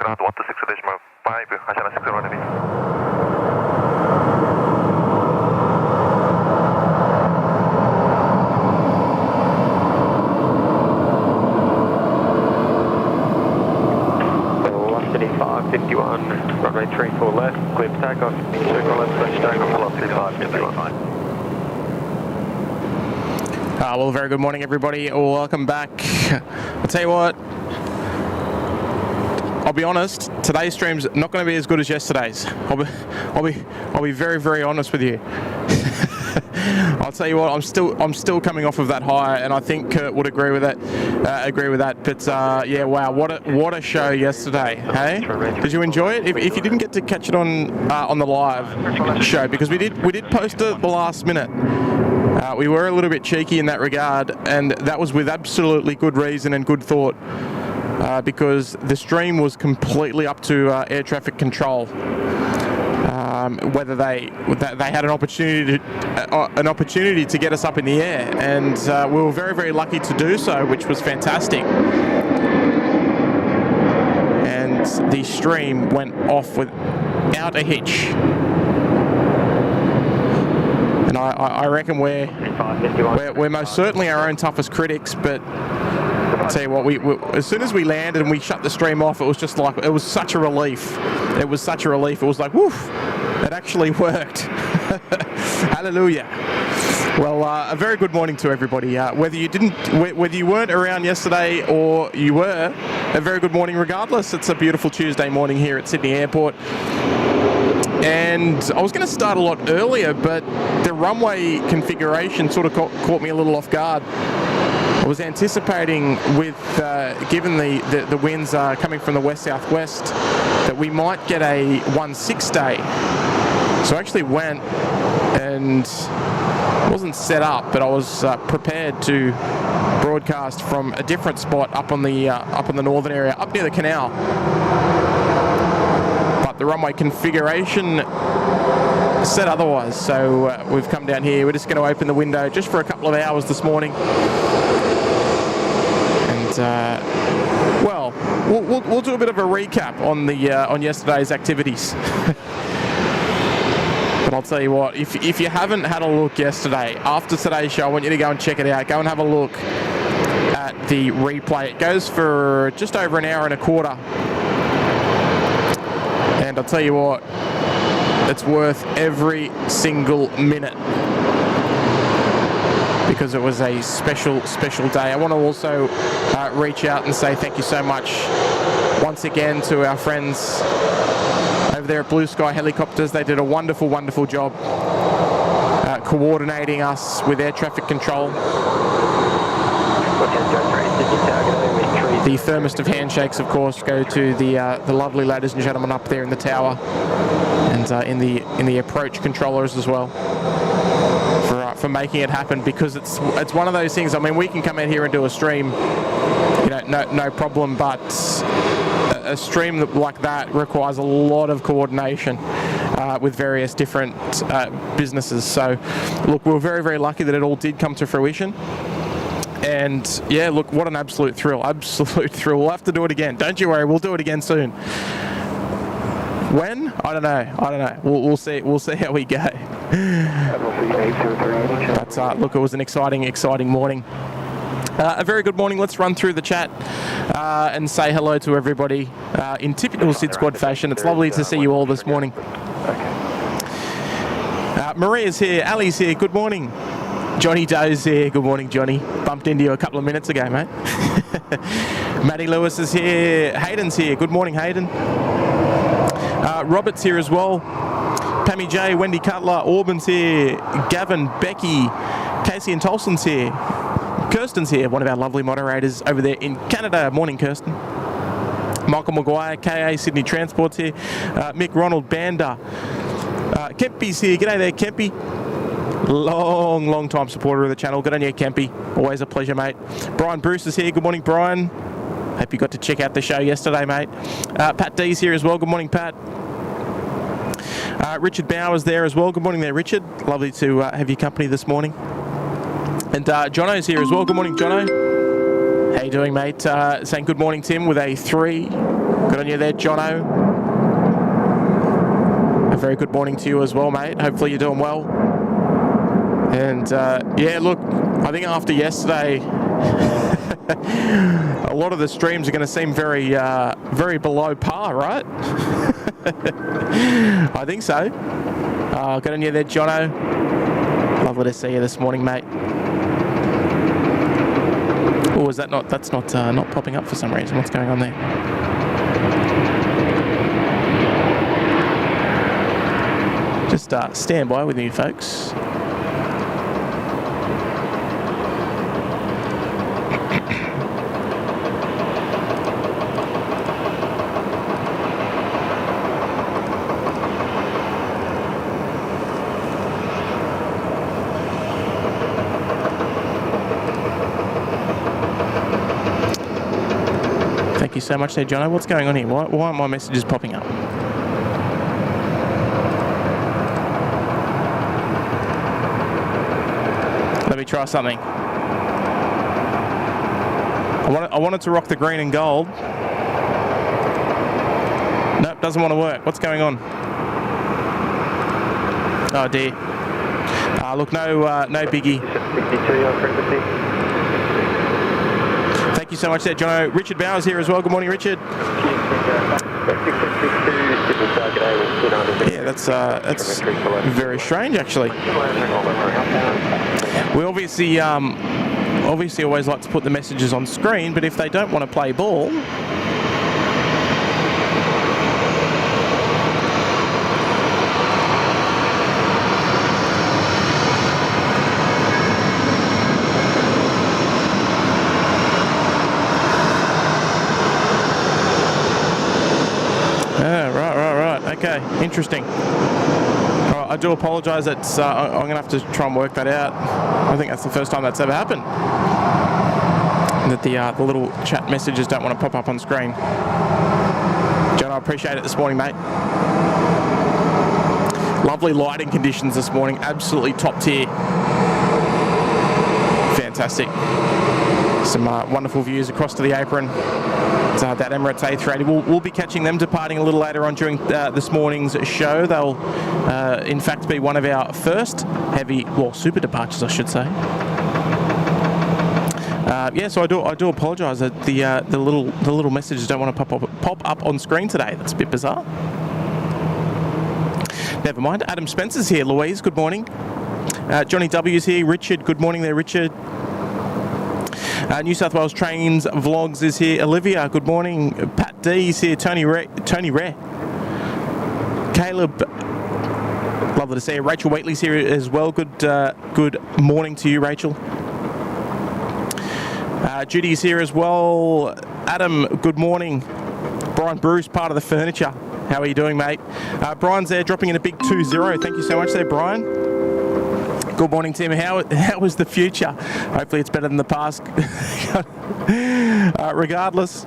ground 126.5, 하시나 601 heavy. Velocity 551, runway 34 left, clear for takeoff, circle left, push takeoff, velocity 551. Well, very good morning, everybody. Welcome back. I'll tell you what, I'll be honest, today's stream's not going to be as good as yesterday's. I'll be very, very honest with you. I'll tell you what, I'm still coming off of that high, and I think Kurt would agree with that. But yeah, wow, what a show yesterday, hey? Did you enjoy it? If you didn't get to catch it on the live show, because we did post it at the last minute. We were a little bit cheeky in that regard, and that was with absolutely good reason and good thought, because the stream was completely up to air traffic control. Whether they had an opportunity to get us up in the air, and we were very, very lucky to do so, which was fantastic. And the stream went off without a hitch. And I reckon we're most certainly our own toughest critics, but I'll tell you what, we as soon as we landed and we shut the stream off, it was just like, it was such a relief. It was such a relief. It was like, woof, it actually worked. Hallelujah. Well, a very good morning to everybody. Whether you weren't around yesterday or you were, a very good morning regardless. It's a beautiful Tuesday morning here at Sydney Airport. And I was going to start a lot earlier, but the runway configuration sort of caught me a little off guard. I was anticipating, with given the winds coming from the west-southwest, that we might get a 1-6 day. So I actually went and wasn't set up, but I was prepared to broadcast from a different spot up on the northern area, up near the canal. But the runway configuration said otherwise, so we've come down here. We're just going to open the window just for a couple of hours this morning. Well, we'll do a bit of a recap on yesterday's activities. But I'll tell you what, if you haven't had a look yesterday, after today's show, I want you to go and check it out. Go and have a look at the replay. It goes for just over an hour and a quarter. And I'll tell you what, it's worth every single minute, because it was a special day. I want to also reach out and say thank you so much once again to our friends over there at Blue Sky Helicopters. They did a wonderful, wonderful job coordinating us with air traffic control. The thermist of handshakes, of course, go to the lovely ladies and gentlemen up there in the tower, and in the approach controllers as well, for making it happen, because it's one of those things. I mean, we can come in here and do a stream, no problem, but a stream like that requires a lot of coordination with various different businesses. So look, we were very, very lucky that it all did come to fruition. And yeah, look, what an absolute thrill. We'll have to do it again. Don't you worry, we'll do it again soon. When? I don't know. We'll see how we go. But look, it was an exciting morning. A very good morning. Let's run through the chat and say hello to everybody in typical SydSquad fashion. It's lovely to see you all this morning. Maria's here. Ali's here. Good morning. Johnny Doe's here. Good morning, Johnny. Bumped into you a couple of minutes ago, mate. Matty Lewis is here. Hayden's here. Good morning, Hayden. Robert's here as well. Pammy J, Wendy Cutler, Auburn's here. Gavin, Becky, Casey and Tolson's here. Kirsten's here, one of our lovely moderators over there in Canada. Morning, Kirsten. Michael Maguire, KA Sydney Transport's here. Mick Ronald Banda. Kempy's here. G'day there, Kempy. Long time supporter of the channel. Good on you, Kempy. Always a pleasure, mate. Brian Bruce is here. Good morning, Brian. Hope you got to check out the show yesterday, mate. Pat D's here as well. Good morning, Pat. Richard Bowers there as well. Good morning there, Richard. Lovely to have your company this morning. And Jono's here as well. Good morning, Jono. How you doing, mate? Saying good morning, Tim, with a 3. Good on you there, Jono. A very good morning to you as well, mate. Hopefully you're doing well. And yeah, look, I think after yesterday, a lot of the streams are going to seem very, very below par, right? I think so. Good on you there, Jono. Lovely to see you this morning, mate. Oh, is that not? That's not popping up for some reason. What's going on there? Just stand by with me, folks. Thank you so much there, Jono. What's going on here? Why aren't my messages popping up? Let me try something. I wanted to rock the green and gold. Nope, doesn't want to work. What's going on? Oh dear. Look, no biggie. Thank you so much there, Jono. Richard Bowers here as well. Good morning, Richard. Yeah, that's very strange, actually. We obviously always like to put the messages on screen, but if they don't want to play ball, okay, interesting. I do apologise. It's I'm going to have to try and work that out. I think that's the first time that's ever happened. That the little chat messages don't want to pop up on screen. John, I appreciate it this morning, mate. Lovely lighting conditions this morning. Absolutely top tier. Fantastic. Some wonderful views across to the apron. That Emirates A380. We'll be catching them departing a little later on during this morning's show. They'll, in fact, be one of our first super departures, I should say. Yeah, so I do apologise that the little messages don't want to pop up on screen today. That's a bit bizarre. Never mind. Adam Spencer's here. Louise, good morning. Johnny W's here. Richard, good morning there, Richard. New South Wales Trains Vlogs is here. Olivia, good morning. Pat D's here. Tony Re. Caleb, lovely to see you. Rachel Waitley's here as well. Good morning to you, Rachel. Judy's here as well. Adam, good morning. Brian Bruce, part of the furniture. How are you doing, mate? Brian's there, dropping in a big 2-0. Thank you so much there, Brian. Good morning, Tim. How is the future? Hopefully it's better than the past. Regardless,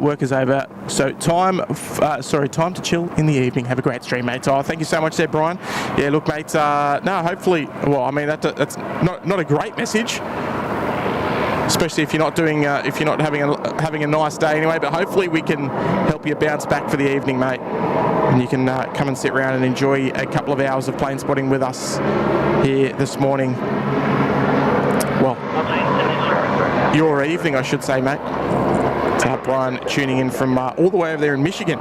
work is over. So time to chill in the evening. Have a great stream, mate. Oh, thank you so much there, Brian. Yeah, look, mate. No, hopefully. Well, I mean that's not a great message, especially if you're not doing if you're not having a nice day anyway. But hopefully we can help you bounce back for the evening, mate. And you can come and sit around and enjoy a couple of hours of plane spotting with us here this morning. Well, your evening, I should say, mate. It's Brian tuning in from all the way over there in Michigan.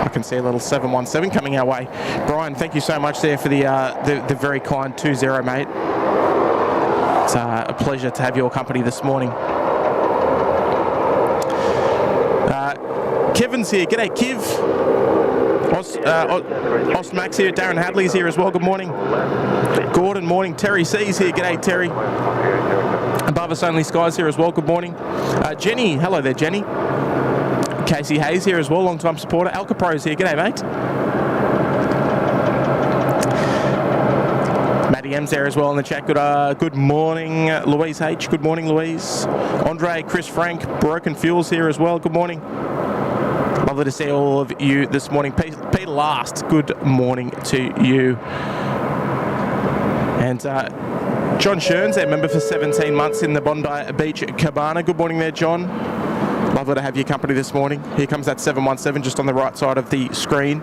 I can see a little 717 coming our way. Brian, thank you so much there for the very kind 2-0, mate. It's a pleasure to have your company this morning. Kevin's here. G'day, Kiv. Max here. Darren Hadley's here as well. Good morning. Gordon, morning. Terry C's here. G'day, Terry. Above Us Only Skies here as well. Good morning. Jenny. Hello there, Jenny. Casey Hayes here as well. Long-time supporter. Alcapro's here. G'day, mate. Matty M's there as well in the chat. Good morning, Louise H. Good morning, Louise. Andre, Chris Frank, Broken Fuels here as well. Good morning. Lovely to see all of you this morning. Peter Last, good morning to you. And John Shearns, our member for 17 months in the Bondi Beach Cabana. Good morning there, John. Lovely to have your company this morning. Here comes that 717 just on the right side of the screen.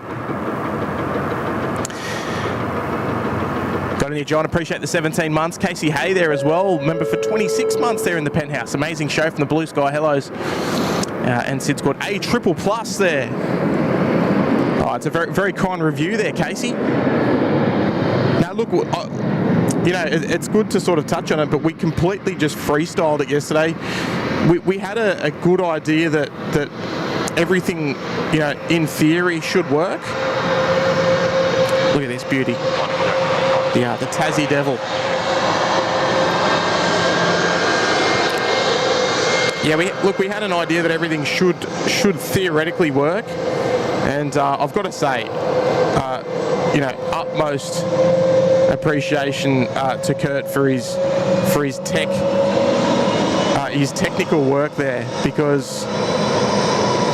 Got on you, John. Appreciate the 17 months. Casey Hay there as well. Member for 26 months there in the penthouse. Amazing show from the Blue Sky. Hellos. And SydSquad A++ there. Oh, it's a very, very kind review there, Casey. Now, look, you know, it's good to sort of touch on it, but we completely just freestyled it yesterday. We had a good idea that everything, you know, in theory should work. Look at this beauty. The Tassie Devil. Yeah, we had an idea that everything should theoretically work, and I've got to say, you know, utmost appreciation to Kurt for his technical work there, because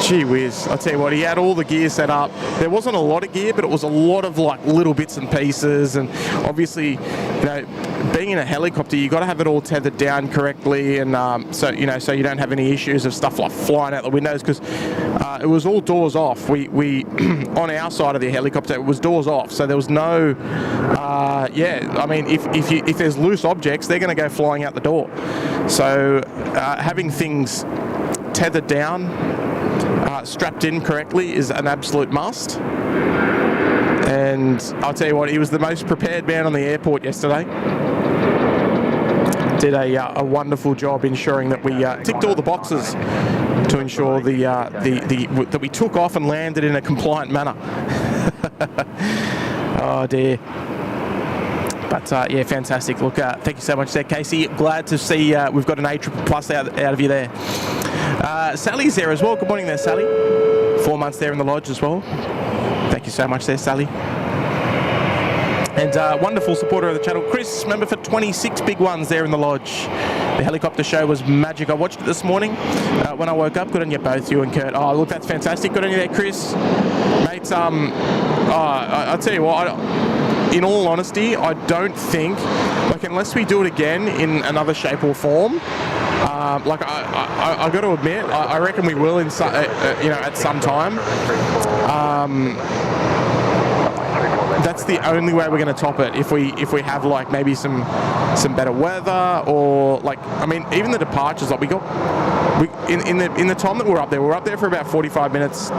gee whiz, I'll tell you what, he had all the gear set up. There wasn't a lot of gear, but it was a lot of like little bits and pieces, and obviously, you know, being in a helicopter, you got to have it all tethered down correctly, and so you don't have any issues of stuff like flying out the windows, because it was all doors off. We on our side of the helicopter, it was doors off, so there was no yeah, I mean, if there's loose objects, they're going to go flying out the door. So having things tethered down, strapped in correctly is an absolute must. And I'll tell you what, he was the most prepared man on the airport yesterday. Did a wonderful job ensuring that we ticked all the boxes to ensure that we took off and landed in a compliant manner. Oh dear. But yeah, fantastic. Look, thank you so much there, Casey. Glad to see we've got an A++ out of you there. Sally's there as well. Good morning there, Sally. 4 months there in the lodge as well. Thank you so much there, Sally. And wonderful supporter of the channel, Chris, member for 26 big ones there in the lodge. The helicopter show was magic. I watched it this morning when I woke up. Good on you both, you and Kurt. Oh, look, that's fantastic. Good on you there, Chris. Mate, I'll tell you what, in all honesty, I don't think, like, unless we do it again in another shape or form, like I got to admit, I reckon we will in you know, at some time. That's the only way we're going to top it, if we have like maybe some better weather, or like, I mean, even the departures, like in the time that we're up there for about 45 minutes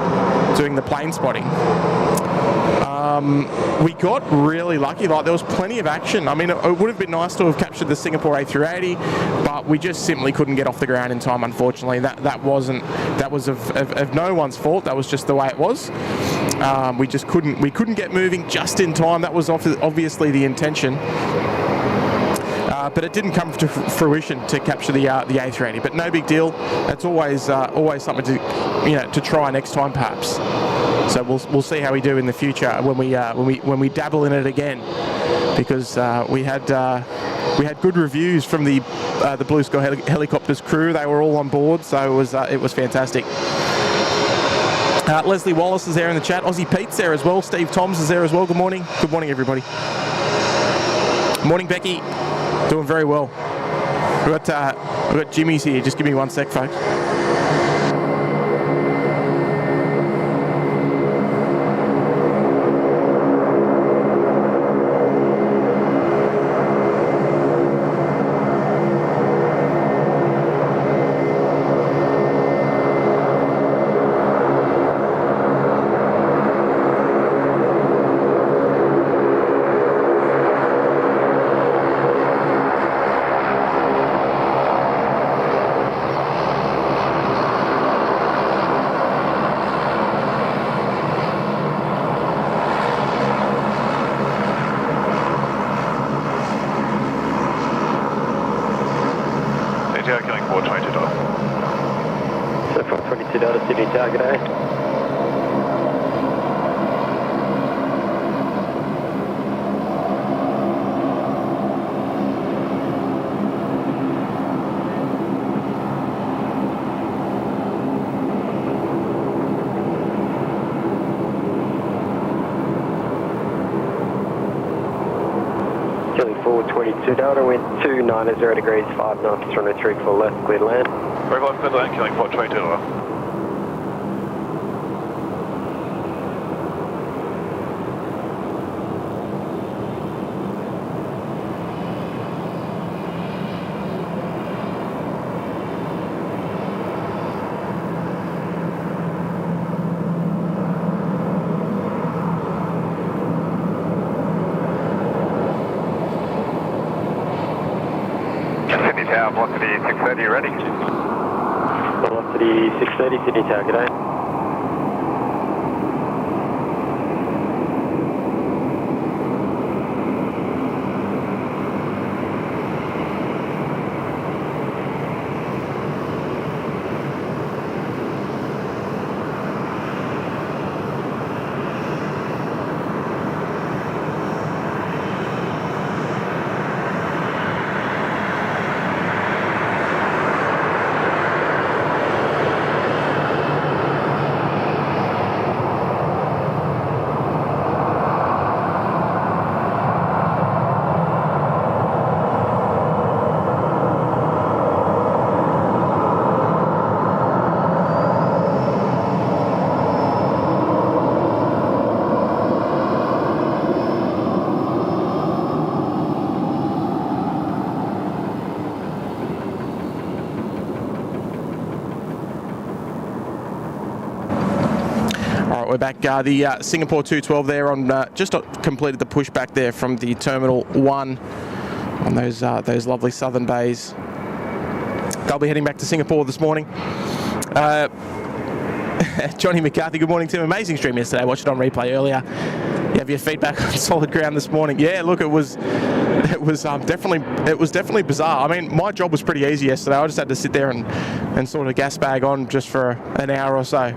doing the plane spotting. We got really lucky. Like, there was plenty of action. I mean, it would have been nice to have captured the Singapore A380, but we just simply couldn't get off the ground in time, unfortunately. That was of no one's fault. That was just the way it was. We couldn't get moving just in time. That was obviously the intention. But it didn't come to fruition to capture the A380. But no big deal. It's always something to try next time, perhaps. So we'll see how we do in the future when we dabble in it again, because we had good reviews from the Blue Sky Helicopters crew. They were all on board, so it was fantastic. Leslie Wallace is there in the chat. Aussie Pete's there as well. Steve Toms is there as well. Good morning. Good morning, everybody. Morning, Becky. Doing very well. We've got Jimmy's here. Just give me 1 sec, folks. 422 Delta, wind 290 degrees, 5 knots, runway 34 left, clear to land. Very well, clear to land, killing 422 over. Sydney Tower, velocity 630, ready? Velocity 630, Sydney Tower, g'day. We're back. The Singapore 212 there on just completed the pushback there from the Terminal 1 on those lovely southern bays. They'll be heading back to Singapore this morning. Johnny McCarthy, good morning, Tim. Amazing stream yesterday. Watched it on replay earlier. You have your feedback on solid ground this morning. Yeah, look, it was definitely bizarre. I mean, my job was pretty easy yesterday. I just had to sit there and sort of gas bag on just for an hour or so.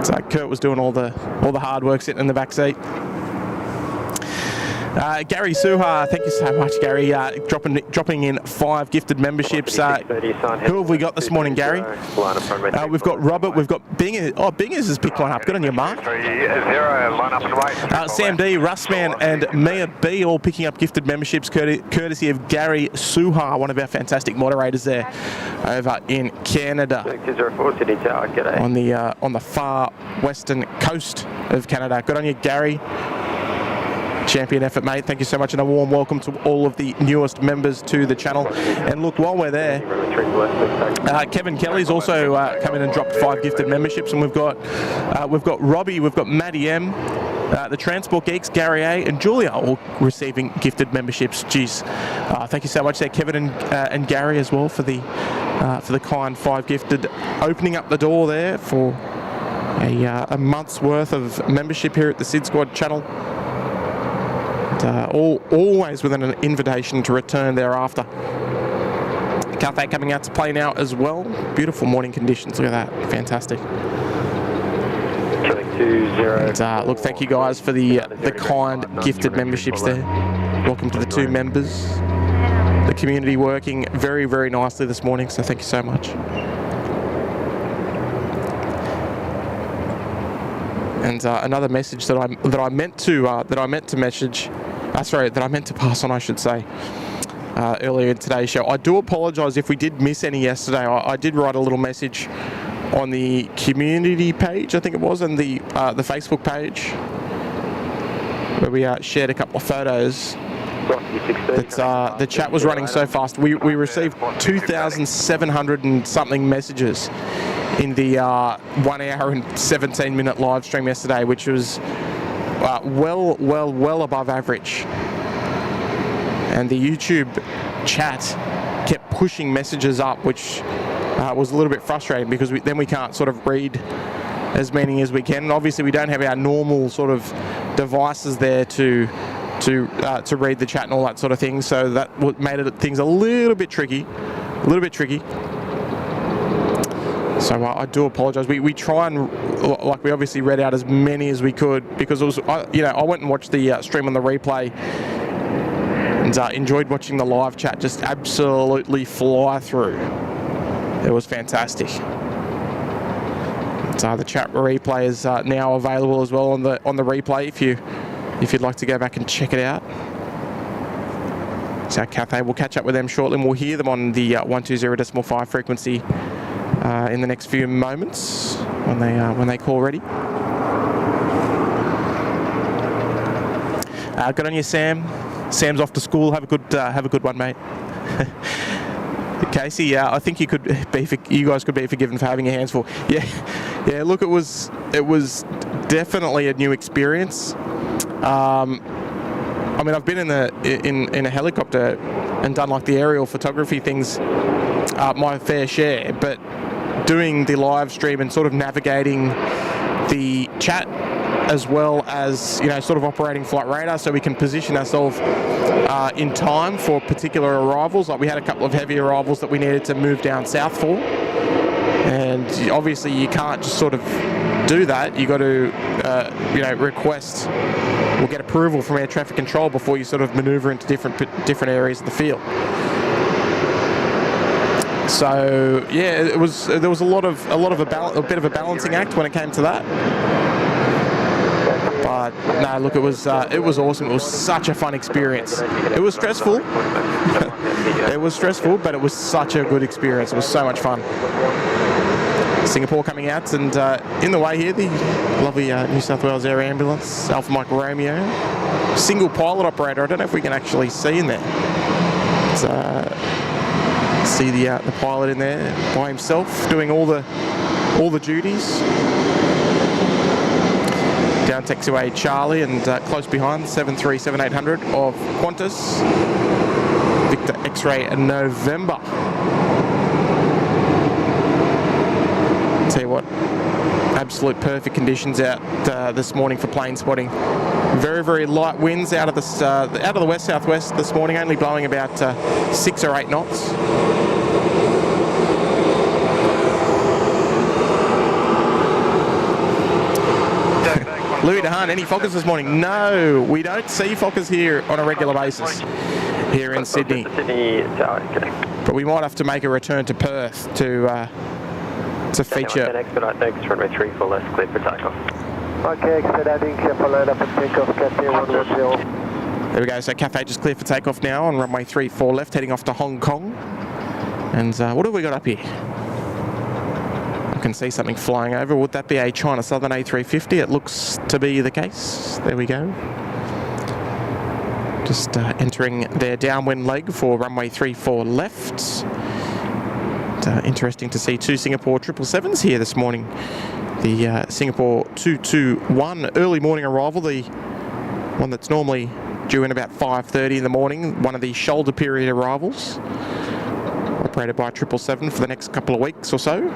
So Kurt was doing all the hard work sitting in the back seat. Gary Suha, thank you so much, Gary. Dropping in 5 gifted memberships. Who have we got this morning, Gary? We've got Robert, we've got Bingers. Oh, Bingers has picked one up. Good on your mark. 30, line up and right. Sam D, Russman, and Mia B all picking up gifted memberships courtesy of Gary Suha, one of our fantastic moderators there over in Canada. On the far western coast of Canada. Good on you, Gary. Champion effort, mate. Thank you so much, and a warm welcome to all of the newest members to the channel. And look, while we're there, Kevin Kelly's also come in and dropped 5 gifted memberships, and we've got Robbie, we've got Maddie M, the Transport Geeks, Gary A, and Julia all receiving gifted memberships. Jeez, thank you so much there, Kevin and Gary as well for the kind 5 gifted, opening up the door there for a month's worth of membership here at the SydSquad channel. Always with an invitation to return thereafter. Cafe coming out to play now as well. Beautiful morning conditions. Look at that. Fantastic. And, look, thank you guys for the kind gifted memberships there. Welcome to the 2 members. The community working very, very nicely this morning, so thank you so much. And another message that I meant to pass on, I should say, earlier in today's show. I do apologise if we did miss any yesterday. I did write a little message on the community page, I think it was, and the Facebook page, where we shared a couple of photos. The chat was running so fast. We received 2,700 and something messages in the 1 hour and 17-minute live stream yesterday, which was well above average. And the YouTube chat kept pushing messages up, which was a little bit frustrating, because then we can't sort of read as many as we can. And obviously we don't have our normal sort of devices there to read the chat and all that sort of thing. So that made things a little bit tricky. So I do apologise. We try and, we obviously read out as many as we could, because it was, I went and watched the stream on the replay and enjoyed watching the live chat just absolutely fly through. It was fantastic. So the chat replay is now available as well on the replay if you'd like to go back and check it out. So Cathay, we'll catch up with them shortly, and we'll hear them on the 120.5 frequency in the next few moments when they call ready. Good on you, Sam. Sam's off to school. Have a good one, mate. Casey, I think you guys could be forgiven for having your hands full. Yeah. Look, it was definitely a new experience. I mean, I've been in a helicopter and done like the aerial photography things, my fair share, but doing the live stream and sort of navigating the chat, as well as, sort of operating flight radar so we can position ourselves in time for particular arrivals. Like we had a couple of heavy arrivals that we needed to move down south for, and obviously you can't just sort of do that. You got to request or get approval from air traffic control before you sort of maneuver into different areas of the field. So yeah, there was a bit of a balancing act when it came to that. But no, look, it was awesome. It was such a fun experience. It was stressful. It was stressful, but it was such a good experience. It was so much fun. Singapore coming out, and in the way here, the lovely New South Wales Air Ambulance, Alpha Mike Romeo, single pilot operator. I don't know if we can actually see in there. See the pilot in there by himself doing all the duties. Down taxiway Charlie, and close behind 737-800 of Qantas, Victor X-ray and November. Tell you what, absolute perfect conditions out this morning for plane spotting. Very, very light winds out of the west southwest this morning, only blowing about 6 or 8 knots. Louis DeHaan, any Fokkers this morning? No, we don't see Fokkers here on a regular basis here in Sydney. But we might have to make a return to Perth to feature. Expedite, thanks, runway 34 left, clear for takeoff. Okay, expediting, careful line up and takeoff, Cathay 110. There we go, so Cathay just clear for takeoff now on runway 34 left, heading off to Hong Kong. And what have we got up here? I can see something flying over. Would that be a China Southern A350? It looks to be the case. There we go. Just entering their downwind leg for runway 34 left. Interesting to see two Singapore 777s here this morning. The Singapore 221 early morning arrival, the one that's normally due in about 5:30 in the morning, one of the shoulder period arrivals, operated by 777 for the next couple of weeks or so.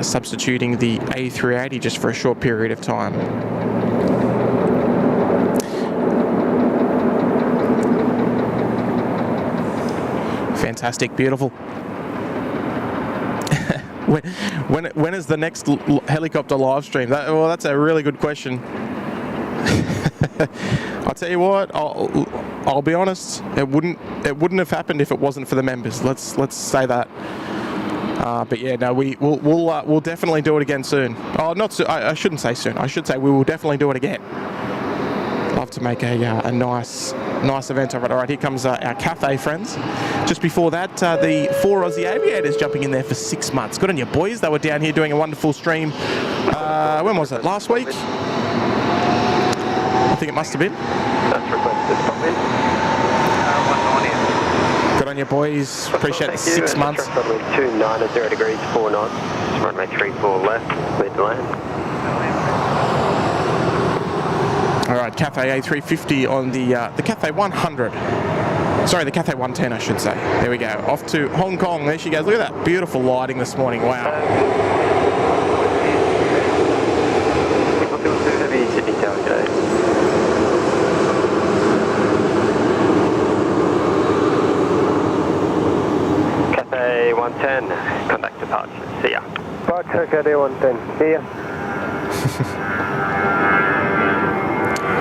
Substituting the A380 just for a short period of time. Fantastic, beautiful. When is the next helicopter live stream? Well, that's a really good question. I'll tell you what. I'll be honest. It wouldn't have happened if it wasn't for the members. Let's say that. But yeah, no, we'll definitely do it again soon. Oh, not soon. I shouldn't say soon. I should say we will definitely do it again. Love to make a nice event of it. All right, here comes our Cathay friends. Just before that, the 4 Aussie Aviators jumping in there for 6 months. Good on you, boys. They were down here doing a wonderful stream. When was it? Last week? I think it must have been. That's requested from me. Good on you, boys. Appreciate the 6 months. Runway 29 degrees, 4 knots. Runway 34 left, clear to land. All right, Cathay A350 on the Cathay 100. Sorry, the Cathay 110, I should say. There we go. Off to Hong Kong. There she goes. Look at that beautiful lighting this morning. Wow. Cathay 110, contact departure. See ya. Departure, Cathay 110. See ya.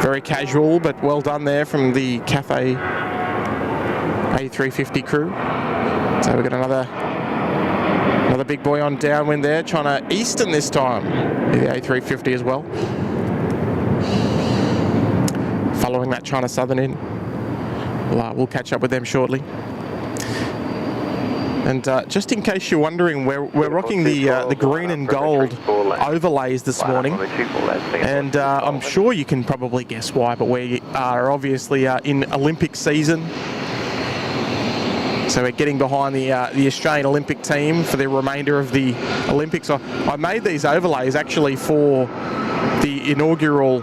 Very casual, but well done there from the Cathay A350 crew. So we've got another big boy on downwind there, China Eastern this time, the A350 as well. Following that China Southern in. we'll catch up with them shortly. And just in case you're wondering, we're rocking the green and gold overlays this morning, and I'm sure you can probably guess why, but we are obviously in Olympic season. So we're getting behind the Australian Olympic team for the remainder of the Olympics. I made these overlays actually for the inaugural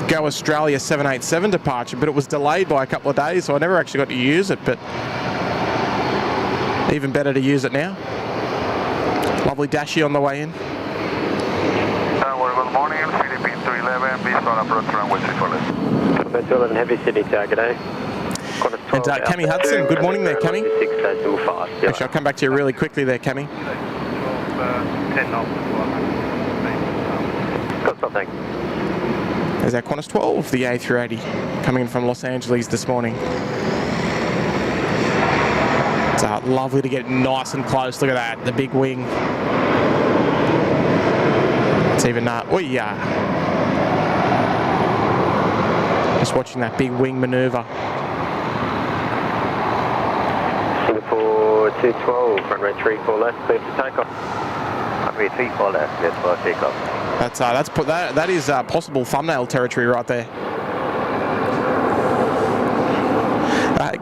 Go Australia 787 departure, but it was delayed by a couple of days, so I never actually got to use it, but even better to use it now. Lovely Dashi on the way in. Good morning, Philippine 211, please on approach runway 34 left. 211 heavy Sydney tag today. And Cammy Hudson, good morning there, Cammy. Actually, I'll come back to you really quickly there, Cammy. 10 knots. Good stop, thanks. There's our Qantas 12, the A380, coming in from Los Angeles this morning. It's lovely to get nice and close. Look at that, the big wing. It's even just watching that big wing manoeuvre. Singapore 212, runway 34 left, clear for takeoff. Runway 34 left, clear for takeoff. That is possible thumbnail territory right there.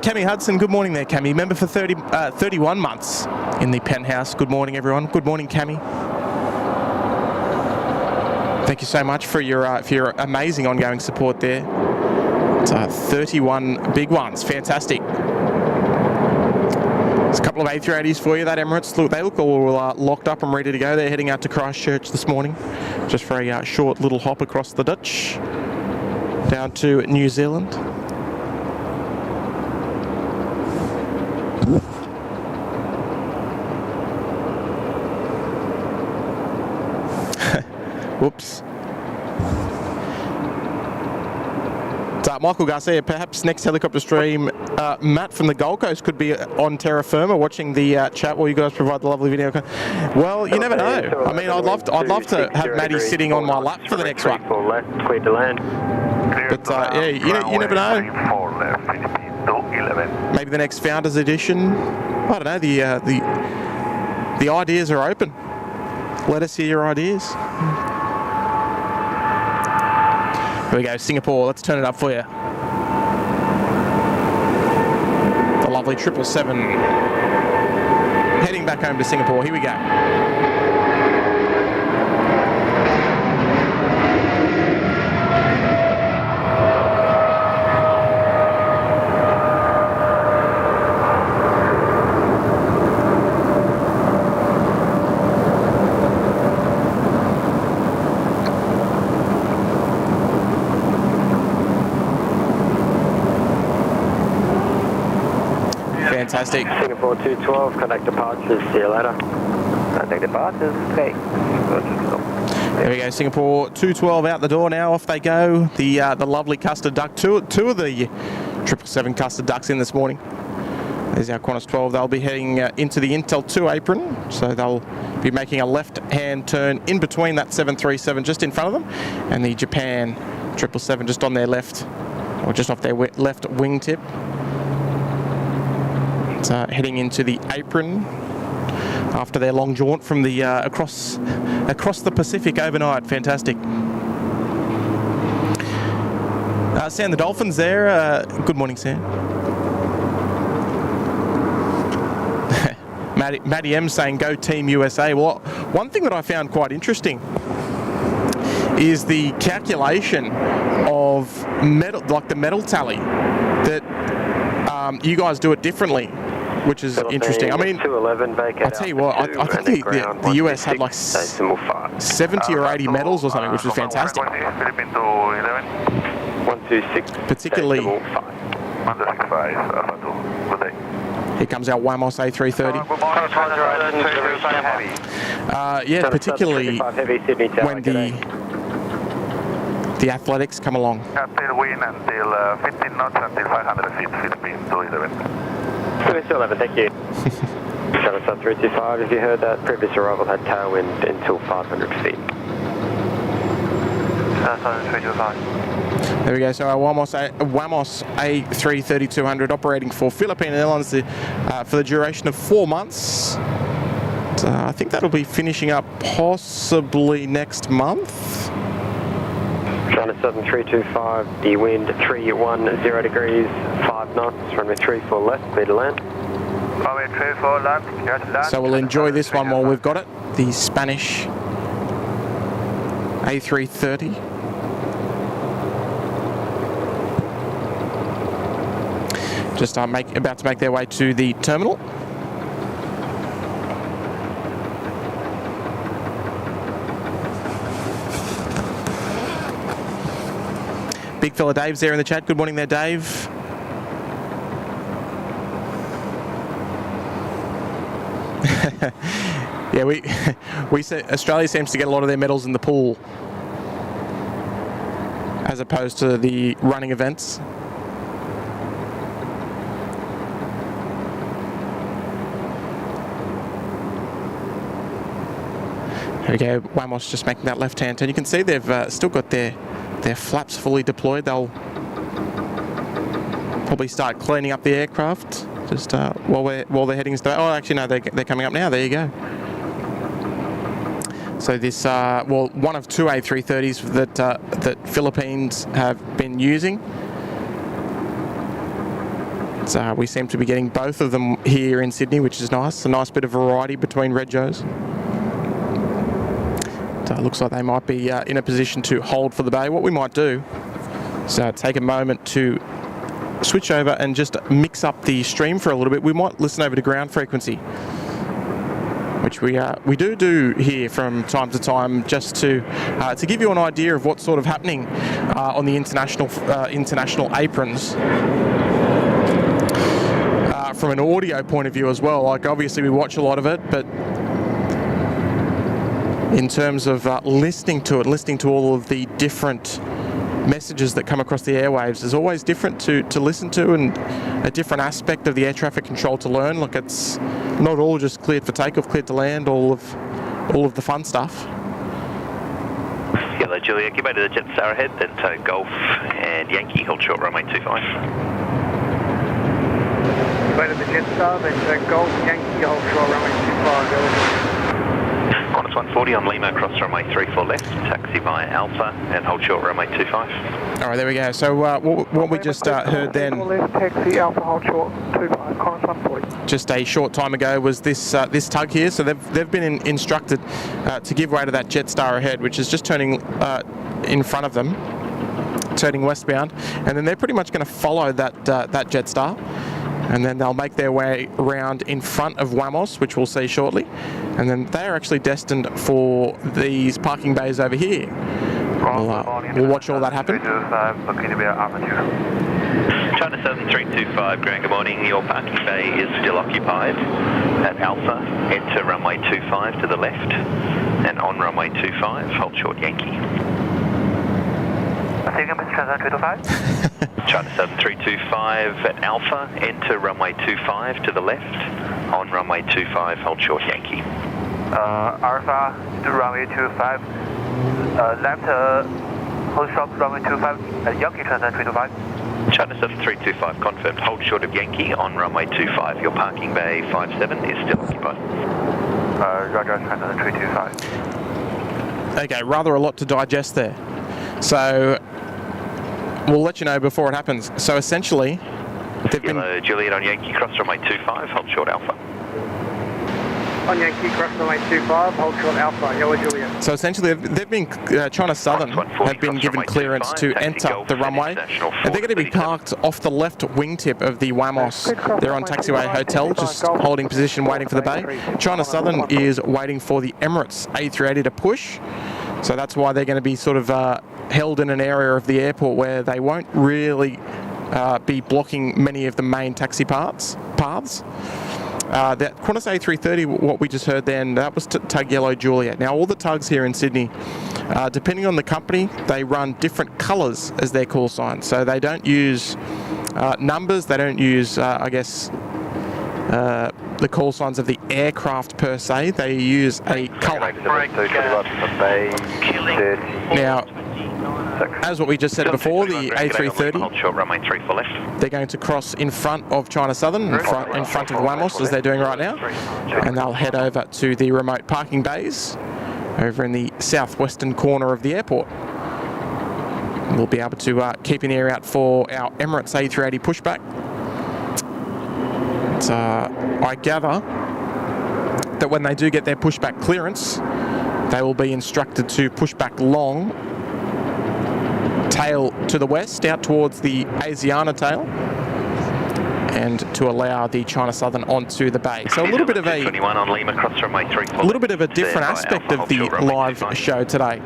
Cammy Hudson, good morning there, Cammy. Member for 31 months in the penthouse. Good morning, everyone. Good morning, Cammy. Thank you so much for your amazing ongoing support there. It's 31 big ones. Fantastic. There's a couple of A380s for you. That Emirates, look, they look all locked up and ready to go. They're heading out to Christchurch this morning, just for a short little hop across the ditch down to New Zealand. Whoops. Michael Garcia, perhaps next helicopter stream, Matt from the Gold Coast could be on terra firma watching the chat while you guys provide the lovely video. Well, you never know. I mean, I'd love to have Maddie sitting on my lap for the next one. Clear to land. But yeah, you never know. Maybe the next Founders Edition. I don't know. The ideas are open. Let us hear your ideas. Here we go, Singapore. Let's turn it up for you. The lovely 777. Heading back home to Singapore. Here we go. Fantastic. Singapore 212, contact departures, see you later. Contact departures, okay. There we go, Singapore 212 out the door now, off they go. The lovely custard duck, two of the 777 custard ducks in this morning. There's our Qantas 12, they'll be heading into the Intel 2 apron, so they'll be making a left-hand turn in between that 737 just in front of them, and the Japan 777 just on their left, or just off their left wingtip. Heading into the apron after their long jaunt from the across the Pacific overnight. Fantastic. Sam the Dolphins there. Good morning, Sam. Maddie M saying go Team USA. Well, one thing that I found quite interesting is the calculation of medal, like the medal tally, that you guys do it differently, which is interesting. I mean, I'll tell you what, I think the US had like 70 or 80 medals or something, which was fantastic. Particularly, here comes our Wamos A330. Yeah, particularly when the athletics come along. Tailwind until 15 knots until 500 feet, Philippine 211. 211, thank you. Shuttle 325, if you heard that, previous arrival had tailwind until 500 feet. 325. There we go. So our Wamos A330-200 operating for Philippine Airlines for the duration of 4 months. I think that'll be finishing up possibly next month. China Southern 325, the wind 310 degrees, 5 knots, runway 34 left, clear to land. Runway 34 left, clear to land. So we'll enjoy this one while we've got it. The Spanish A330. Just about to make their way to the terminal. Big fella Dave's there in the chat. Good morning there, Dave. Yeah, we say Australia seems to get a lot of their medals in the pool as opposed to the running events. There we go, Wamos just making that left-hand turn. You can see they've still got their flaps fully deployed. They'll probably start cleaning up the aircraft just while they're heading. Oh, actually no, they're coming up now. There you go. So this, well, one of 2 A330s that Philippines have been using. So we seem to be getting both of them here in Sydney, which is nice. A nice bit of variety between Regos. So it looks like they might be in a position to hold for the bay. What we might do is take a moment to switch over and just mix up the stream for a little bit. We might listen over to ground frequency, which we do here from time to time, just to give you an idea of what's sort of happening on the international aprons. From an audio point of view as well, like obviously we watch a lot of it, but in terms of listening to all of the different messages that come across the airwaves is always different to listen to, and a different aspect of the air traffic control to learn. Look, it's not all just cleared for takeoff, cleared to land, all of the fun stuff. Hello, Julia. Give way to the Jetstar ahead, then to Golf and Yankee, hold short runway 25. Give way to the Jetstar, then to Golf, Yankee, hold short runway 25. Go. Qantas 140 on Lima, cross runway 34 left, taxi via Alpha and hold short runway 25. All right, there we go. So what we just heard then, left, taxi Alpha, hold short 25, Qantas 140. just a short time ago, was this tug here. So they've been instructed to give way to that Jetstar ahead, which is just turning in front of them, turning westbound, and then they're pretty much going to follow that Jetstar. And then they'll make their way around in front of Wamos, which we'll see shortly. And then they are actually destined for these parking bays over here. We'll watch all that happen. China Southern 325, ground, good morning. Your parking bay is still occupied at Alpha. Enter runway 25 to the left and on runway 25, hold short Yankee. China Southern 325 at Alpha, enter runway 25 to the left, on runway 25, hold short Yankee. Alpha to runway 25, left, hold short runway 25, Yankee China 325. China Southern 325 confirmed, hold short of Yankee on runway 25. Your parking bay 57 is still occupied. Roger, China 325. Okay, rather a lot to digest there. So we'll let you know before it happens. So essentially, they've been... Hello, Juliet on Yankee, cross runway 25, hold short Alpha. On Yankee, cross runway 25, hold short Alpha, Yellow Juliet. So essentially, they've been, China Southern have been given clearance to enter the runway, and they're going to be parked off the left wingtip of the Wamos. They're on Taxiway Hotel, just holding position, waiting for the bay. China Southern is waiting for the Emirates A380 to push, so that's why they're going to be sort of held in an area of the airport where they won't really be blocking many of the main taxi paths. That Qantas A330, what we just heard then, that was tug Yellow Juliet. Now all the tugs here in Sydney, depending on the company, they run different colours as their call sign. So they don't use numbers, they don't use, I guess, the call signs of the aircraft per se. They use a colour. Now, as what we just said before, the A330, Hold short, runway 34 left. they're going to cross in front of China Southern, in front of Wamos, as they're doing right now, and they'll head over to the remote parking bays over in the southwestern corner of the airport. We'll be able to keep an ear out for our Emirates A380 pushback. I gather that when they do get their pushback clearance, they will be instructed to push back long, tail to the west, out towards the Asiana tail, and to allow the China Southern onto the bay. So a little bit of a different aspect of the live show today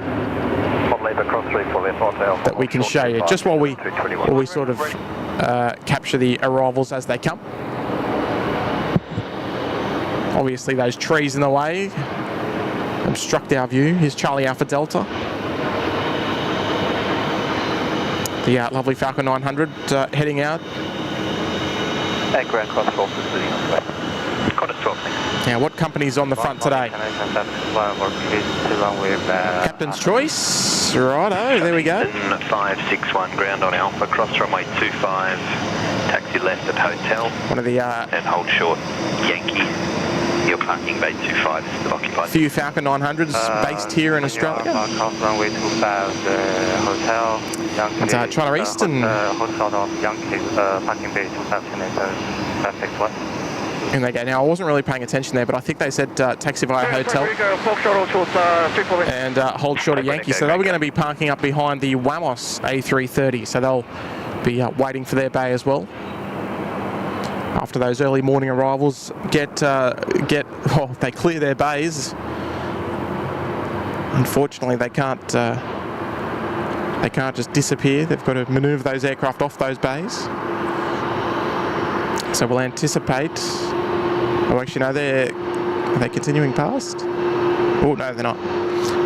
that we can show you, just while we sort of capture the arrivals as they come. Obviously those trees in the way obstruct our view. Here's Charlie Alpha Delta. The lovely Falcon 900 heading out. Ground cross 12 proceeding on the way. Qantas 12, thanks. Now, what company's on the front today? Captain's Choice. Righto, there we go. 561 ground on Alpha, cross runway 25, taxi left at Hotel. One of the and hold short, Yankee. Your parking bay 25 is still occupied. Few Falcon 900s based here in Australia. Cross runway 25, Hotel, Yankee. And China Eastern. Hold short of Yankee, parking bay 25, perfect one. And they go. Now, I wasn't really paying attention there, but I think they said taxi via Hotel and hold short of Yankee. So they were going to be parking up behind the Wamos A330. So they'll be waiting for their bay as well. After those early morning arrivals, they clear their bays. Unfortunately, they can't just disappear. They've got to manoeuvre those aircraft off those bays. So we'll anticipate. Oh, actually, no, are they continuing past? Oh, no, they're not.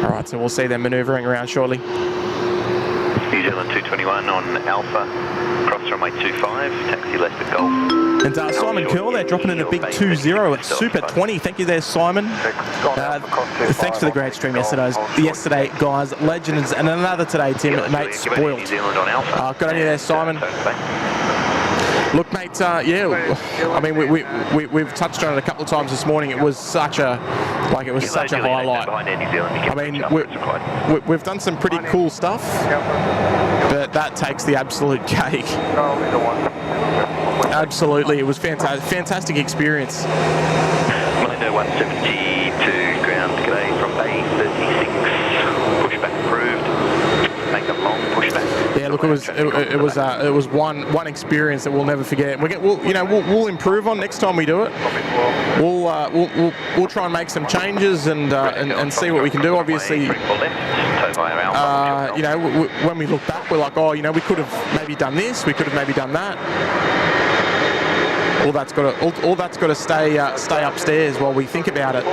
All right, so we'll see them manoeuvring around shortly. New Zealand 221 on Alpha, cross runway 25, taxi left at Golf. And Simon Curl, they're dropping in a big 2-0 at Super 20. Thank you there, Simon. Thanks for the great stream yesterday, guys. Legends. And another today, Tim. Mate, spoiled. Good on you there, Simon. Look, mate, yeah, I mean, we've touched on it a couple of times this morning. It was such a highlight. I mean, we've done some pretty cool stuff, but that takes the absolute cake. Absolutely, it was fantastic experience. Milestones 172 ground, g'day from Bay 36. Pushback approved. Make a long pushback. Yeah, look, it was one experience that we'll never forget. We'll improve on next time we do it. We'll try and make some changes and see what we can do. Obviously, when we look back, we're like, we could have maybe done this, we could have maybe done that. All that's got to stay upstairs while we think about it.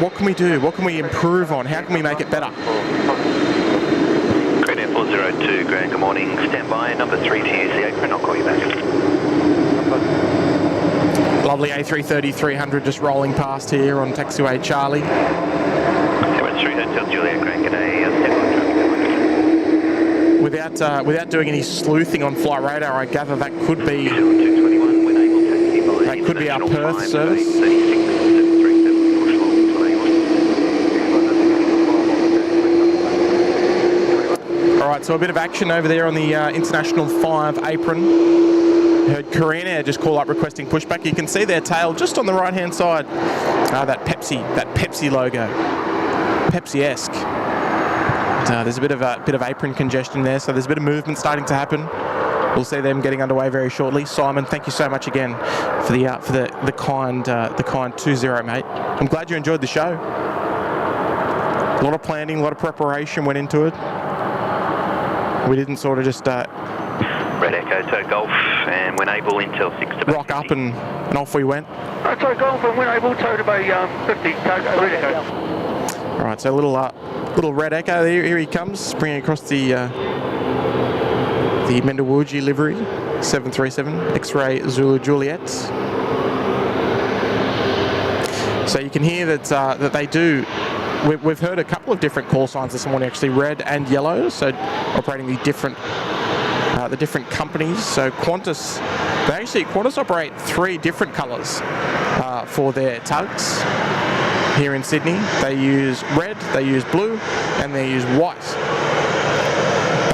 What can we do? What can we improve on? How can we make it better? Great Air 402, Grand, good morning. Stand by, number 3 to use the apron. I'll call you back. Lovely A330 300 just rolling past here on taxiway Charlie. 3 Hotel Juliet, Grand, g'day. Without doing any sleuthing on flight radar, I gather that could be our Perth service. All right, so a bit of action over there on the International 5 apron. Heard Korean Air just call up requesting pushback. You can see their tail just on the right-hand side. That Pepsi logo, Pepsi-esque. There's a bit of apron congestion there, so there's a bit of movement starting to happen. We'll see them getting underway very shortly. Simon, thank you so much again for the kind 2-0, mate. I'm glad you enjoyed the show. A lot of planning, a lot of preparation went into it. We didn't sort of just Red Echo to Golf and when able Intel 6 to rock up and off we went. Sorry, Golf and when able to Bay 50, Red Echo. All right, so a little Red Echo here he comes, bringing across the Mendawuji livery, 737 X-Ray Zulu Juliet. So you can hear that they do we've heard a couple of different call signs this morning, actually, red and yellow, so operating the different companies. So Qantas operate 3 different colours for their tugs here in Sydney. They use red, they use blue, and they use white,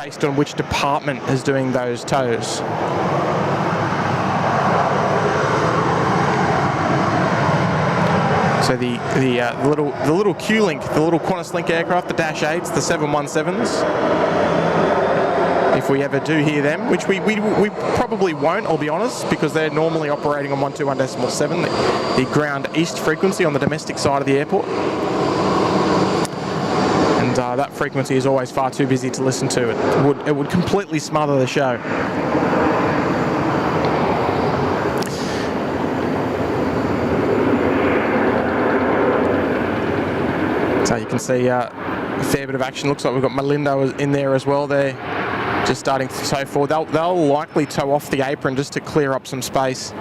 based on which department is doing those tows. So the little Q-Link, the little Qantas Link aircraft, the Dash 8s, the 717s, if we ever do hear them, which we probably won't, I'll be honest, because they're normally operating on 121.7, the ground east frequency on the domestic side of the airport. And that frequency is always far too busy to listen to. It would completely smother the show. So you can see a fair bit of action. Looks like we've got Malindo in there as well. They're just starting to tow forward. They'll likely tow off the apron just to clear up some space,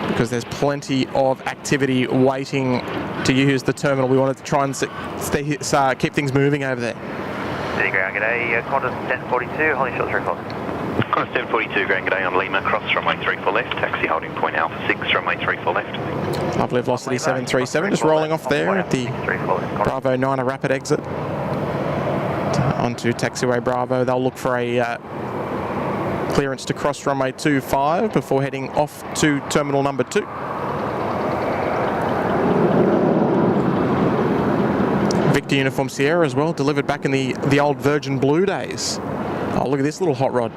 because there's plenty of activity waiting to use the terminal. We wanted to try and keep things moving over there. City ground, g'day, Qantas 1042, holding short 34. Qantas 1042, Grand G'day, on Lima, cross runway 34 left, taxi holding point Alpha 6, runway 34 left. Lovely velocity 737, just rolling off there at the Bravo 9, a rapid exit onto taxiway Bravo. They'll look for a clearance to cross runway 25 before heading off to terminal number 2. Victor Uniform Sierra as well, delivered back in the old Virgin Blue days. Oh, look at this little hot rod.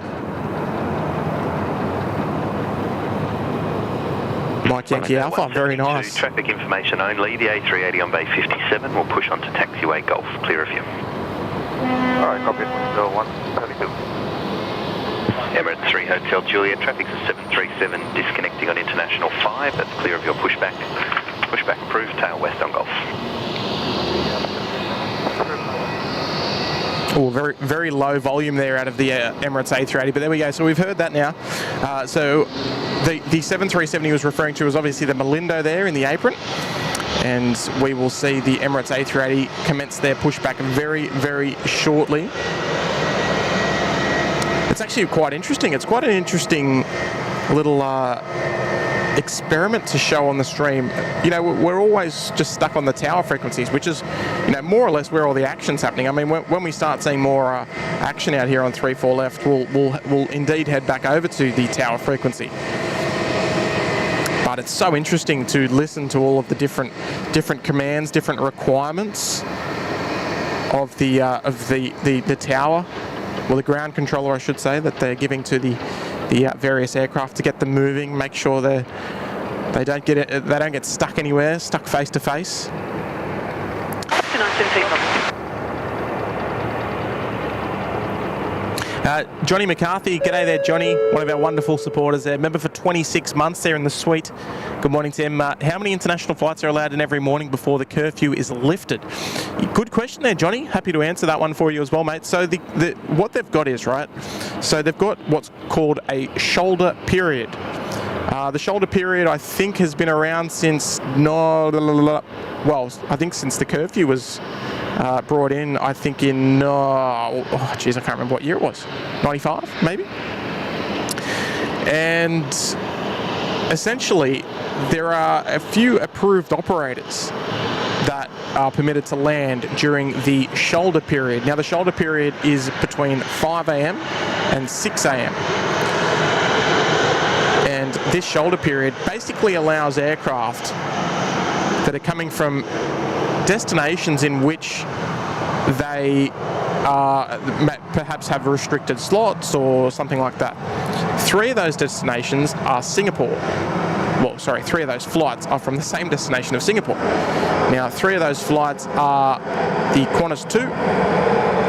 Mike Yankee Alpha, very nice. Traffic information only, the A380 on bay 57 will push onto taxiway Golf, clear of you. Alright, copy, 132. Emirates 3 Hotel Juliet, traffic's a 737 disconnecting on International 5, that's clear of your pushback. Pushback approved, tail west on Golf. Oh, very, very low volume there out of the Emirates A380, but there we go. So we've heard that now. So the 737 he was referring to was obviously the Malindo there in the apron, and we will see the Emirates A380 commence their pushback very, very shortly. It's actually quite interesting. It's quite an interesting little experiment to show on the stream. You know, we're always just stuck on the tower frequencies, which is, you know, more or less where all the action's happening. I mean, when we start seeing more action out here on 34 left, we'll indeed head back over to the tower frequency. But it's so interesting to listen to all of the different commands, different requirements of the tower, well, the ground controller, I should say, that they're giving to the various aircraft to get them moving, make sure they don't get stuck anywhere, stuck face to face. Johnny McCarthy, g'day there, Johnny, one of our wonderful supporters there, member for 26 months there in the suite. Good morning to him. How many international flights are allowed in every morning before the curfew is lifted? Good question there, Johnny. Happy to answer that one for you as well, mate. So what they've got is, right, so they've got what's called a shoulder period. The shoulder period, I think, has been around since, I think since the curfew was brought in, I think in, I can't remember what year it was, 95 maybe? And essentially, there are a few approved operators that are permitted to land during the shoulder period. Now, the shoulder period is between 5 a.m. and 6 a.m. And this shoulder period basically allows aircraft that are coming from destinations in which they perhaps have restricted slots or something like that. 3 of those destinations are Singapore. Well, sorry, 3 of those flights are from the same destination of Singapore. Now, 3 of those flights are the Qantas 2,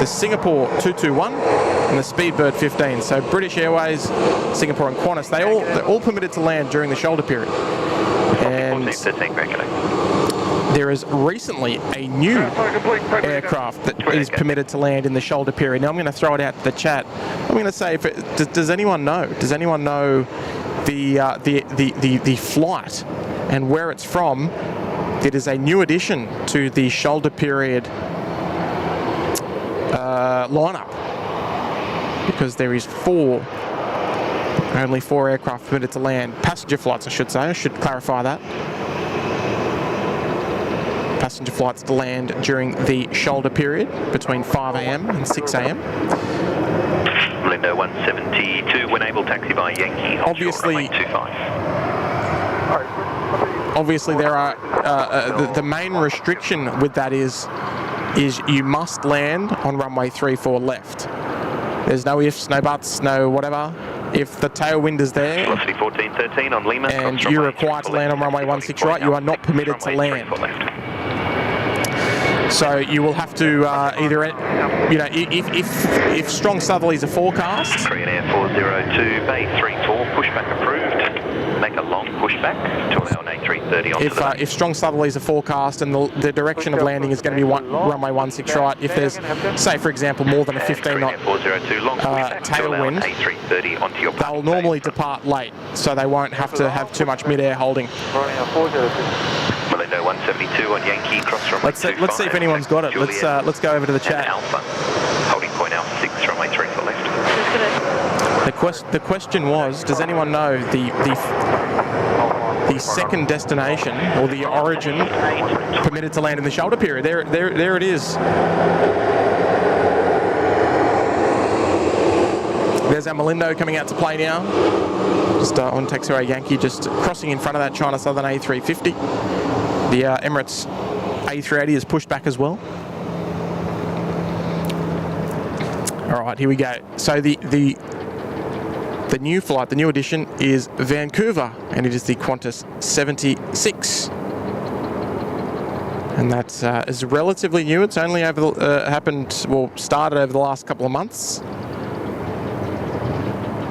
the Singapore 221, and the Speedbird 15. So British Airways, Singapore and Qantas, they're all permitted to land during the shoulder period. And there is recently a new aircraft that is permitted to land in the shoulder period. Now I'm going to throw it out to the chat. I'm going to say, does anyone know? Does anyone know the flight and where it's from? It is a new addition to the shoulder period lineup, because there is only four aircraft permitted to land. Passenger flights, I should say. I should clarify that. Passenger flights to land during the shoulder period between 5 a.m. and 6 a.m. Lindo 172, when able, taxi by Yankee. Obviously, there are the main restriction with that is you must land on runway 34 left. There's no ifs, no buts, no whatever. If the tailwind is there velocity 1413 on Lima, and you're required to land on runway 16 right, you are not permitted to land. So you will have to either, if strong southerlies are forecast. Korean Air 402, Bay 34, pushback approved. Make a long pushback to allow an A330 onto the if strong southerlies are forecast and the direction of landing is going to be runway 16 right, if there's, say for example, more than a 15 knot tailwind, they'll normally depart late, so they won't have to have too much mid-air holding. Lindo 172 on Yankee, cross runway 25. Let's see if anyone's got it. Let's go over to the chat. Alpha, holding point Alpha 6, runway 34 left. The question was, does anyone know the second destination or the origin permitted to land in the shoulder period? There it is. There's our Malindo coming out to play now. Just on taxiway Yankee, just crossing in front of that China Southern A350. The Emirates A380 is pushed back as well. All right, here we go. So the new flight, the new addition, is Vancouver, and it is the Qantas 76. And that is relatively new. It's only started over the last couple of months.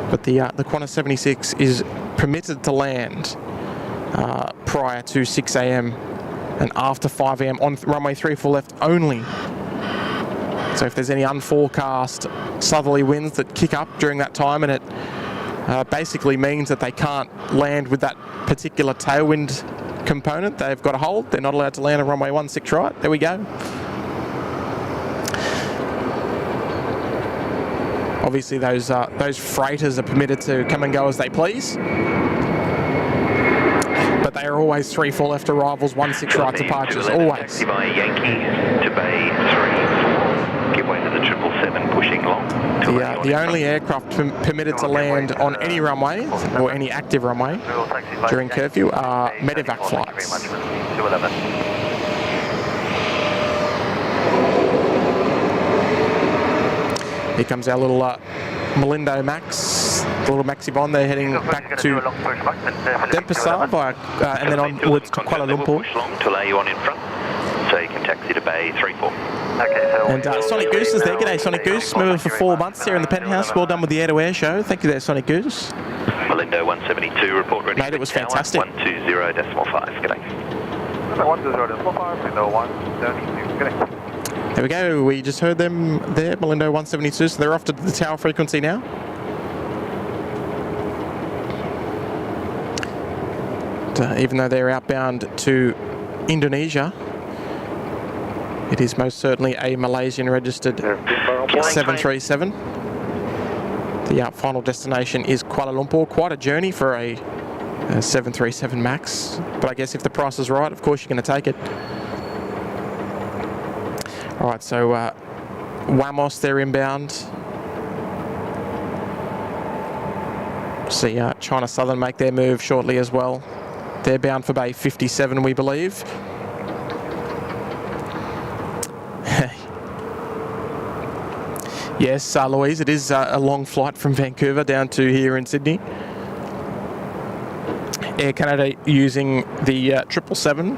But the Qantas 76 is permitted to land prior to 6 a.m. and after 5 a.m. on runway 34 left only. So if there's any unforecast southerly winds that kick up during that time, and it basically means that they can't land with that particular tailwind component, they've got to hold. They're not allowed to land on runway 16 right. There we go. Obviously, those freighters are permitted to come and go as they please, but they are always 34 left arrivals, 16 right departures, always. Taxi by Yankee to Bay 34. Give way to the 777 pushing long. The only aircraft permitted to land on any runway or any active runway during curfew are medevac flights. Here comes our little Malindo Max, the little Maxi Bond. They're heading back to Denpasar and then onwards to Kuala Lumpur. To allow you on in front, so you can taxi to Bay 34. And Sonic Goose is there. G'day, Sonic Goose. Member for 4 months here in the penthouse. Well done with the air-to-air show. Thank you there, Sonic Goose. Malindo 172, report ready. Mate, it was fantastic. 120.5, g'day. 120.5, Lindo 172, g'day. There we go. We just heard them there, Malindo 172. So they're off to the tower frequency now. Even though they're outbound to Indonesia, it is most certainly a Malaysian registered 737. The final destination is Kuala Lumpur. Quite a journey for a 737 MAX, but I guess if the price is right, of course you're going to take it. All right, so Wamos, they're inbound. See China Southern make their move shortly as well. They're bound for Bay 57, we believe. Yes, Louise, it is a long flight from Vancouver down to here in Sydney. Air Canada using the 777,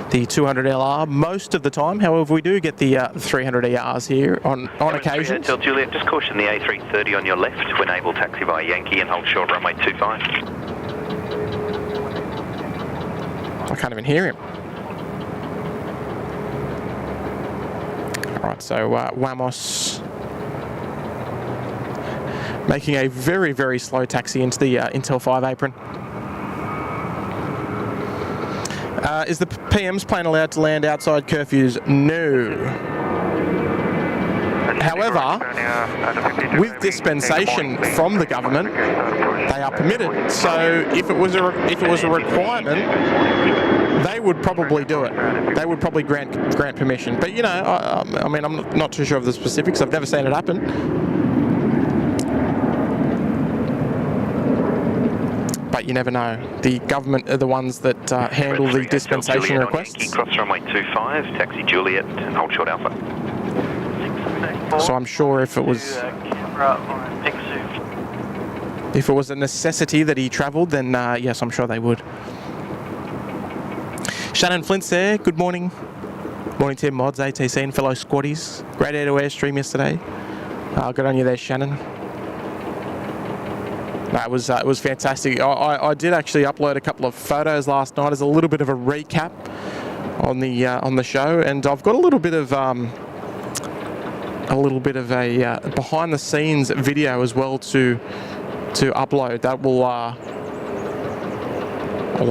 the 200LR most of the time. However, we do get the 300ERs here on occasion. Tell Juliet, just caution the A330 on your left when able, taxi by Yankee and hold short runway 25. I can't even hear him. All right, so Wamos making a very, very slow taxi into the Intel 5 apron. Is the PM's plane allowed to land outside curfews? No. However, with dispensation from the government, they are permitted. So if it was a requirement, they would probably do it. They would probably grant permission. But you know, I mean, I'm not too sure of the specifics. I've never seen it happen. But you never know. The government are the ones that handle the dispensation requests. Cross runway 25, taxi Juliet, hold short Alpha. So I'm sure if it was a necessity that he travelled, then yes, I'm sure they would. Shannon Flint's there. Good morning. Morning to mods, ATC and fellow squaddies. Great air to air stream yesterday. Good on you there, Shannon. It was fantastic. I did actually upload a couple of photos last night as a little bit of a recap on the show, and I've got a little bit of a behind the scenes video as well to upload. That will I'll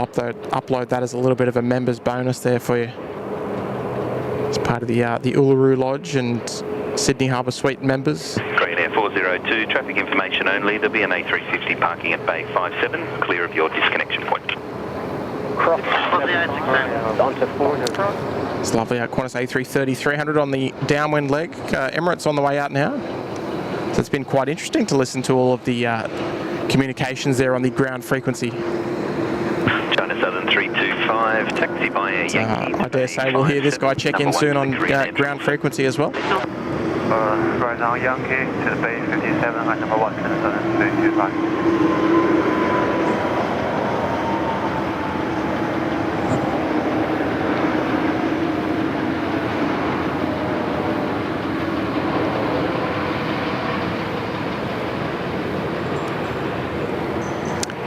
upload that as a little bit of a members bonus there for you. It's part of the Uluru Lodge and Sydney Harbour Suite members. Great Air 402, traffic information only. There'll be an A350 parking at Bay 57, clear of your disconnection point. Cross onto 400. It's lovely. Qantas A330 300 on the downwind leg. Emirates on the way out now. So it's been quite interesting to listen to all of the communications there on the ground frequency. China Southern 325, taxi by Air Yankee. I dare say we'll hear this guy check in soon on ground frequency as well. Right now, Yankee to the Bay 57 at number 1 China Southern 325.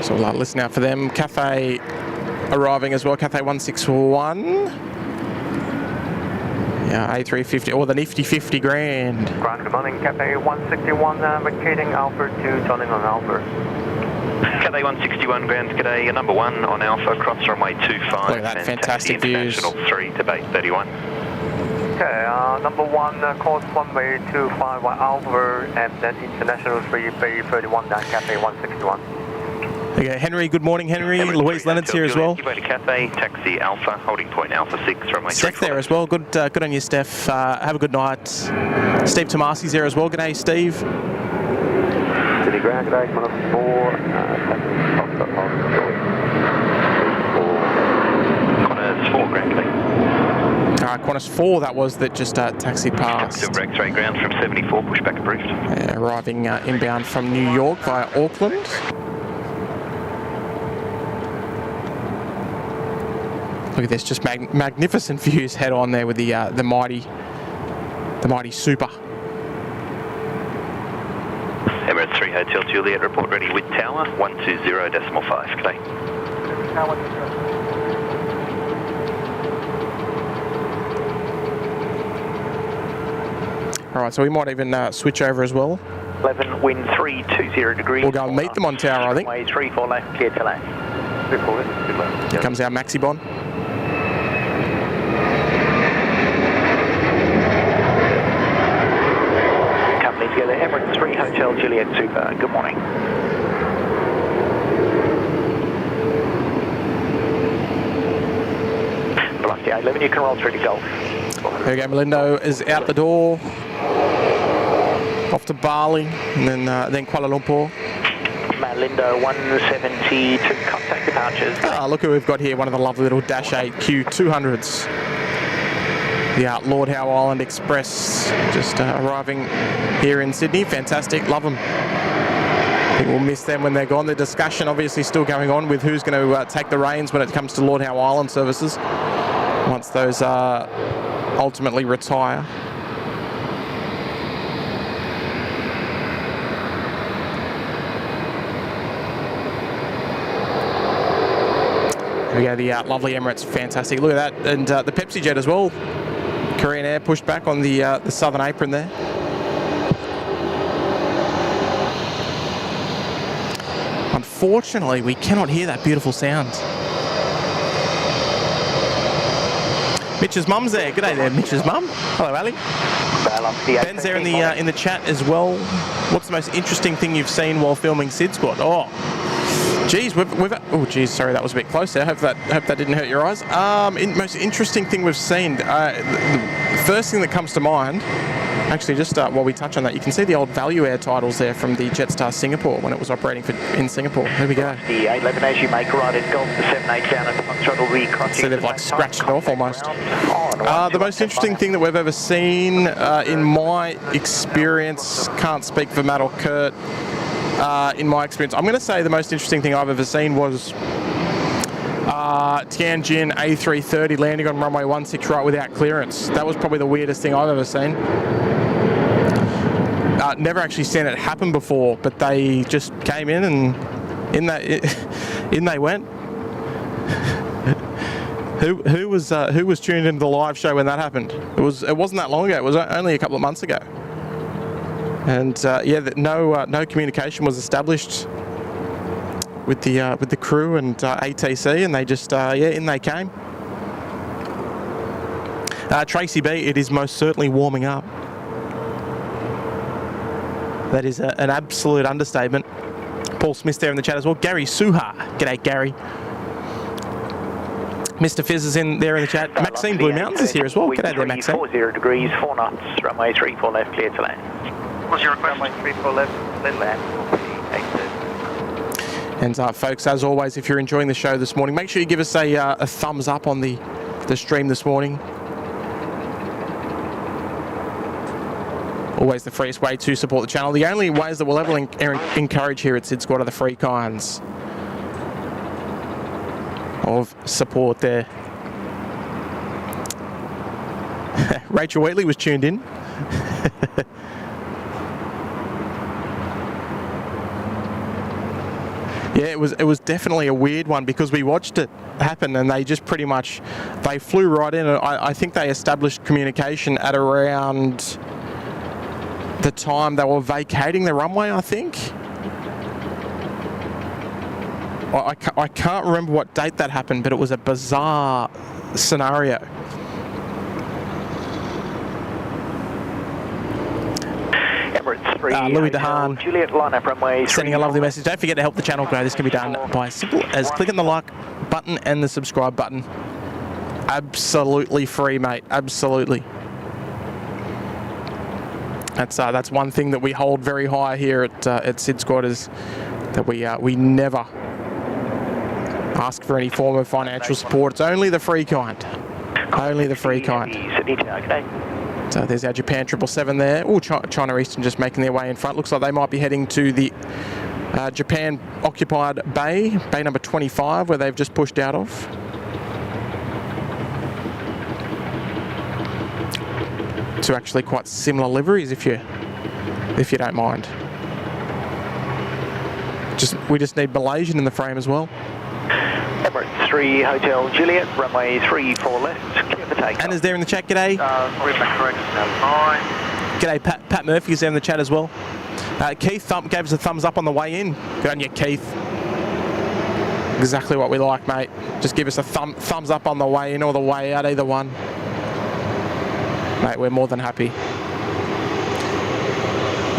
So we'll listen out for them. Cathay arriving as well, Cathay 161. Yeah, A350, or the nifty 50 grand. Grand, good morning, Cathay 161, vacating Alpha to Johnny on Alpha. Cathay 161 Grand, g'day, number 1 on Alpha, cross runway 25. Look at that, fantastic views. International 3 to base 31. Okay, number 1, course runway 25 on Alpha, and then International 3, Bay 31, down Cathay 161. Okay, Henry, good morning, Henry. Louise Leonard's here as well. Cathay, taxi Alpha, holding point Alpha 6, runway 3. Steph there as well. Good on you, Steph. Have a good night. Steve Tomasi's there as well. G'day, Steve. City ground, g'day, Qantas 4, Qantas 4 Grand, g'day. Qantas 4 that was that just taxied past. Silver X-ray ground from 74, pushback approved. Arriving inbound from New York via Auckland. Look at this, just magnificent views head on there with the mighty Super. Emirates 3 Hotel Juliet, report ready with tower 120.5, g'day. Alright, so we might even switch over as well. 11, wind 320 degrees. We'll go and meet them on tower, I think. Runway 34 left, clear to left. good left. Here comes our Maxi Bon. Company together, Emirates 3 Hotel Juliet Super, good morning. Velocity 11, you can roll through to Golf. There we go, Melindo is out the door. Off to Bali, and then Kuala Lumpur. Malindo 172, contact departures. Look who we've got here, one of the lovely little Dash 8 Q200s. The Lord Howe Island Express just arriving here in Sydney. Fantastic, love them. I think we'll miss them when they're gone. The discussion obviously still going on with who's going to take the reins when it comes to Lord Howe Island services once those ultimately retire. There we go, the lovely Emirates, fantastic. Look at that, and the Pepsi Jet as well. Korean Air pushed back on the southern apron there. Unfortunately, we cannot hear that beautiful sound. Mitch's mum's there. G'day there, Mitch's mum. Hello, Ali. Ben's there in the chat as well. What's the most interesting thing you've seen while filming SydSquad? Oh, geez, oh, geez, sorry, that was a bit close there. Hope that didn't hurt your eyes. Most interesting thing we've seen. The first thing that comes to mind. Actually, just while we touch on that, you can see the old Value Air titles there from the Jetstar Singapore when it was operating in Singapore. There we go. The 811 as you make a right at Golf, the 78 down at the front throttle, we cross. So they've like scratched it off almost. The most interesting thing that we've ever seen, in my experience, can't speak for Matt or Kurt, in my experience, I'm going to say the most interesting thing I've ever seen was Tianjin A330 landing on runway 16 right without clearance. That was probably the weirdest thing I've ever seen. Never actually seen it happen before, but they just came in and in they went. Who was tuned into the live show when that happened? It wasn't that long ago. It was only a couple of months ago. And no communication was established with the crew and ATC, and they just in they came. Tracy B, it is most certainly warming up. That is an absolute understatement. Paul Smith there in the chat as well. Gary Suha, g'day Gary. Mr. Fizz is in there in the chat. Maxine Blue Mountains is here as well. G'day there, Maxine. 40 degrees, 4 knots, runway 34 left, clear to land. What's your request? Runway 34 left, clear to land. And folks, as always, if you're enjoying the show this morning, make sure you give us a thumbs up on the stream this morning. Always the freest way to support the channel. The only ways that we'll ever encourage here at SydSquad are the free kinds of support there. Rachel Wheatley was tuned in. Yeah, it was definitely a weird one because we watched it happen and they just pretty much, they flew right in. And I think they established communication at around the time they were vacating the runway, I think. I can't remember what date that happened, but it was a bizarre scenario. Louis DeHaan Juliet, line up runway sending a lovely message. Don't forget to help the channel grow. This can be done by as simple as clicking the like button and the subscribe button. Absolutely free, mate. Absolutely. That's one thing that we hold very high here at SydSquad, is that we never ask for any form of financial support. It's only the free kind. Only the free kind. So there's our Japan 777 there. Oh, China Eastern just making their way in front. Looks like they might be heading to the Japan occupied bay number 25, where they've just pushed out of. To actually quite similar liveries, if you don't mind. We just need Malaysian in the frame as well. Emirates 3 Hotel Juliet, runway 34 left, clear for takeoff. Anna's there in the chat, g'day. G'day, Pat Murphy's there in the chat as well. Keith gave us a thumbs up on the way in. Good on you, Keith. Exactly what we like, mate. Just give us a thumbs up on the way in or the way out, either one. Mate, we're more than happy.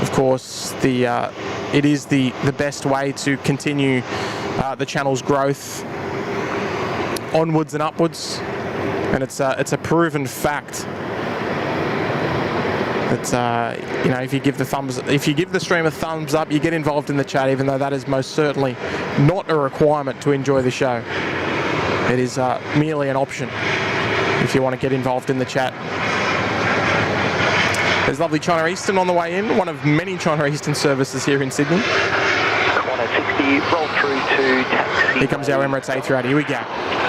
Of course, it is the best way to continue the channel's growth onwards and upwards, and it's a proven fact that if you give the stream a thumbs up, you get involved in the chat, even though that is most certainly not a requirement to enjoy the show. It is merely an option if you want to get involved in the chat. There's lovely China Eastern on the way in, one of many China Eastern services here in Sydney. Corner 60, roll through to taxi. Here comes our Emirates A380. Here we go.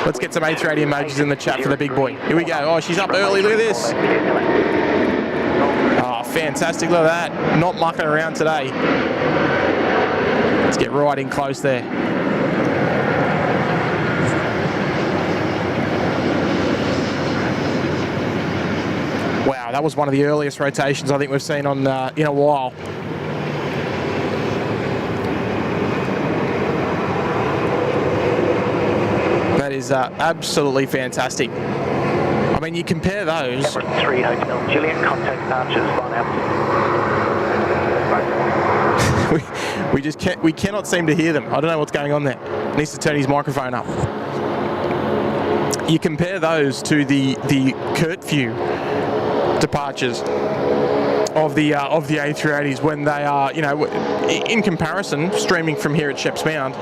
Let's get some A380 emojis in the chat for the big boy. Here we go. Oh, she's up early. Look at this. Oh, fantastic. Look at that. Not mucking around today. Let's get right in close there. Wow, that was one of the earliest rotations I think we've seen on in a while. That is absolutely fantastic. I mean, you compare those. Emirates 3 Hotel Juliet, contact departures, line out. we cannot seem to hear them. I don't know what's going on there. Needs to turn his microphone up. You compare those to the curfew departures of the A380s when they are, you know, in comparison, streaming from here at Sheps Mound,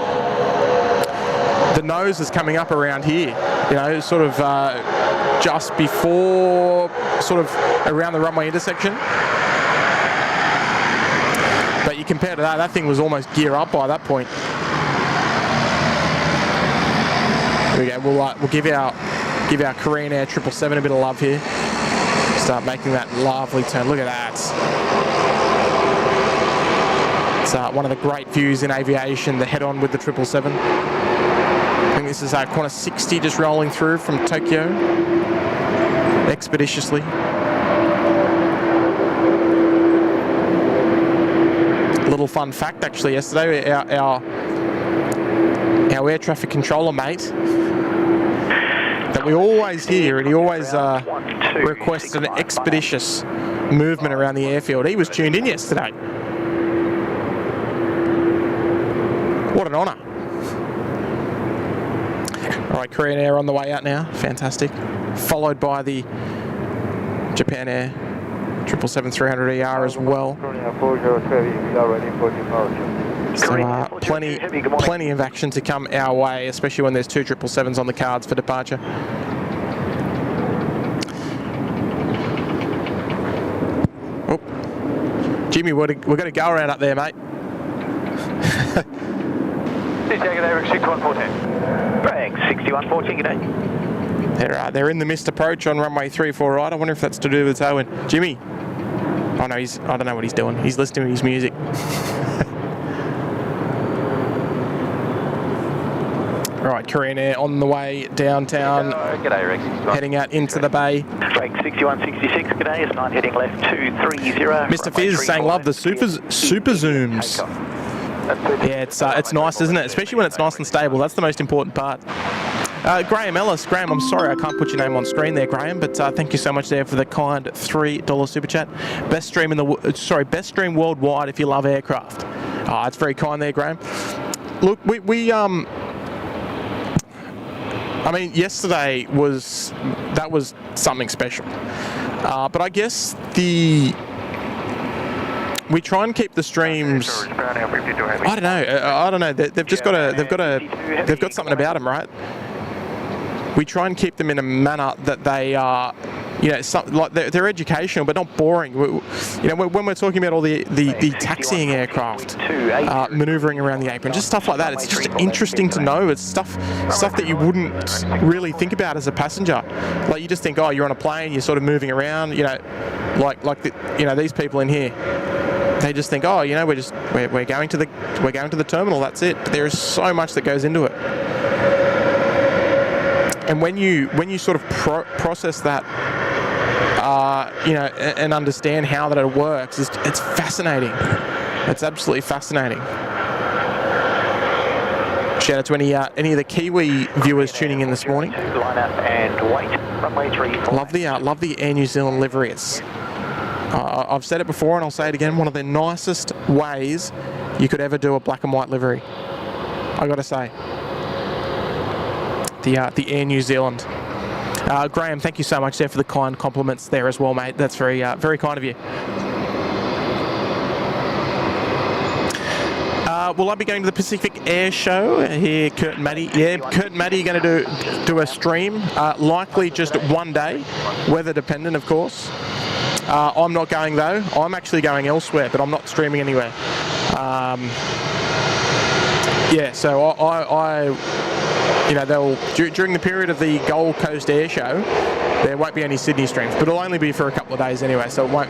the nose is coming up around here, you know, sort of just before, sort of around the runway intersection. But you compare to that thing was almost gear up by that point. Here we go. We'll give our Korean Air 777 a bit of love here. Start making that lovely turn. Look at that. It's one of the great views in aviation, the head-on with the 777. I think this is Qantas 60 just rolling through from Tokyo expeditiously. A little fun fact actually, yesterday our air traffic controller mate that we always hear, and he always requests an expeditious movement around the airfield. He was tuned in yesterday. What an honour. All right, Korean Air on the way out now. Fantastic. Followed by the Japan Air 777-300ER as well. So plenty of action to come our way, especially when there's 2 777s on the cards for departure. Oh, Jimmy, we've got to go around up there, mate. Jaguar 6114. Brag 6114, good day. They're in the missed approach on runway 34 right. I wonder if that's to do with tailwind. Jimmy. Oh no, I don't know what he's doing. He's listening to his music. All right, Korean Air on the way downtown. G'day, Rex. Heading out into the bay. Brag 6166, g'day. It's 9 heading left 230. Mr. Fizz saying love the super zooms. Yeah, it's nice, isn't it? Especially when it's nice and stable. That's the most important part. Graham Ellis. Graham, I'm sorry I can't put your name on screen there, Graham, but thank you so much there for the kind $3 super chat. Best stream worldwide if you love aircraft. It's very kind there, Graham. Look, I mean, yesterday was something special, but I guess we try and keep the streams. I don't know. They've got something about them, right? We try and keep them in a manner that they are, you know, like they're educational but not boring. You know, when we're talking about all the taxiing aircraft, manoeuvring around the apron, just stuff like that. It's just interesting to know. It's stuff that you wouldn't really think about as a passenger. Like you just think, oh, you're on a plane, you're sort of moving around. You know, like these people in here. They just think, oh, you know, we're going to the terminal. That's it. But there is so much that goes into it. And when you sort of process that, you know, and understand how that it works, it's fascinating. It's absolutely fascinating. Shout out to any of the Kiwi viewers tuning in this morning. Line up and wait. Runway 34. Love the Air New Zealand livery. It's I've said it before and I'll say it again. One of the nicest ways you could ever do a black and white livery. I got to say. The Air New Zealand. Graham, thank you so much there for the kind compliments there as well, mate. That's very kind of you. Will I be going to the Pacific Air Show here, Kurt and Maddie? Yeah, Kurt and Maddie are going to do a stream, likely just one day, weather dependent, of course. I'm not going though. I'm actually going elsewhere, but I'm not streaming anywhere. Yeah, so I you know, during the period of the Gold Coast Air Show, there won't be any Sydney streams, but it'll only be for a couple of days anyway, so it won't,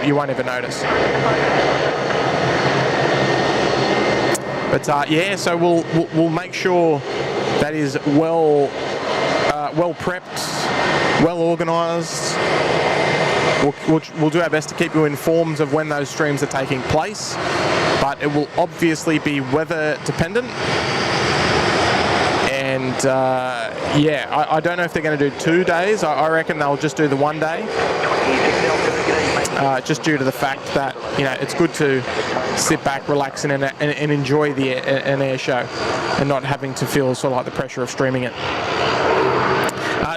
you won't ever notice. But yeah, so we'll make sure that is well prepped, well organised. We'll do our best to keep you informed of when those streams are taking place, but it will obviously be weather dependent. And Yeah, I don't know if they're going to do 2 days. I reckon they'll just do the 1 day. Just due to the fact that, you know, it's good to sit back, relax, and enjoy an air show and not having to feel sort of like the pressure of streaming it.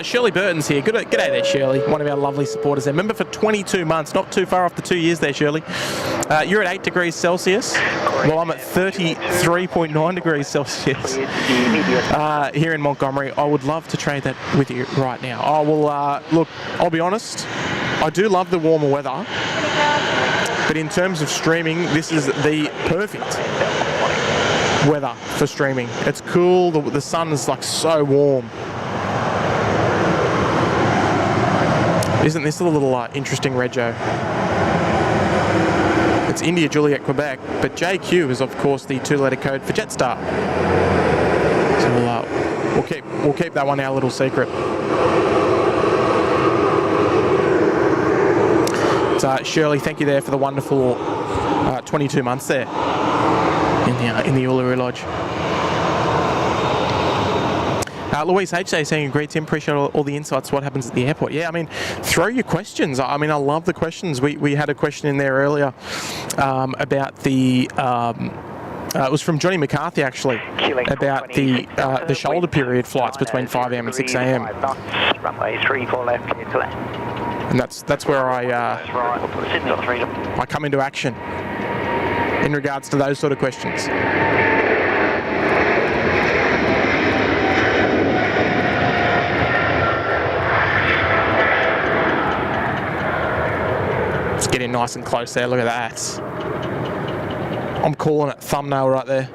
Shirley Burton's here. G'day there, Shirley. One of our lovely supporters there. Member for 22 months. Not too far off the 2 years there, Shirley. You're at 8 degrees Celsius. Well, I'm at 33.9 degrees Celsius here in Montgomery. I would love to trade that with you right now. I will, look, I'll be honest. I do love the warmer weather. But in terms of streaming, this is the perfect weather for streaming. It's cool. The sun is like so warm. Isn't this a little interesting rego? It's India Juliet Quebec, but JQ is of course the 2-letter code for Jetstar. So we'll keep that one our little secret. So Shirley, thank you there for the wonderful 22 months there in the Uluru Lodge. Louise H.A. saying, great Tim, appreciate all the insights, what happens at the airport. Yeah, I mean, throw your questions. I mean, I love the questions. We had a question in there earlier about the, it was from Johnny McCarthy actually, about the shoulder period flights between 5 a.m. and 6 a.m. Runway 34 left, clear to land. And that's where I come into action in regards to those sort of questions. Getting nice and close there, look at that. I'm calling it thumbnail right there.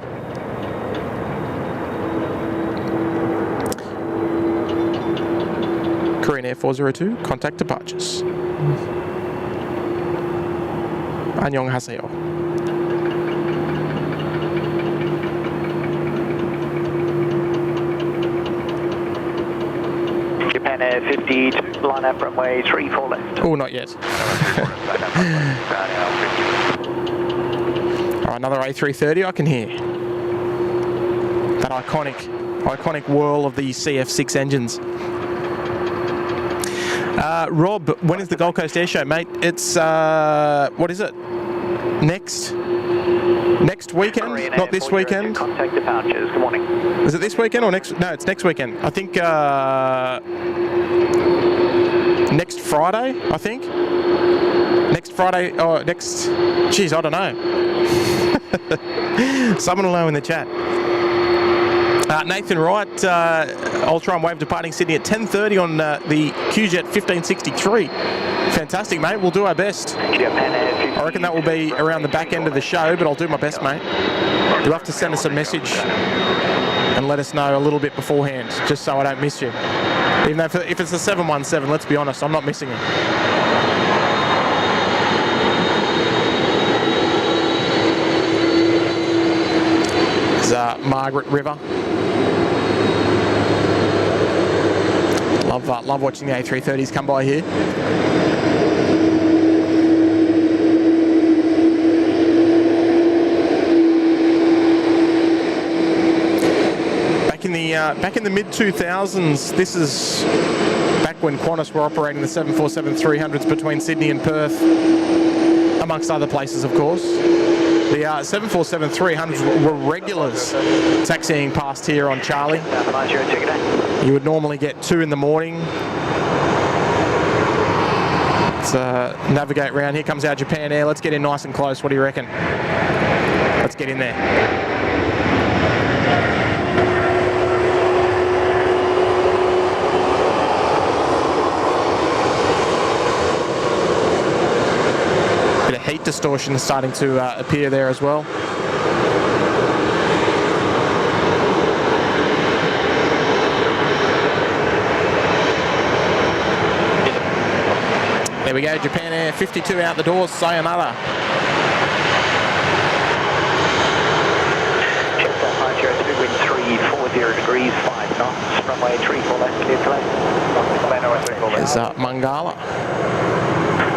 Korean Air 402, contact departures. 안녕하세요. Japan Air 52, line up runway 34 left. Oh, not yet. All right, another A330 I can hear. That iconic whirl of the CF6 engines. Rob, when is the Gold Coast Air Show, mate? It's, what is it? Next weekend? Not this weekend? Contact departures, good morning. Is it this weekend or next? No, it's next weekend. I think, next Friday, I think. Next Friday, or next, geez, I don't know. Someone will know in the chat. Nathan Wright, I'll try and wave departing Sydney at 10:30 on the QJet 1563. Fantastic, mate. We'll do our best. I reckon that will be around the back end of the show, but I'll do my best, mate. You'll have to send us a message and let us know a little bit beforehand, just so I don't miss you. Even though if it's a 717, let's be honest, I'm not missing it. This is Margaret River. Love watching the A330s come by here. Back in the mid-2000s, this is back when Qantas were operating the 747-300s between Sydney and Perth, amongst other places, of course. The 747-300s were regulars taxiing past here on Charlie. You would normally get 2 in the morning. Let's navigate around. Here comes our Japan Air. Let's get in nice and close. What do you reckon? Let's get in there. Heat distortion starting to appear there as well. There we go, Japan Air 52 out the doors, sayonara. Check 502, wind 340 degrees, 5 knots, runway 34 left, clear to land. There's Mangala.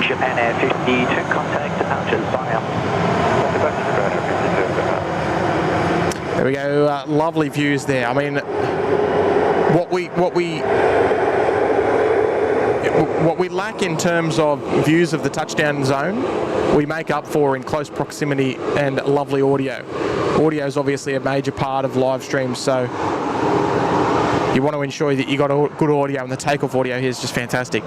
Japan Air 52, contact departures, via. There we go, lovely views there. I mean, what we lack in terms of views of the touchdown zone, we make up for in close proximity and lovely audio. Audio is obviously a major part of live streams, so you want to ensure that you got a good audio, and the takeoff audio here is just fantastic.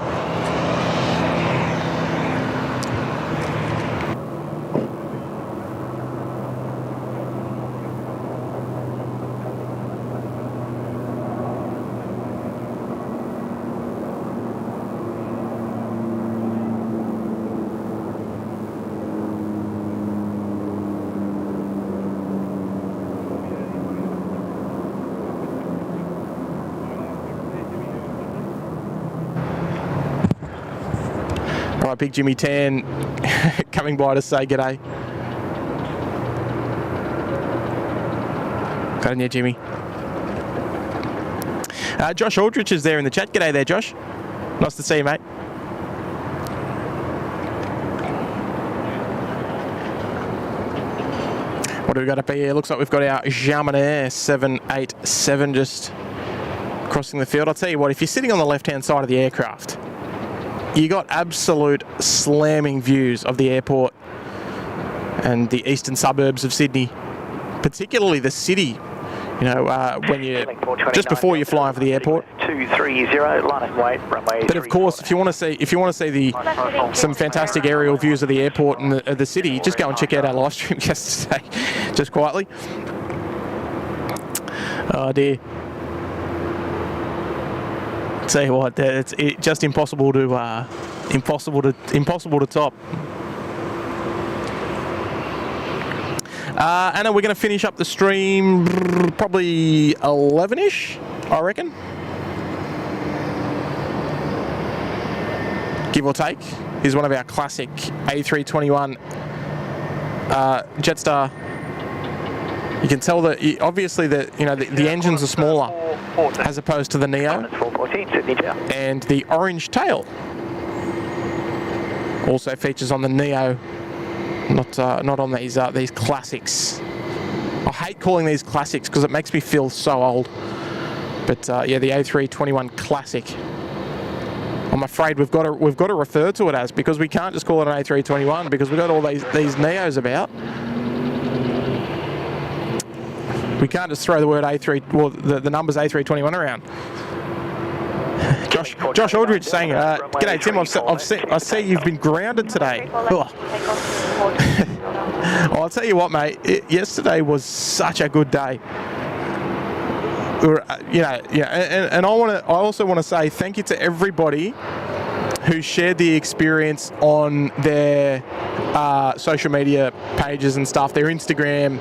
Big Jimmy Tan coming by to say g'day. Got in there, Jimmy. Josh Aldrich is there in the chat. G'day there, Josh. Nice to see you, mate. What do we got up here? Looks like we've got our Jarman Air 787 just crossing the field. I'll tell you what, if you're sitting on the left-hand side of the aircraft, you got absolute slamming views of the airport and the eastern suburbs of Sydney, particularly the city. You know, when you just before you fly over the airport. 230, line and wait, runway. But of course, if you want to see some fantastic aerial views of the airport and the city, just go and check out our live stream yesterday, just quietly. Oh dear. Tell you what, it's just impossible to top. Anna, we're going to finish up the stream probably 11ish, I reckon. Give or take. Here's one of our classic A321 Jetstar. You can tell that obviously the engines are smaller as opposed to the Neo, and the orange tail also features on the Neo, not on these classics. I hate calling these classics because it makes me feel so old. But yeah, the A321 Classic. I'm afraid we've got to refer to it as, because we can't just call it an A321 because we've got all these Neos about. We can't just throw the word the numbers A321 around. Josh Aldridge saying, "G'day Tim, I see you've been grounded today." Well, I'll tell you what, mate. Yesterday was such a good day. And I also want to say thank you to everybody who shared the experience on their social media pages and stuff, their Instagram,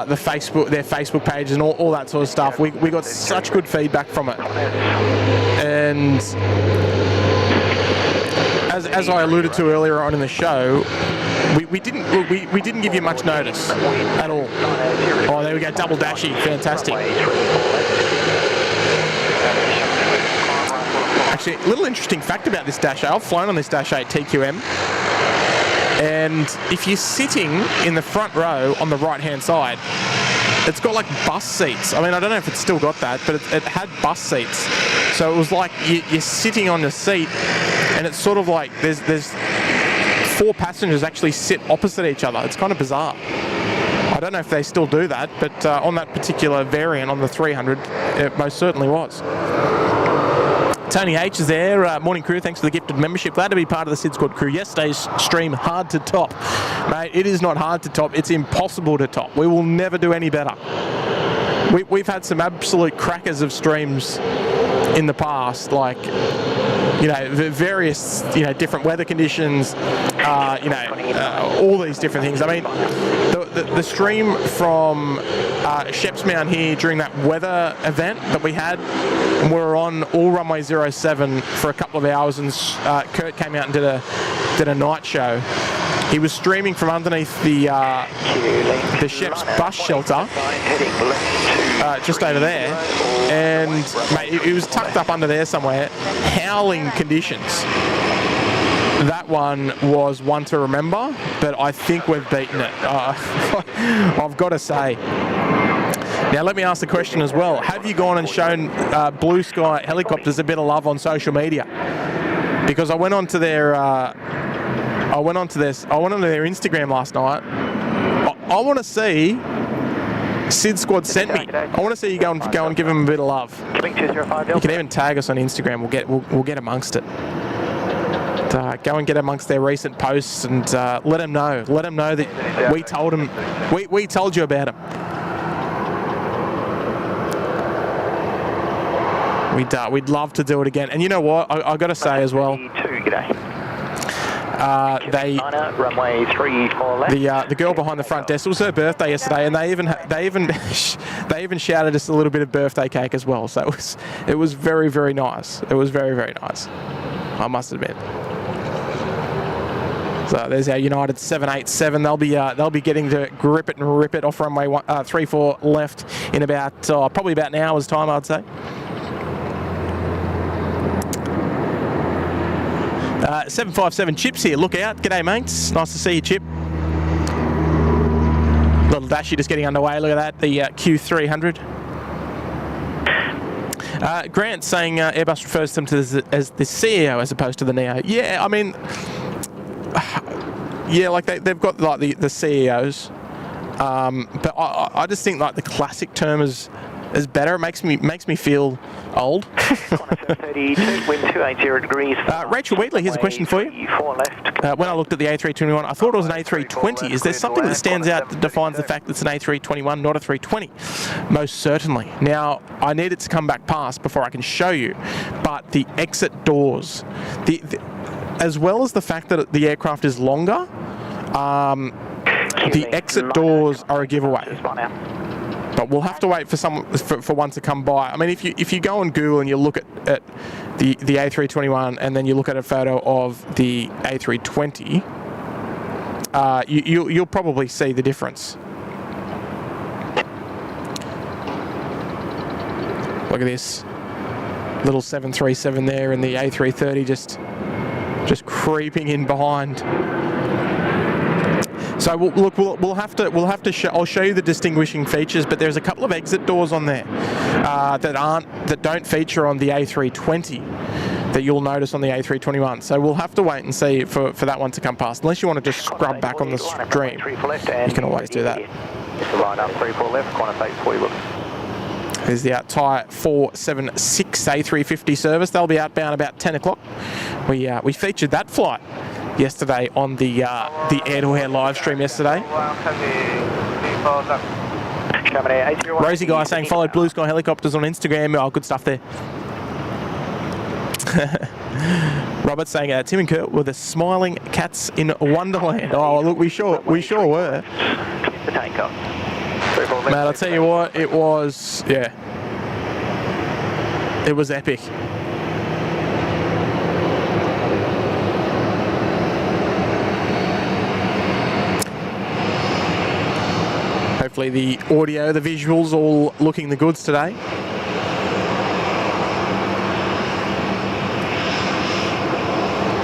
their Facebook pages and all that sort of stuff. We got such good feedback from it. And as I alluded to earlier on in the show, we didn't give you much notice at all. Oh, there we go, double dashy, fantastic. Actually, a little interesting fact about this Dash 8. I've flown on this Dash 8 TQM, and if you're sitting in the front row on the right-hand side, it's got like bus seats. I mean, I don't know if it's still got that, but it had bus seats. So it was like you're sitting on the seat, and it's sort of like there's 4 passengers actually sit opposite each other. It's kind of bizarre. I don't know if they still do that, but on that particular variant, on the 300, it most certainly was. Tony H is there. Morning crew, thanks for the gifted membership. Glad to be part of the SydSquad crew. Yesterday's stream, hard to top. Mate, it is not hard to top. It's impossible to top. We will never do any better. We've had some absolute crackers of streams in the past, like, various, different weather conditions, all these different things. I mean, the stream from Sheps Mount here during that weather event that we had, and we were on all runway 07 for a couple of hours, and Kurt came out and did a night show. He was streaming from underneath the Sheps bus shelter, just over there, and mate, he was tucked up under there somewhere, howling conditions. That one was one to remember, but I think we've beaten it. I've got to say. Now let me ask the question as well. Have you gone and shown Blue Sky Helicopters a bit of love on social media? Because I went onto their Instagram last night. I want to see. SydSquad sent me. I want to see you go and give them a bit of love. You can even tag us on Instagram. We'll get amongst it. Go and get amongst their recent posts and let them know. Let them know that we told them. We told you about them. We'd love to do it again. And you know what? I got to say as well. Runway 34 left. The girl behind the front desk, it was her birthday yesterday, and they even shouted us a little bit of birthday cake as well. So it was very, very nice. It was very, very nice, I must admit. So there's our United 787. They'll be getting to grip it and rip it off runway 34 left in about probably about an hour's time, I'd say. 757 Chip's here. Look out. G'day, mates. Nice to see you, Chip. Little Dashy just getting underway. Look at that. The Q300. Grant saying Airbus refers to them as the CEO as opposed to the NEO. Yeah, I mean, yeah, like they've got like the CEOs, but I just think like the classic term is better. It makes me feel old. 32, wind 280 degrees. Rachel Wheatley, here's a question for you. When I looked at the A321, I thought it was an A320. Is there something that stands out that defines the fact that it's an A321, not a 320? Most certainly. Now, I need it to come back past before I can show you, but the exit doors, as well as the fact that the aircraft is longer, the exit doors are a giveaway. But we'll have to wait for one to come by. I mean, if you go on Google and you look at the A321 and then you look at a photo of the A320, you'll probably see the difference. Look at this little 737 there, and the A330 just creeping in behind. So we'll have to show. I'll show you the distinguishing features, but there's a couple of exit doors on there that don't feature on the A320 that you'll notice on the A321. So we'll have to wait and see for that one to come past. Unless you want to just scrub back on the stream, you can always do that. Line up 34 left, corner face for you. There's the Tyre 476 A350 service. They'll be outbound about 10 o'clock. We featured that flight yesterday on the air-to-air live stream yesterday. Rosie Guy saying followed Blue Sky Helicopters on Instagram. Oh, good stuff there. Robert saying Tim and Kurt were the smiling cats in Wonderland. Oh, look, we sure were. The takeoff. Mate, I'll tell you what, it was, yeah, it was epic. Hopefully the audio, the visuals, all looking the goods today.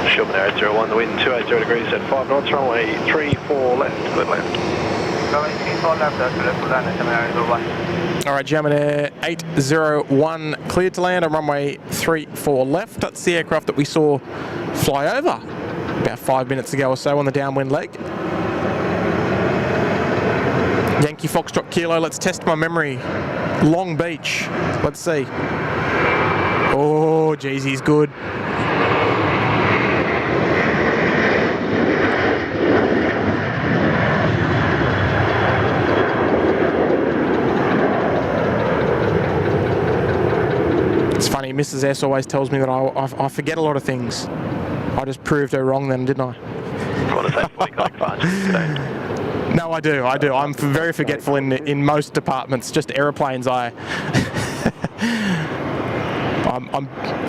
Sherman Arrow 01, the wind 280 degrees at 5 knots, runway 34 left, good left. All right, German Air 801 cleared to land on runway 34 left. That's the aircraft that we saw fly over about 5 minutes ago or so on the downwind leg. Yankee Foxtrot Kilo, let's test my memory. Long Beach, let's see. Oh, geez, he's good. It's funny, Mrs. S always tells me that I forget a lot of things. I just proved her wrong then, didn't I? I want to say 40 like fudge today. No, I do. I'm very forgetful in most departments. Just aeroplanes, I'm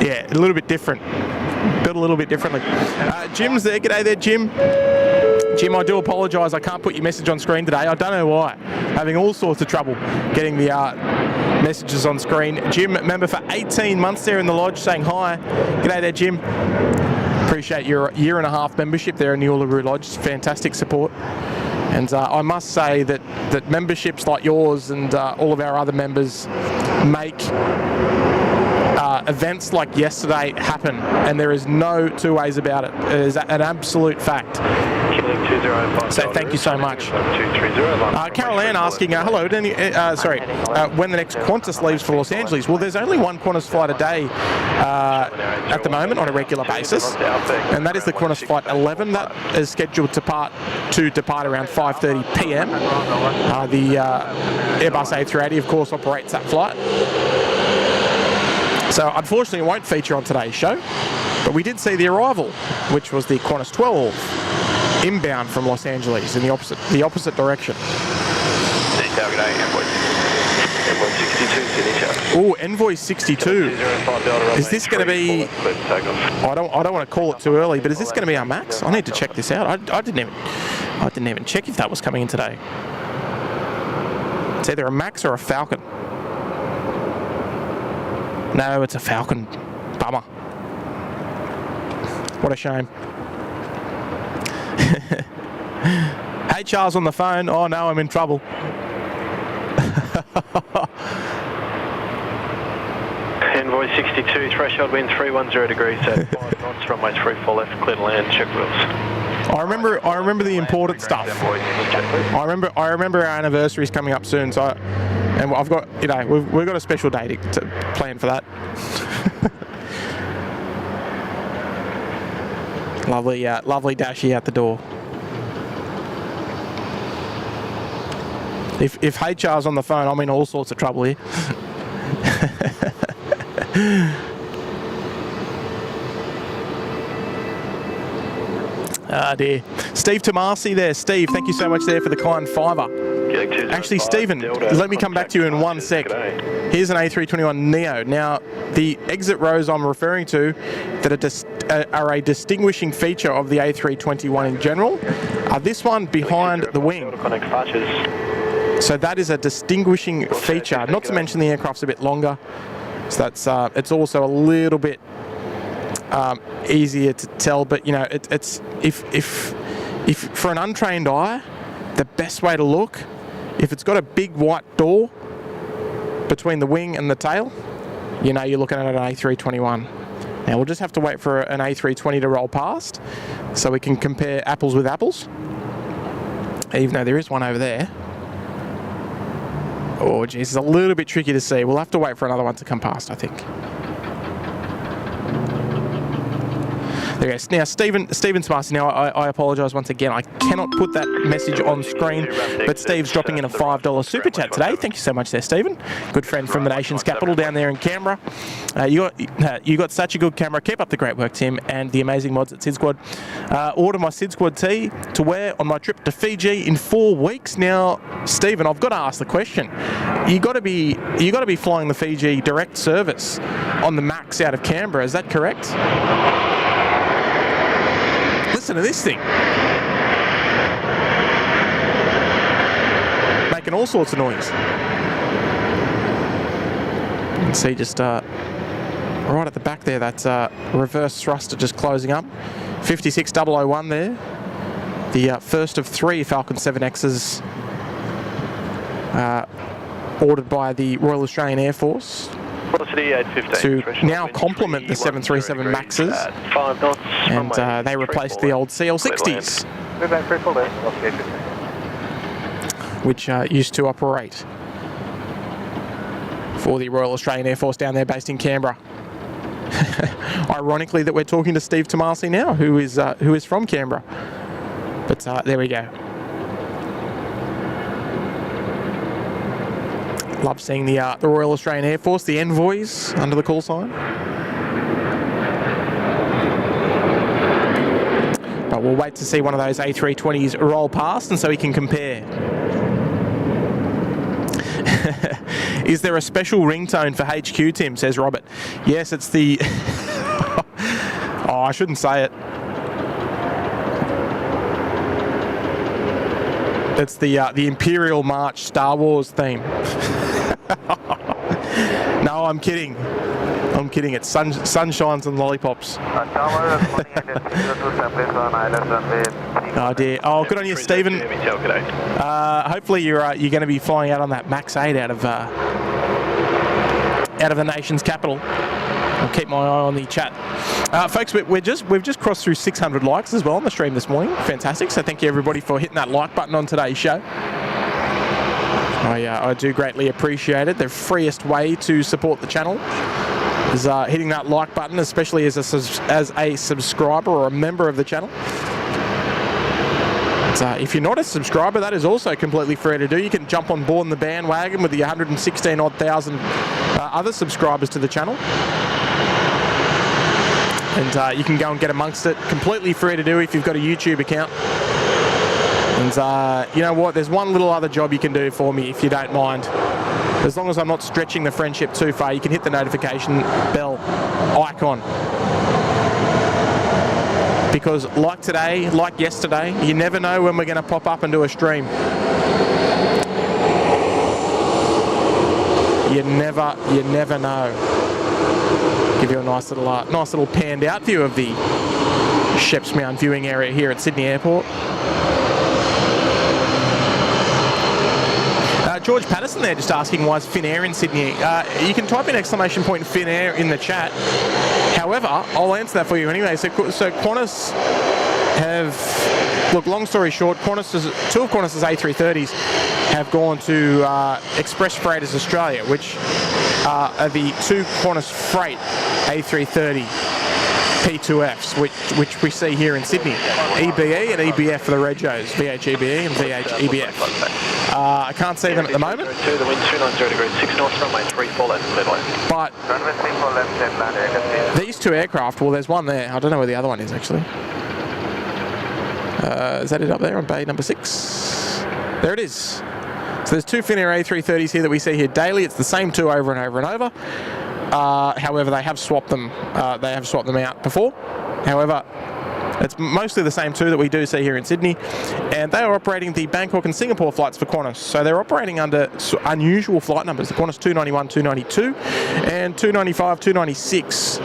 yeah, a little bit different. Built a little bit differently. Jim's there. G'day there, Jim. Jim, I do apologise. I can't put your message on screen today. I don't know why. Having all sorts of trouble getting the messages on screen. Jim, member for 18 months there in the lodge, saying hi. G'day there, Jim. Appreciate your year and a half membership there in the Uluru Lodge. Fantastic support. And I must say that memberships like yours and all of our other members make events like yesterday happen, and there is no two ways about it. It is an absolute fact. So thank you so much. Carol Ann asking, hello, when the next Qantas leaves for Los Angeles? Well, there's only one Qantas flight a day at the moment on a regular basis, and that is the Qantas Flight 11. That is scheduled to depart around 5:30 p.m. The Airbus A380, of course, operates that flight. So unfortunately it won't feature on today's show, but we did see the arrival, which was the Qantas 12 inbound from Los Angeles in the opposite direction. Oh, Envoy 62. Is this going to be? I don't want to call it too early, but is this going to be our max? I need to check this out. I didn't even check if that was coming in today. It's either a max or a Falcon. No, it's a Falcon. Bummer. What a shame. HR's on the phone. Oh no, I'm in trouble. Envoy 62, threshold wind 310 degrees at 5 knots, runway 34 left, clear to land, check wheels. I remember the important stuff. I remember our anniversary is coming up soon, so I've got, we've got a special day to plan for that. Lovely Dashy out the door. If HR's on the phone, I'm in all sorts of trouble here. Ah dear. Steve Tomasi there. Steve, thank you so much there for the kind $5. Actually, Stephen, let me come back to you in 1 sec. Here's an A321 Neo. Now, the exit rows I'm referring to that are a distinguishing feature of the A321 in general are this one behind the wing. So that is a distinguishing feature. Not to mention the aircraft's a bit longer, so that's it's also a little bit easier to tell. But it's if for an untrained eye, the best way to look, if it's got a big white door between the wing and the tail, you're looking at an A321. Now we'll just have to wait for an A320 to roll past so we can compare apples with apples, even though there is one over there. Oh geez, it's a little bit tricky to see. We'll have to wait for another one to come past, I think. There it is. Now, Stephen Tomasi, now I apologise once again. I cannot put that message on screen, but Steve's dropping in a $5 super chat today. Thank you so much there, Stephen. Good friend from the nation's capital down there in Canberra. You got such a good camera. Keep up the great work, Tim, and the amazing mods at SydSquad. Order my SydSquad tee to wear on my trip to Fiji in 4 weeks. Now, Stephen, I've got to ask the question. You got to be flying the Fiji direct service on the Max out of Canberra. Is that correct? Listen to this thing. Making all sorts of noise. You can see just right at the back there, that's reverse thruster just closing up. 56001 there. The first of 3 Falcon 7Xs ordered by the Royal Australian Air Force to now complement the 737 Maxes, and they replaced the old CL60s, which used to operate for the Royal Australian Air Force down there based in Canberra. Ironically that we're talking to Steve Tomasi now, who is from Canberra, but there we go. Love seeing the Royal Australian Air Force, the envoys under the call sign. But we'll wait to see one of those A320s roll past, and so we can compare. Is there a special ringtone for HQ, Tim, says Robert. Yes, it's the... Oh, I shouldn't say it. It's the Imperial March Star Wars theme. No, I'm kidding. I'm kidding. It's sunshines and lollipops. Oh dear. Oh, good on you, Stephen. Hopefully you're going to be flying out on that Max 8 out of the nation's capital. I'll keep my eye on the chat. Folks, we've just crossed through 600 likes as well on the stream this morning. Fantastic. So thank you everybody for hitting that like button on today's show. I do greatly appreciate it. The freest way to support the channel is hitting that like button, especially as a subscriber or a member of the channel. If you're not a subscriber, that is also completely free to do. You can jump on board the bandwagon with the 116,000 other subscribers to the channel. And you can go and get amongst it. Completely free to do if you've got a YouTube account. And you know what? There's one little other job you can do for me if you don't mind. As long as I'm not stretching the friendship too far, you can hit the notification bell icon. Because like today, like yesterday, you never know when we're going to pop up and do a stream. You never know. Give you a nice little panned out view of the Sheps Mound viewing area here at Sydney Airport. George Patterson there just asking why is Finnair in Sydney. You can type in exclamation point Finnair in the chat. However, I'll answer that for you anyway. So Qantas have, look, long story short, two of Qantas's A330s have gone to Express Freighters Australia, which are the two Qantas Freight A330 P2Fs, which we see here in Sydney. EBE and EBF for the Regos, VHEBE and VHEBF. I can't see them at the moment. The wind 290 degrees, 6 knots, runway 34 left, clear left. But these two aircraft, well, there's one there. I don't know where the other one is actually. Is that it up there on bay number 6? There it is. So there's two Finnair A330s here that we see here daily. It's the same two over and over and over. However, they have swapped them. They have swapped them out before. However, it's mostly the same two that we do see here in Sydney, and they are operating the Bangkok and Singapore flights for Qantas. So they're operating under unusual flight numbers. The Qantas 291, 292, and 295, 296.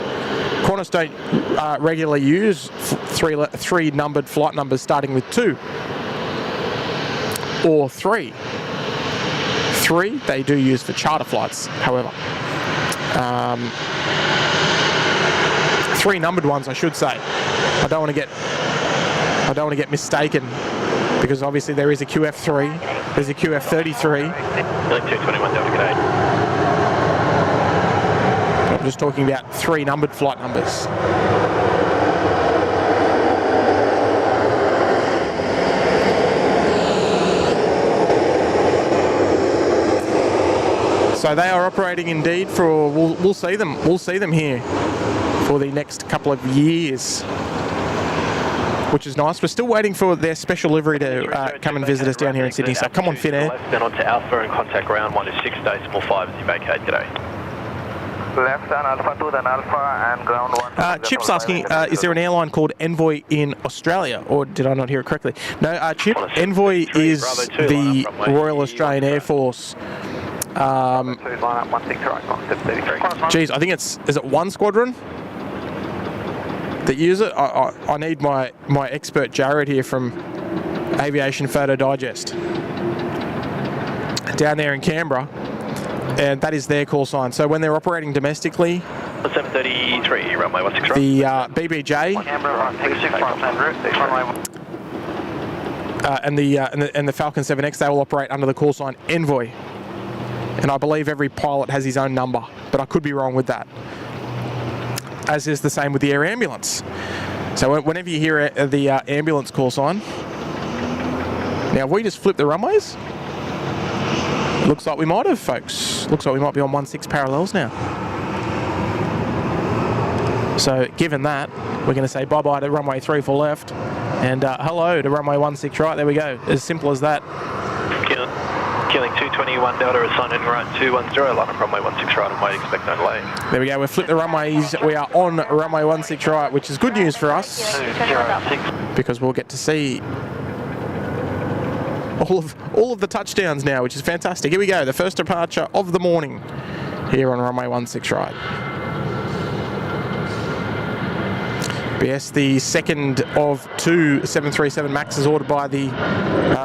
Qantas don't regularly use three numbered flight numbers starting with 2 or 3. 3 they do use for charter flights, however. 3 numbered ones, I should say. I don't want to get mistaken, because obviously there is a QF3, there's a QF33. I'm just talking about 3 numbered flight numbers. So they are operating indeed for, we'll see them here for the next couple of years, which is nice. We're still waiting for their special livery to come and visit us down here in Sydney. So come on, Finnair. Then on to Alpha and contact ground 126, decimal 5 as you vacate today. Left and Alpha 2, then Alpha and ground 1. Chip's asking, is there an airline called Envoy in Australia? Or did I not hear it correctly? No, Chip, Envoy is the Royal Australian Air Force. Geez, I think is it one squadron that use it? I need my expert Jared here from Aviation Photo Digest down there in Canberra, and that is their call sign. So when they're operating domestically, 733 runway 16 right. the BBJ and the Falcon 7X, they will operate under the call sign Envoy. And I believe every pilot has his own number, but I could be wrong with that. As is the same with the air ambulance. So whenever you hear the ambulance call sign, now if we just flip the runways, looks like we might have, folks. Looks like we might be on 16 parallels now. So given that, we're going to say bye-bye to runway 34 left, and hello to runway 16 right. There we go. As simple as that. Killing 221 Delta, assigning right 210, line up runway 16 right, and wait, expect no delay. There we go, we've flipped the runways. We are on runway 16 right, which is good news for us, because we'll get to see all of the touchdowns now, which is fantastic. Here we go, the first departure of the morning here on runway 16 right. Yes, the second of two 737 Maxes ordered by the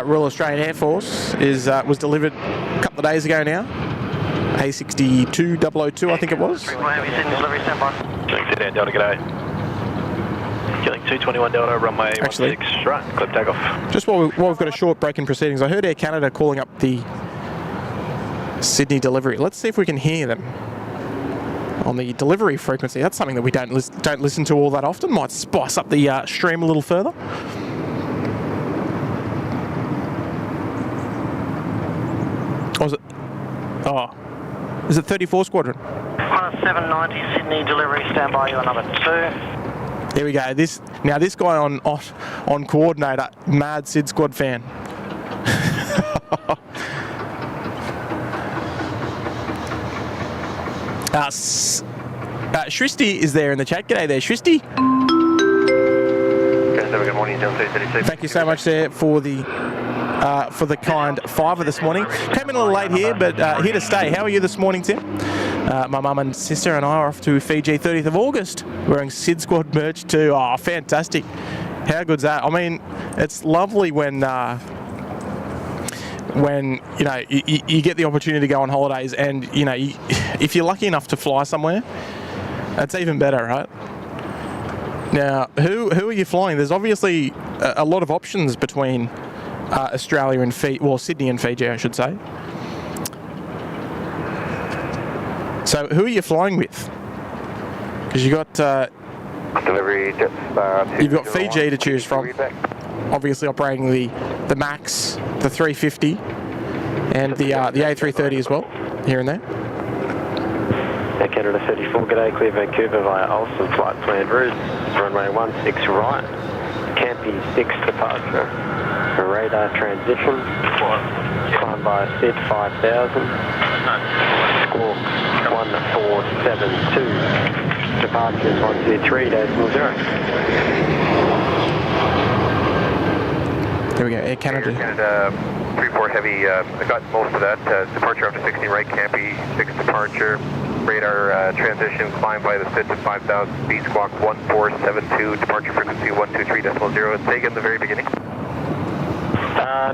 Royal Australian Air Force was delivered a couple of days ago now. A62002, I think it was. Delivery standby. Sit down, Delta, g'day. Killing 221 Delta, runway 16, right, clip takeoff. Just while we've got a short break in proceedings, I heard Air Canada calling up the Sydney delivery. Let's see if we can hear them on the delivery frequency. That's something that we don't listen to all that often. Might spice up the stream a little further. Or is it? Oh, is it 34 Squadron? 790 Sydney delivery standby. You're number 2. There we go. This guy on coordinator, mad SydSquad fan. Shristi is there in the chat. G'day there, Shristi. Good morning, Delta 36. Thank you so much there for the kind fiver this morning. Came in a little late here, but here to stay. How are you this morning, Tim? My mum and sister and I are off to Fiji 30th of August, wearing SydSquad merch too. Oh, fantastic. How good's that? I mean, it's lovely when you know you get the opportunity to go on holidays, and you know if you're lucky enough to fly somewhere, that's even better, right? Now, who are you flying? There's obviously a lot of options between Australia and Sydney and Fiji, I should say. So, who are you flying with? Because you got delivery. You've got Fiji to choose from. Obviously, operating the Max, the 350, and the A330 as well, here and there. Air Canada 34, g'day, clear Vancouver via Ulsan, flight planned route, runway 16 right, Campy 6 departure, radar transition, climb by SID 5000, squawk 1472, departures 123.0. Here we go, Air Canada. Air Canada 34 heavy, I got most of that. Departure after 16 right, Campy 6 departure. Radar transition, climb by the SID to 5000, speed squawk 1472, departure frequency 123.0. Say again the very beginning.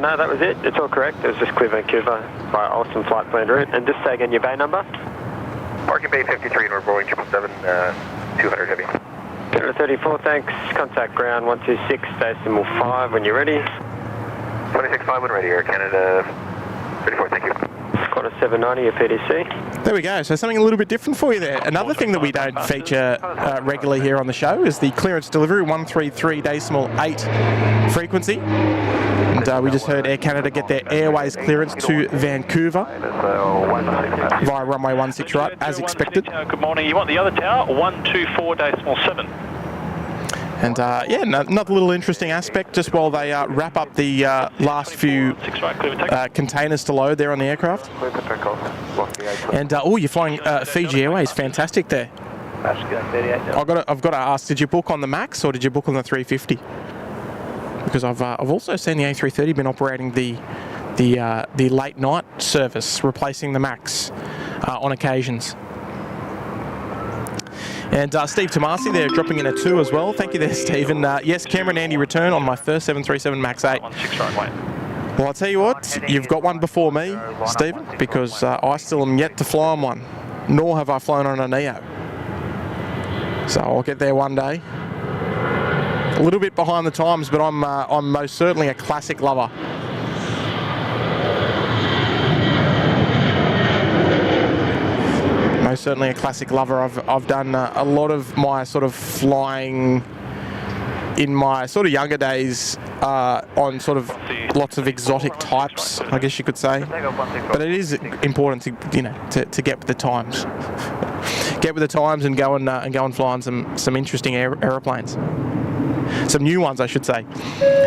No, that was it. It's all correct. It was just clear Vancouver via Ulsan, flight planned route. And just say again your bay number. Parking bay 53 and we're Boeing 777, 200 heavy. Canada 34, thanks. Contact ground 126, decimal 5 when you're ready. 26.5 when ready, Air Canada 34, thank you. Quarter 790, your PDC. There we go. So something a little bit different for you there. Another thing that we don't feature regularly here on the show is the clearance delivery 133.8 frequency. And we just heard Air Canada get their airways clearance to Vancouver via runway 16 right, as expected. Good morning. You want the other tower? 124.7. And yeah, another little interesting aspect just while they wrap up the last few containers to load there on the aircraft. And oh, you're flying Fiji Airways, fantastic there. I've got to ask, did you book on the Max or did you book on the 350? Because I've also seen the A330 been operating the late night service, replacing the Max on occasions. And Steve Tomasi there dropping in a 2 as well. Thank you there, Stephen. Yes, Cameron and Andy return on my first 737 MAX 8. Well, I'll tell you what, you've got one before me, Stephen, because I still am yet to fly on one, nor have I flown on a Neo. So I'll get there one day. A little bit behind the times, but I'm most certainly a classic lover. Most certainly a classic lover. I've done a lot of my sort of flying in my sort of younger days on sort of lots of exotic types, I guess you could say. But it is important to to get with the times, get with the times and go and fly on some interesting aeroplanes. Some new ones, I should say.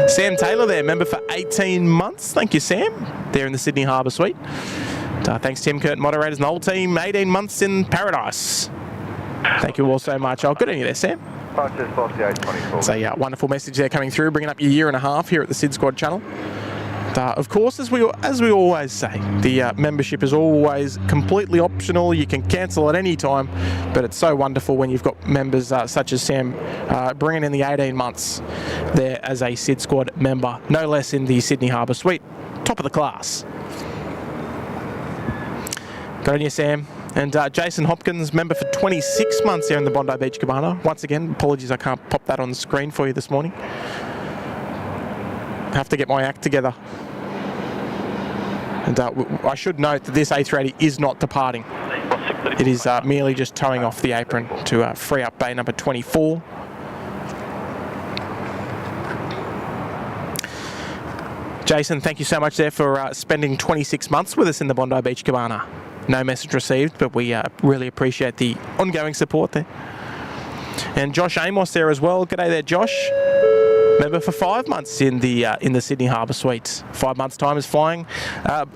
Sam Taylor there, member for 18 months. Thank you, Sam. There in the Sydney Harbour Suite. Thanks, Tim, Kurt, moderators, and the whole team. 18 months in paradise. Thank you all so much. Oh, good on you there, Sam. So, yeah, wonderful message there coming through, bringing up your year and a half here at the SydSquad channel. Of course, as we always say, the membership is always completely optional. You can cancel at any time, but it's so wonderful when you've got members such as Sam bringing in the 18 months there as a SydSquad member, no less in the Sydney Harbour Suite. Top of the class. Good on you, Sam. And Jason Hopkins, member for 26 months here in the Bondi Beach Cabana. Once again, apologies I can't pop that on the screen for you this morning. Have to get my act together. And I should note that this A380 is not departing. It is merely just towing off the apron to free up bay number 24. Jason, thank you so much there for spending 26 months with us in the Bondi Beach Cabana. No message received, but we really appreciate the ongoing support there. And Josh Amos there as well. G'day there, Josh. Member for 5 months in the Sydney Harbour Suites. 5 months' time is flying.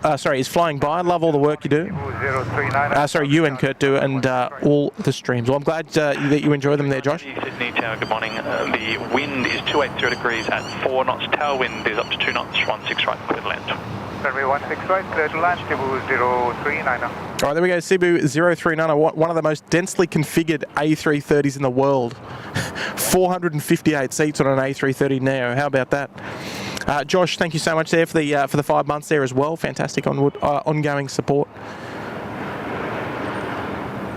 Is flying by. Love all the work you do. You and Kurt do, and all the streams. Well, I'm glad that you enjoy them there, Josh. Sydney Tower, good morning. The wind is 280 degrees at 4 knots. Tailwind is up to 2 knots. 16 right, clear to land. Runway 16 right, clear to land. Cebu 039. All right, there we go. Cebu 039, one of the most densely configured A330s in the world. 458 seats on an A330 Neo. How about that? Josh, thank you so much there for the 5 months there as well. Fantastic ongoing support.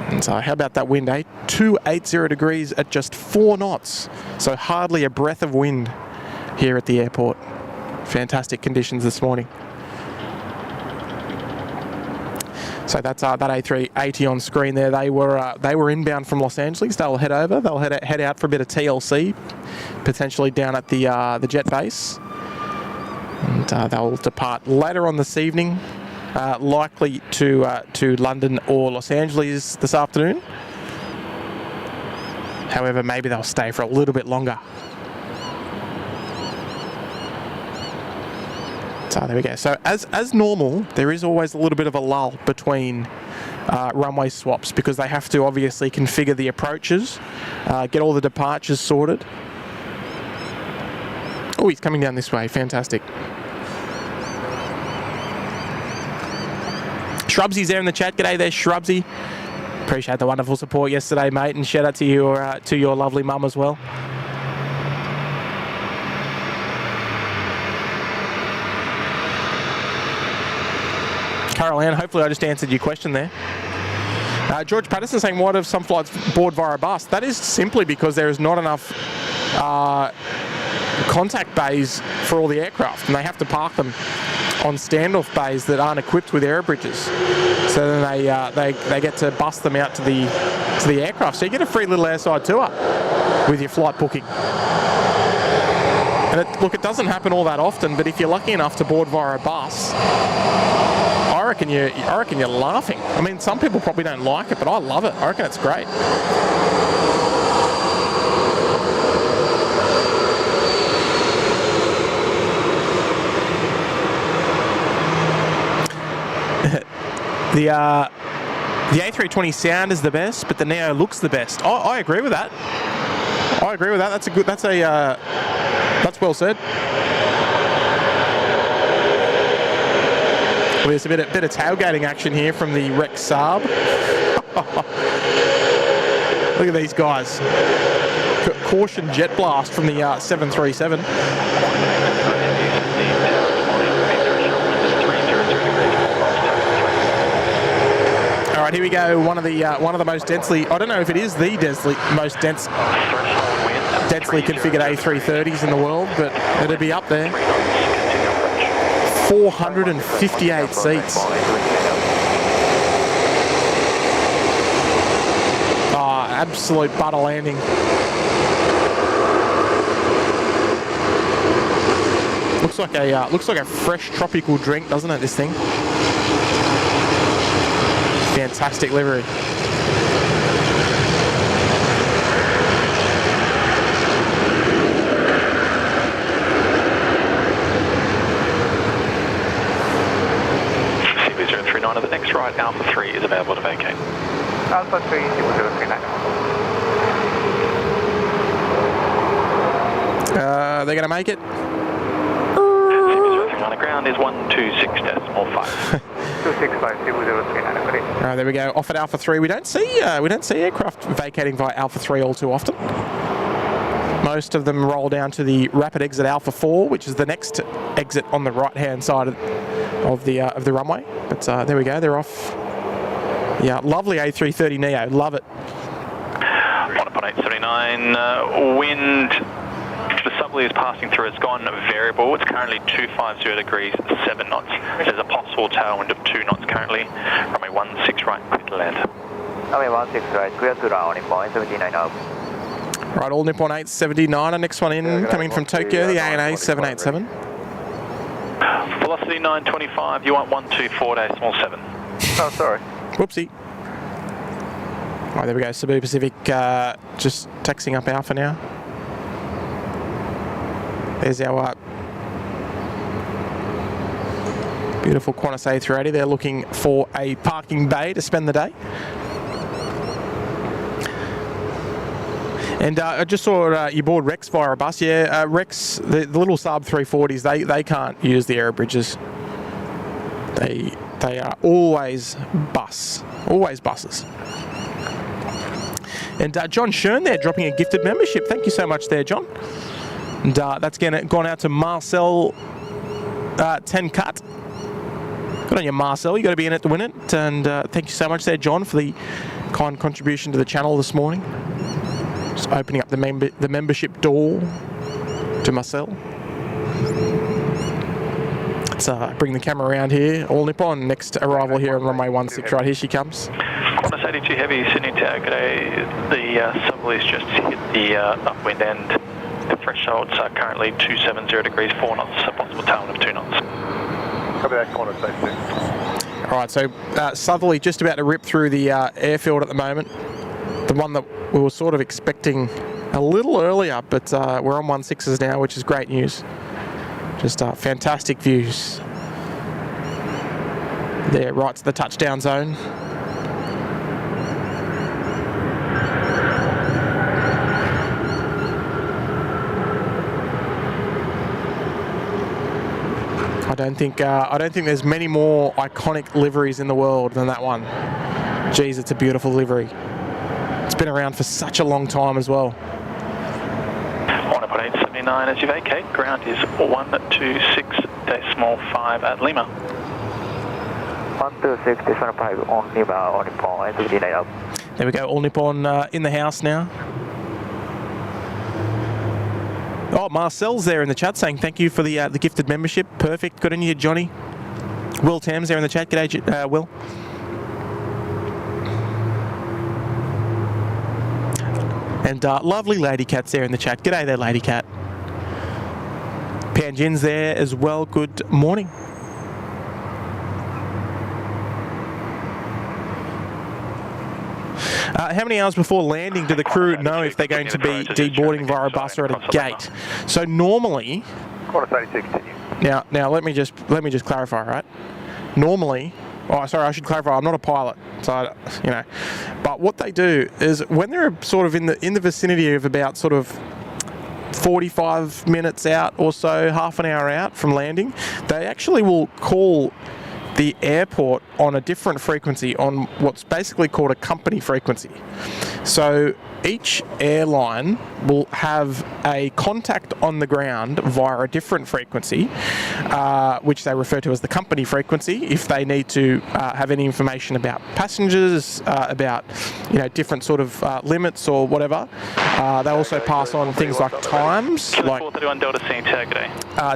And so how about that wind, eh? 280 degrees at just 4 knots. So hardly a breath of wind here at the airport. Fantastic conditions this morning. So that's that A380 on screen there. They were inbound from Los Angeles. They'll head over. They'll head out for a bit of TLC, potentially down at the jet base, and they'll depart later on this evening, likely to London or Los Angeles this afternoon. However, maybe they'll stay for a little bit longer. So there we go. So as normal, there is always a little bit of a lull between runway swaps because they have to obviously configure the approaches, get all the departures sorted. Oh, he's coming down this way. Fantastic. Shrubsy's there in the chat. G'day there, Shrubsy. Appreciate the wonderful support yesterday, mate, and shout out to your lovely mum as well. Carol Ann, hopefully I just answered your question there. George Patterson saying, why do some flights board via a bus? That is simply because there is not enough contact bays for all the aircraft, and they have to park them on standoff bays that aren't equipped with air bridges. So then they get to bus them out to the aircraft. So you get a free little airside tour with your flight booking. And it doesn't happen all that often, but if you're lucky enough to board via a bus, I reckon you're laughing. I mean, some people probably don't like it, but I love it. I reckon it's great. The A320 sound is the best, but the Neo looks the best. I agree with that. I agree with that. That's well said. Well, there's a bit of tailgating action here from the Rex Saab. Look at these guys. Caution jet blast from the 737. All right, here we go. One of the most densely, I don't know if it is the most densely configured A330s in the world, but it'd be up there. 458 seats. Oh, absolute butter landing. Looks like a fresh tropical drink, doesn't it? This thing. Fantastic livery. The next ride, Alpha 3, is available to vacate. Alpha 3, 039. They're going to make it. on the ground is 126.5. 265, All right, there we go. Off at Alpha 3. We don't see aircraft vacating via Alpha 3 all too often. Most of them roll down to the rapid exit Alpha 4, which is the next exit on the right-hand side of the runway. But there we go. They're off. Yeah, lovely A330 Neo. Love it. 1.879 wind. The southerly is passing through. It's gone variable. It's currently 250 degrees, 7 knots. There's a possible tailwind of 2 knots currently. Runway 16 right, clear to land. Runway 16 right, clear to land, Nippon 79 out. Right, all Nippon 879. Our next one in, coming from Tokyo, the ANA 787. Velocity 925. You want 124.7. Oh, sorry. Whoopsie. Right, there we go. Cebu Pacific just taxiing up Alpha now. There's our beautiful Qantas A380. They're looking for a parking bay to spend the day. And I just saw you board Rex via a bus. Yeah, Rex, the little sub 340s, they can't use the aero bridges. They are always buses. And John Shern there dropping a gifted membership. Thank you so much there, John. And that's gone out to Marcel 10 cut. Good on you, Marcel. You got to be in it to win it. And thank you so much there, John, for the kind contribution to the channel this morning. Just opening up the membership door to Marcel. Let's bring the camera around here. All Nippon, next arrival here on runway 16. Right, here she comes. Qantas 82 Heavy, Sydney Tower, g'day. The southerly's just hit the upwind end. The thresholds are currently 270 degrees, 4 knots, a possible tailwind of 2 knots. Copy that, Qantas 82. All right, so southerly just about to rip through the airfield at the moment. The one that we were sort of expecting a little earlier, but we're on 16s now, which is great news. Just fantastic views. There, right to the touchdown zone. I don't think there's many more iconic liveries in the world than that one. Geez, it's a beautiful livery. It's been around for such a long time as well. 1.879 as you vacate. Ground is 126.5 at Lima. 126.5 on Lima on Nippon 79 out. There we go, all Nippon in the house now. Oh, Marcel's there in the chat saying thank you for the gifted membership. Perfect. Good on you, Johnny. Will Tam's there in the chat. G'day, Will. And lovely Lady Cat's there in the chat. G'day there, Lady Cat. Panjin's there as well. Good morning. How many hours before landing do the crew know if they're going to be deboarding via a bus or at a gate? So normally, now let me just clarify, right? Normally, oh sorry, I should clarify. I'm not a pilot, so But what they do is when they're sort of in the vicinity of about sort of 45 minutes out or so, half an hour out from landing, they actually will call the airport on a different frequency, on what's basically called a company frequency. So each airline will have a contact on the ground via a different frequency, which they refer to as the company frequency, if they need to have any information about passengers, about different sort of limits or whatever. They also pass on things like times, like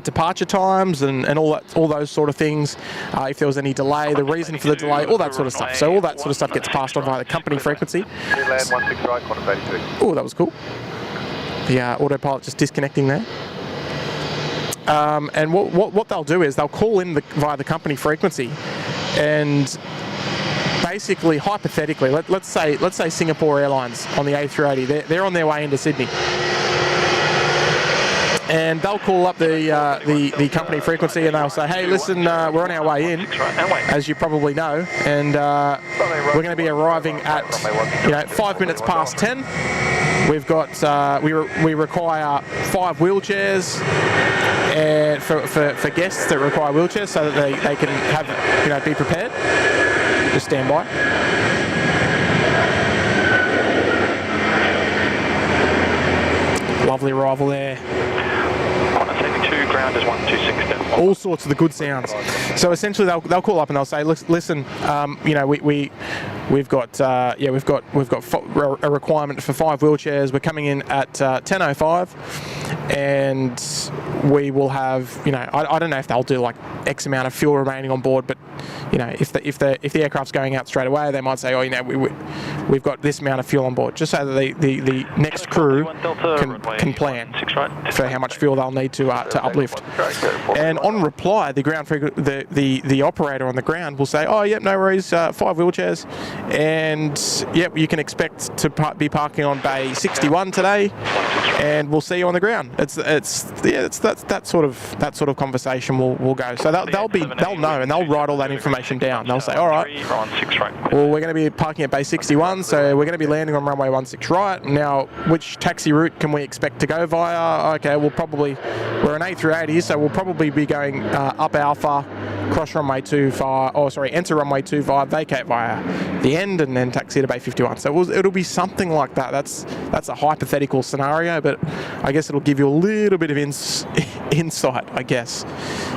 departure times and all those sort of things. If there was any delay, the reason for the delay, all that sort of stuff. So all that sort of stuff gets passed on via the company frequency. Oh, that was cool. The autopilot just disconnecting there. And what they'll do is they'll call in via the company frequency, and basically, hypothetically, let's say Singapore Airlines on the A380, they're on their way into Sydney, and they'll call up the company frequency and they'll say, hey, listen, we're on our way in, as you probably know, and we're going to be arriving at 5 minutes past 10. We've got we require 5 wheelchairs and for guests that require wheelchairs, so that they can have, you know, be prepared. Just stand by. Lovely arrival there. Ground is 126. All sorts of the good sounds. So essentially, they'll call up and they'll say, "Listen, you know, we've got a requirement for 5 wheelchairs. We're coming in at 10:05, and we will have, you know, I don't know if they'll do like X amount of fuel remaining on board, but you know, if the aircraft's going out straight away, they might say, oh, you know, we've got this amount of fuel on board, just so that the next crew can plan for how much fuel they'll need to uplift. And on reply, the operator on the ground will say, oh, yep, no worries, 5 wheelchairs, and yep, you can expect to be parking on bay 61 today, and we'll see you on the ground. It's that sort of conversation will go. So they'll know, and they'll write all that information down. They'll say, all right, well, we're going to be parking at bay 61, so we're going to be landing on runway 16 right. Now, which taxi route can we expect to go via? Okay, we're an A380, so we'll probably be going up Alpha, cross runway 25, enter runway 25, vacate via the end, and then taxi to bay 51. So it'll be something like that. That's a hypothetical scenario, but I guess it'll give you a little bit of insight, I guess,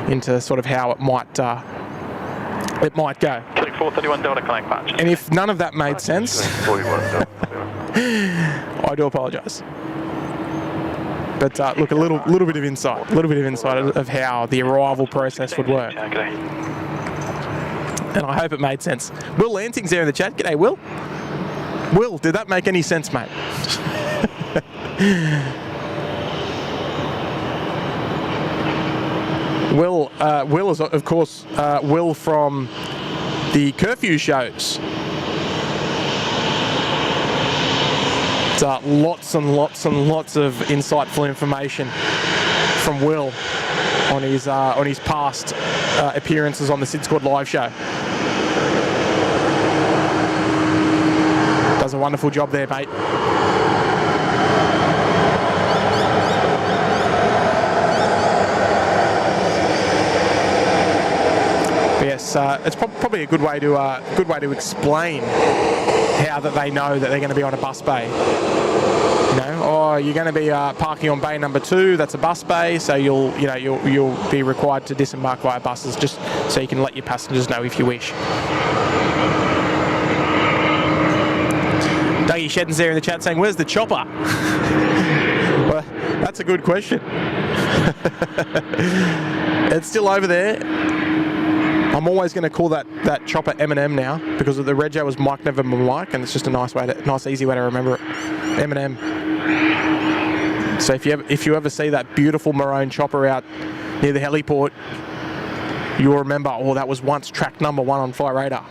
into sort of how it might go. 431 Delta Connect Patch. And if none of that made sense, I do apologise. But look, a little bit of insight, of how the arrival process would work. And I hope it made sense. Will Lansing's there in the chat. G'day, Will. Will, did that make any sense, mate? Will is, of course, Will from the curfew shows. Lots and lots and lots of insightful information from Will on his past appearances on the SydSquad live show. Does a wonderful job there, mate. Yes, it's probably a good way to explain how that they know that they're going to be on a bus bay. You know, or you're going to be parking on bay number 2. That's a bus bay, so you'll be required to disembark via buses, just so you can let your passengers know if you wish. Dougie Shedden's there in the chat saying, "Where's the chopper?" Well, that's a good question. It's still over there. I'm always going to call that chopper M&M now, because the rego was Mike November Mike, and it's just a nice easy way to remember it. M&M. So if you ever see that beautiful maroon chopper out near the heliport, you'll remember, oh, that was once track number 1 on Flight Radar.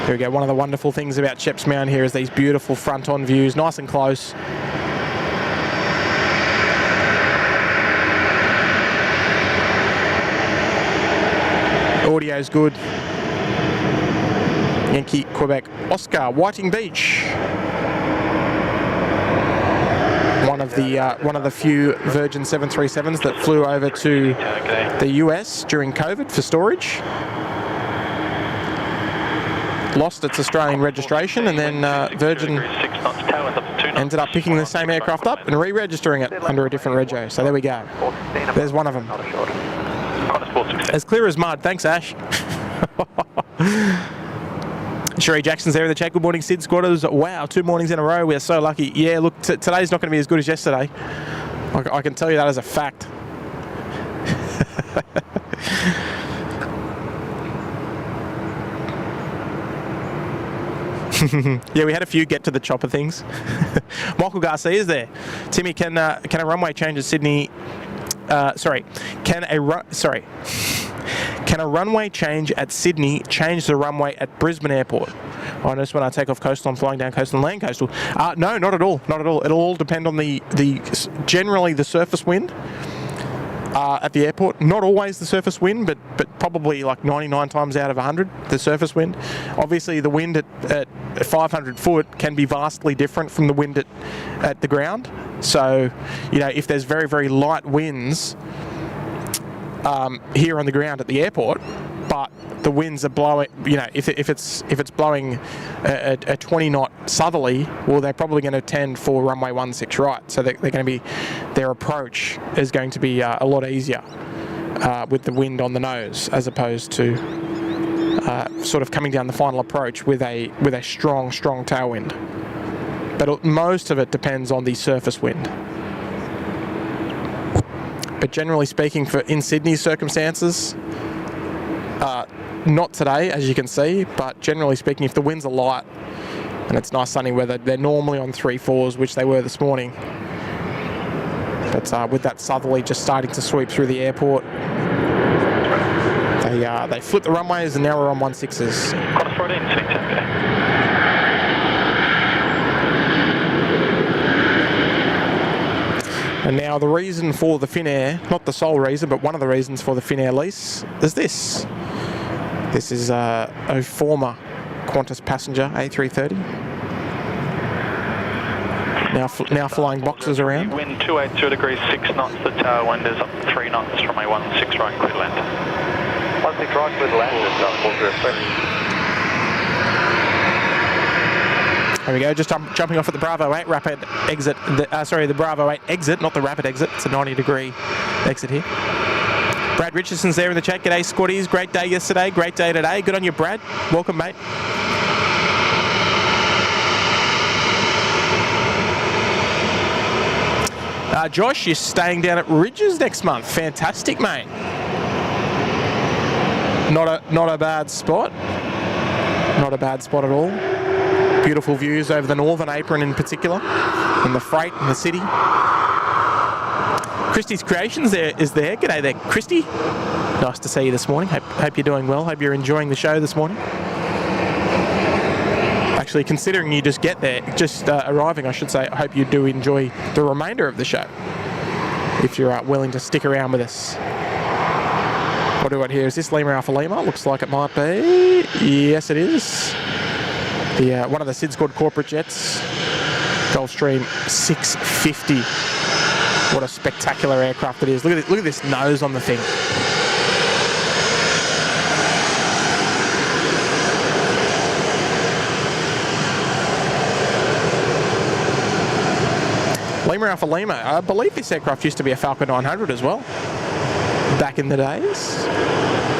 Here we go. One of the wonderful things about Sheps Mound here is these beautiful front-on views, nice and close. Audio's good. Yankee, Quebec, Oscar, Whiting Beach. One of the few Virgin 737s that flew over to the US during COVID for storage. Lost its Australian registration, and then Virgin ended up picking the same aircraft up and re-registering it under a different rego. So there we go. There's one of them. As clear as mud. Thanks, Ash. Sherry Jackson's there in the chat. Good morning, Sid Squatters. Wow, 2 mornings in a row. We're so lucky. Yeah, look, today's not going to be as good as yesterday. I can tell you that as a fact. Yeah, we had a few get to the chopper things. Michael Garcia's there. Timmy, can a runway change at Sydney? Can a runway change at Sydney change the runway at Brisbane Airport? I notice when I take off coastal, I'm flying down coastal and land coastal. No, not at all. Not at all. It'll all depend on generally the surface wind. at the airport. Not always the surface wind, but probably like 99 times out of 100, the surface wind. Obviously, the wind at 500 foot can be vastly different from the wind at the ground. So, you know, if there's very, very light winds here on the ground at the airport, but the winds are blowing, you know, if it's blowing a 20 knot southerly, well, they're probably going to tend for runway 16 right. So they're going to be, their approach is going to be a lot easier with the wind on the nose, as opposed to sort of coming down the final approach with a strong tailwind. But most of it depends on the surface wind. But generally speaking, for in Sydney's circumstances, not today, as you can see, but generally speaking, if the winds are light and it's nice sunny weather, they're normally on 3/4s, which they were this morning. But with that southerly just starting to sweep through the airport, they flip the runways, and now we're on 16s. Qantas 14, sitting Tango. And now the reason for the Finnair, not the sole reason, but one of the reasons for the Finnair lease is this. This is a former Qantas passenger, A330. Now flying boxes around. Wind 280 degrees, 6 knots. The tailwind is up to 3 knots from a 16 right, clear to land. 16 right, clear to land, it's up 403. There we go, just jumping off at the Bravo 8 rapid exit. The Bravo 8 exit, not the rapid exit. It's a 90-degree exit here. Brad Richardson's there in the chat. G'day, squaddies. Great day yesterday, great day today. Good on you, Brad. Welcome, mate. Josh, you're staying down at Ridges next month. Fantastic, mate. Not a bad spot. Not a bad spot at all. Beautiful views over the Northern Apron in particular, and the freight and the city. Christy's Creations is there. G'day there, Christy. Nice to see you this morning. Hope you're doing well. Hope you're enjoying the show this morning. Actually, considering you just arriving, I should say, I hope you do enjoy the remainder of the show, if you're willing to stick around with us. What do I hear? Is this Lima Alpha Lima? Looks like it might be. Yes, it is. One of the SydSquad corporate jets, Gulfstream 650. What a spectacular aircraft it is. Look at this nose on the thing. Lima Alpha Lima. I believe this aircraft used to be a Falcon 900 as well, back in the days.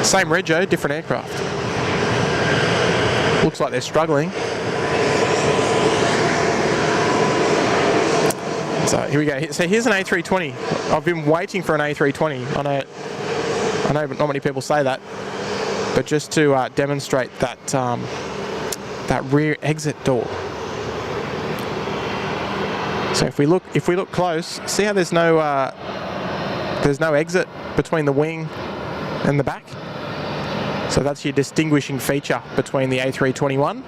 Same rego, different aircraft. Looks like they're struggling. So here we go. So here's an A320. I've been waiting for an A320. I know not many people say that, but just to demonstrate that that rear exit door. So if we look close, see how there's no exit between the wing and the back. So that's your distinguishing feature between the A321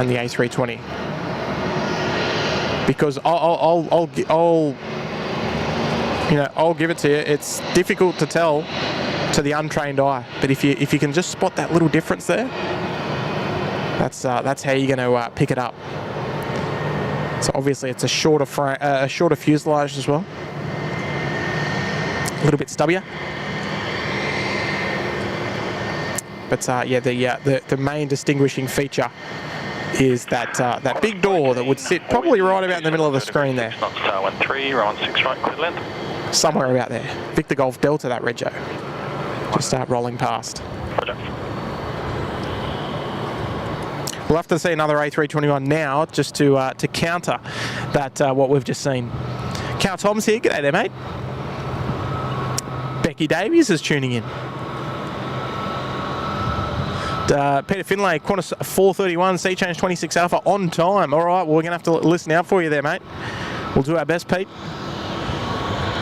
and the A320. Because I'll give it to you. It's difficult to tell to the untrained eye, but if you can just spot that little difference there, that's how you're going to pick it up. So obviously it's a shorter fuselage as well, a little bit stubbier. But yeah, the main distinguishing feature is that big door that would sit probably right about in the middle of the screen there. Knots, tailwind 3, round 6 right, clear length. Somewhere about there. Victor Golf Delta, that rego. Just start rolling past. Roger. We'll have to see another A321 now, just to counter that what we've just seen. Cal Tom's here. G'day there, mate. Becky Davies is tuning in. Peter Finlay, Qantas 431, Sea Change 26 Alpha on time. All right, well, we're going to have to listen out for you there, mate. We'll do our best, Pete.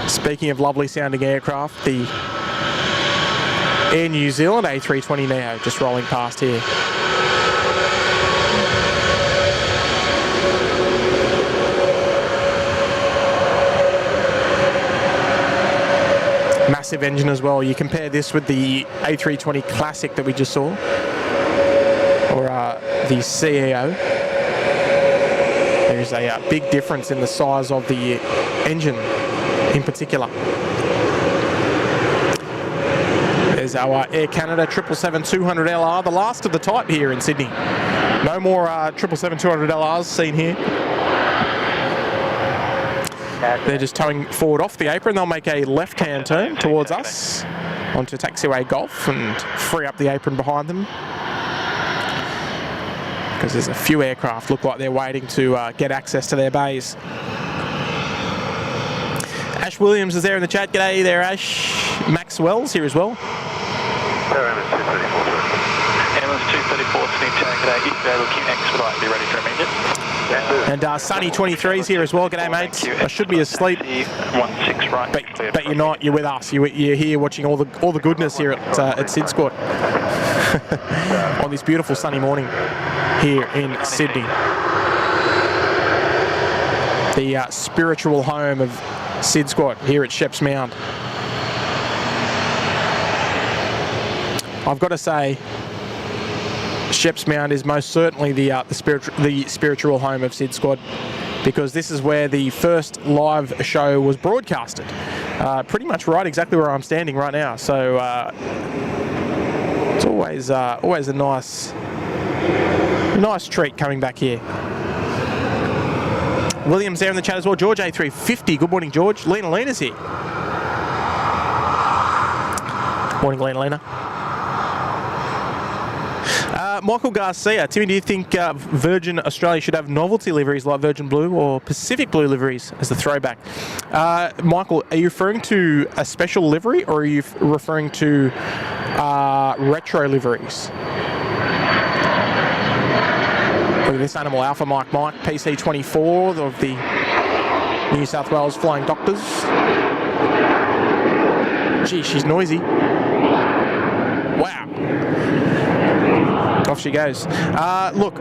Speaking of lovely sounding aircraft, the Air New Zealand A320neo just rolling past here. massive engine as well. You compare this with the A320 Classic that we just saw, or the CEO. There's a big difference in the size of the engine in particular. There's our Air Canada 777-200LR, the last of the type here in Sydney. No more 777-200LRs seen here. They're just towing forward off the apron. They'll make a left-hand turn towards us onto taxiway Golf and free up the apron behind them, because there's a few aircraft look like they're waiting to get access to their bays. Ash Williams is there in the chat. G'day there, Ash. Max Wells here as well. Ambulance 234, Sydney Town, g'day. If you're able to expedite, be ready for immediate. And Sunny 23's here as well. G'day, mate. I should be asleep, 16 right. but you're not. You're with us. You're here watching all the goodness here at SydSquad on this beautiful sunny morning here in Sydney, the spiritual home of SydSquad here at Sheps Mound. I've got to say, Sheps Mound is most certainly the spiritual home of SydSquad, because this is where the first live show was broadcasted. Pretty much right exactly where I'm standing right now. So it's always a nice treat coming back here. William's there in the chat as well. George A350. Good morning, George. Lena's here. Morning, Lena. Michael Garcia. Timmy, do you think Virgin Australia should have novelty liveries like Virgin Blue or Pacific Blue liveries as the throwback? Michael, are you referring to a special livery, or are you referring to retro liveries? Look at this animal, Alpha Mike PC24 of the New South Wales Flying Doctors. Gee, she's noisy. Wow. Off she goes. Look,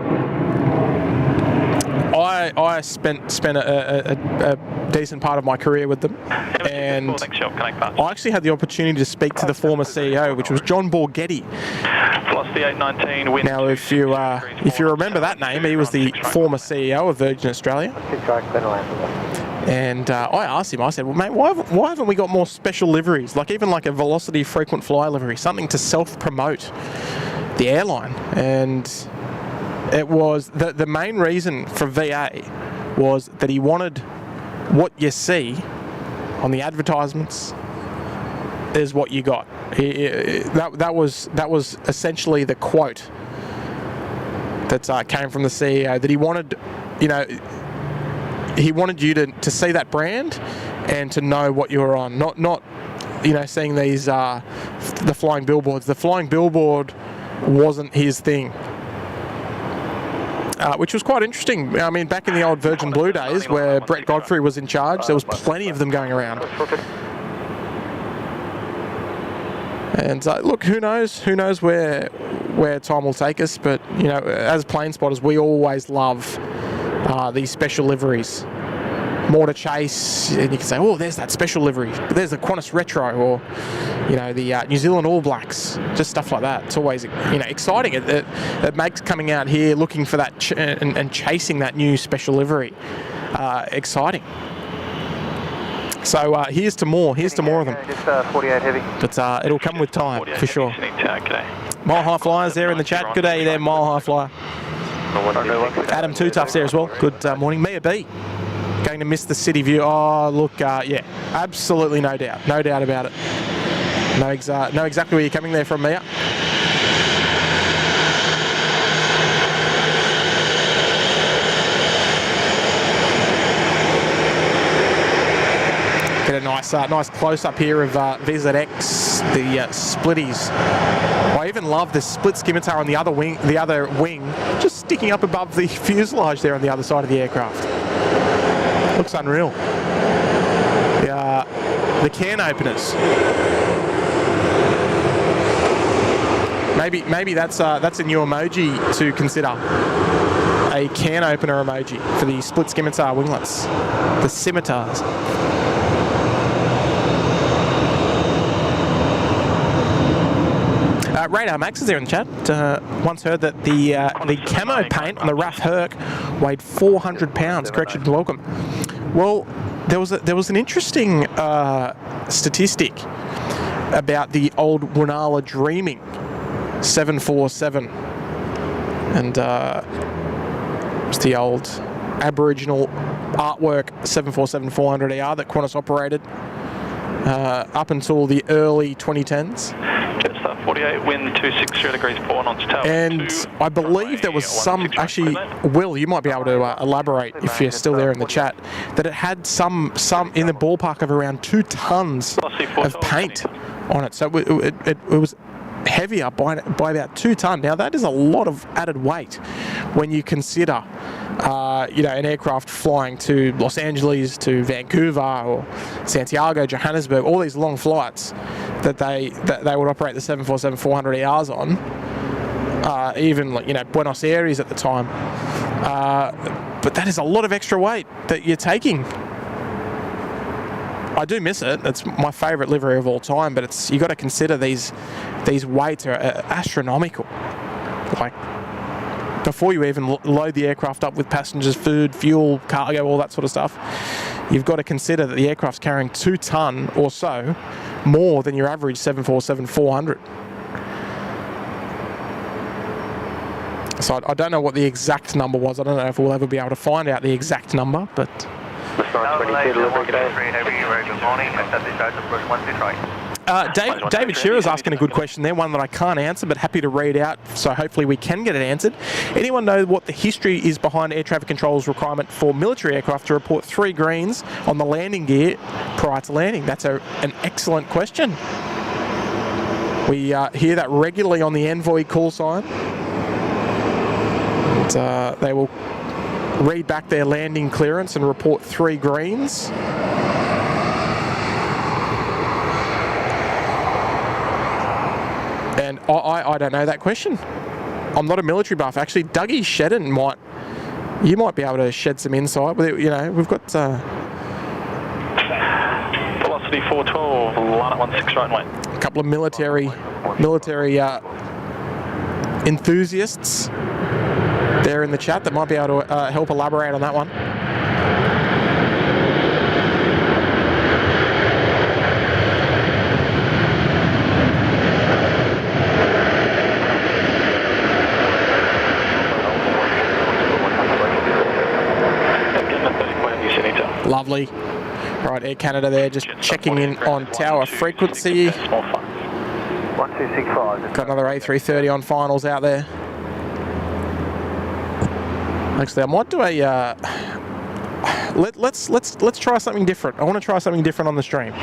I spent a decent part of my career with them, and I actually had the opportunity to speak to the former CEO, which was John Borghetti. Velocity 819, wind. Now, if you remember that name, he was the former CEO of Virgin Australia. And I asked him, I said, well, mate, why haven't we got more special liveries, like even like a Velocity frequent flyer livery, something to self-promote the airline? And it was the main reason for VA was that he wanted what you see on the advertisements is what you got. That was essentially the quote that came from the CEO, that he wanted, he wanted you to see that brand and to know what you were on, not seeing these the flying billboards. The flying billboard wasn't his thing, which was quite interesting. I mean, back in the old Virgin Blue days where Brett Godfrey was in charge, there was plenty of them going around. And look, who knows where time will take us, but as plane spotters, we always love these special liveries. More to chase, and you can say, oh, there's that special livery, but there's the Qantas Retro, or the New Zealand All Blacks, just stuff like that. It's always exciting. It makes coming out here looking for that and chasing that new special livery exciting. So here's to more of them. Just 48 heavy. But it'll come with time, for sure. Mile High Flyers there in the chat. Good day there, Mile High Flyer. Adam Two Tough's there as well. Good morning. Mia B. Going to miss the city view. Oh, look, yeah, absolutely no doubt about it. Know exactly where you're coming there from, Mia. Get a nice close up here of VZX, the splitties. I even love the split scimitar on the other wing, just sticking up above the fuselage there on the other side of the aircraft. Looks unreal. The can openers. Maybe that's a new emoji to consider. A can opener emoji for the split scimitar winglets. The scimitars. Radar Max is there in the chat. Once heard that the camo paint on the RAF Herc weighed 400 pounds. Correction, welcome. Well, there was an interesting statistic about the old Wunala Dreaming 747, and it's the old Aboriginal artwork 747-400ER that Qantas operated up until the early 2010s. Jetstar 48, wind 260 degrees 4 knots, tail. And I believe there was some, actually, Will, you might be able to elaborate if you're still there in the chat, that it had some in the ballpark of around 2 tons of paint on it. So it was heavier by about 2 tons. Now that is a lot of added weight when you consider an aircraft flying to Los Angeles, to Vancouver or Santiago, Johannesburg, all these long flights that they would operate the 747-400ERs on, even Buenos Aires at the time. But that is a lot of extra weight that you're taking. I do miss it. It's my favourite livery of all time, but you got to consider these weights are astronomical. Like, before you even load the aircraft up with passengers, food, fuel, cargo, all that sort of stuff, you've got to consider that the aircraft's carrying 2 ton or so more than your average 747-400. So I don't know what the exact number was. I don't know if we'll ever be able to find out the exact number, but... David Shearer's asking a good question there, one that I can't answer, but happy to read out, so hopefully we can get it answered. Anyone know what the history is behind air traffic control's requirement for military aircraft to report 3 greens on the landing gear prior to landing? That's an excellent question. We hear that regularly on the Envoy call sign. And, they will read back their landing clearance and report 3 greens. And I don't know that question. I'm not a military buff. Actually, Dougie Shedden might be able to shed some insight. But we've got velocity 412, line at 16 right and wait. A couple of military enthusiasts there in the chat that might be able to help elaborate on that one. Lovely. Right, Air Canada there, just checking in on tower frequency. 1265. Got another A330 on finals out there. Actually, I might do a. Let's try something different. I want to try something different on the stream.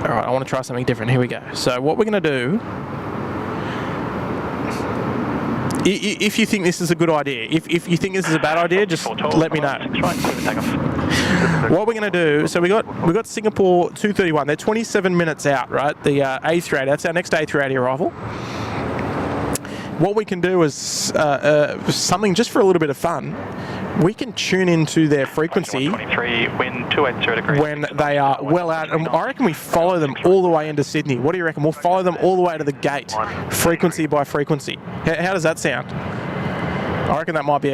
All right, I want to try something different. Here we go. So what we're going to do. If you think this is a good idea, if you think this is a bad idea, just let me know. What we're going to do, so we got Singapore 231. They're 27 minutes out, right? The A380. That's our next A380 arrival. What we can do is something just for a little bit of fun. We can tune into their frequency wind 280 degrees when they are well out, and I reckon we follow them all the way into Sydney. What do you reckon? We'll follow them all the way to the gate, frequency by frequency. How does that sound? I reckon that might be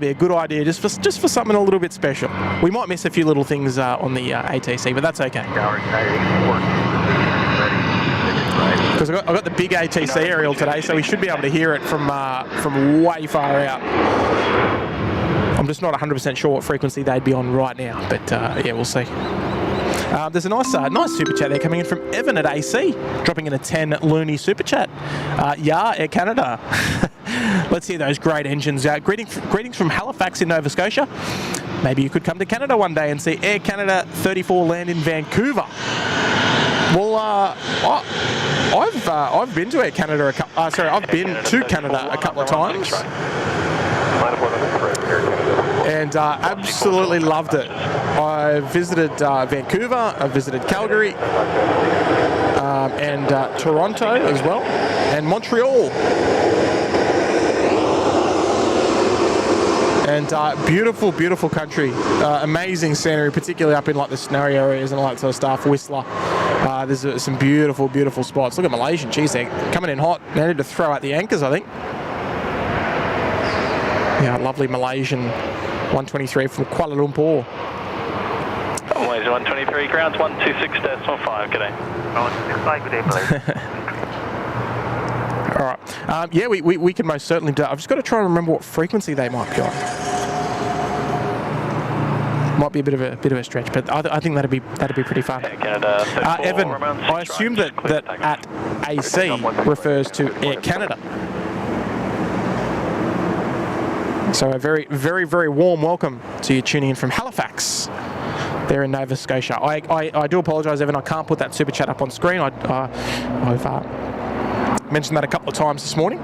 a good idea, just for something a little bit special. We might miss a few little things on the ATC, but that's okay. Because I got the big ATC aerial today, so we should be able to hear it from way far out. I'm just not 100% sure what frequency they'd be on right now, but yeah, we'll see. There's a nice super chat there coming in from Evan at AC, dropping in a 10 loony super chat. Yeah, Air Canada. Let's hear those great engines. Greetings from Halifax in Nova Scotia. Maybe you could come to Canada one day and see Air Canada 34 land in Vancouver. Well, I've been to Air Canada I've been to Canada a couple of times. And absolutely loved it. I visited Vancouver, I visited Calgary, and Toronto as well, and Montreal. And beautiful, beautiful country. Amazing scenery, particularly up in like the snowy areas and all that sort of stuff. Whistler. There's some beautiful, beautiful spots. Look at Malaysian. Geez, they're coming in hot. They need to throw out the anchors, I think. Yeah, lovely Malaysian 123 from Kuala Lumpur. Malaysia 123, grounds 126.5, g'day. 125, good day, Malaysia. All right. Yeah, we can most certainly do. I've just got to try and remember what frequency they might be on. Might be a bit of a stretch, but I think that'd be pretty fun. Canada, Evan, I assume that at AC refers to Air Canada. So a very, very, very warm welcome to you tuning in from Halifax, there in Nova Scotia. I do apologise, Evan. I can't put that super chat up on screen. I've mentioned that a couple of times this morning.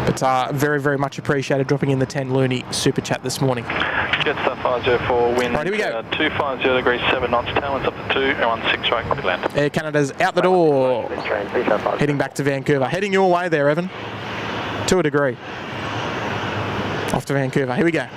But very, very much appreciated dropping in the 10 Looney super chat this morning. Jetstar 504, wind right, here we go. 250 degrees 7 knots, tailwinds up to 2 and 16 right, clear land. Air Canada's out the door, heading back to Vancouver. Heading your way there, Evan. To a degree. Off to Vancouver. Here we go.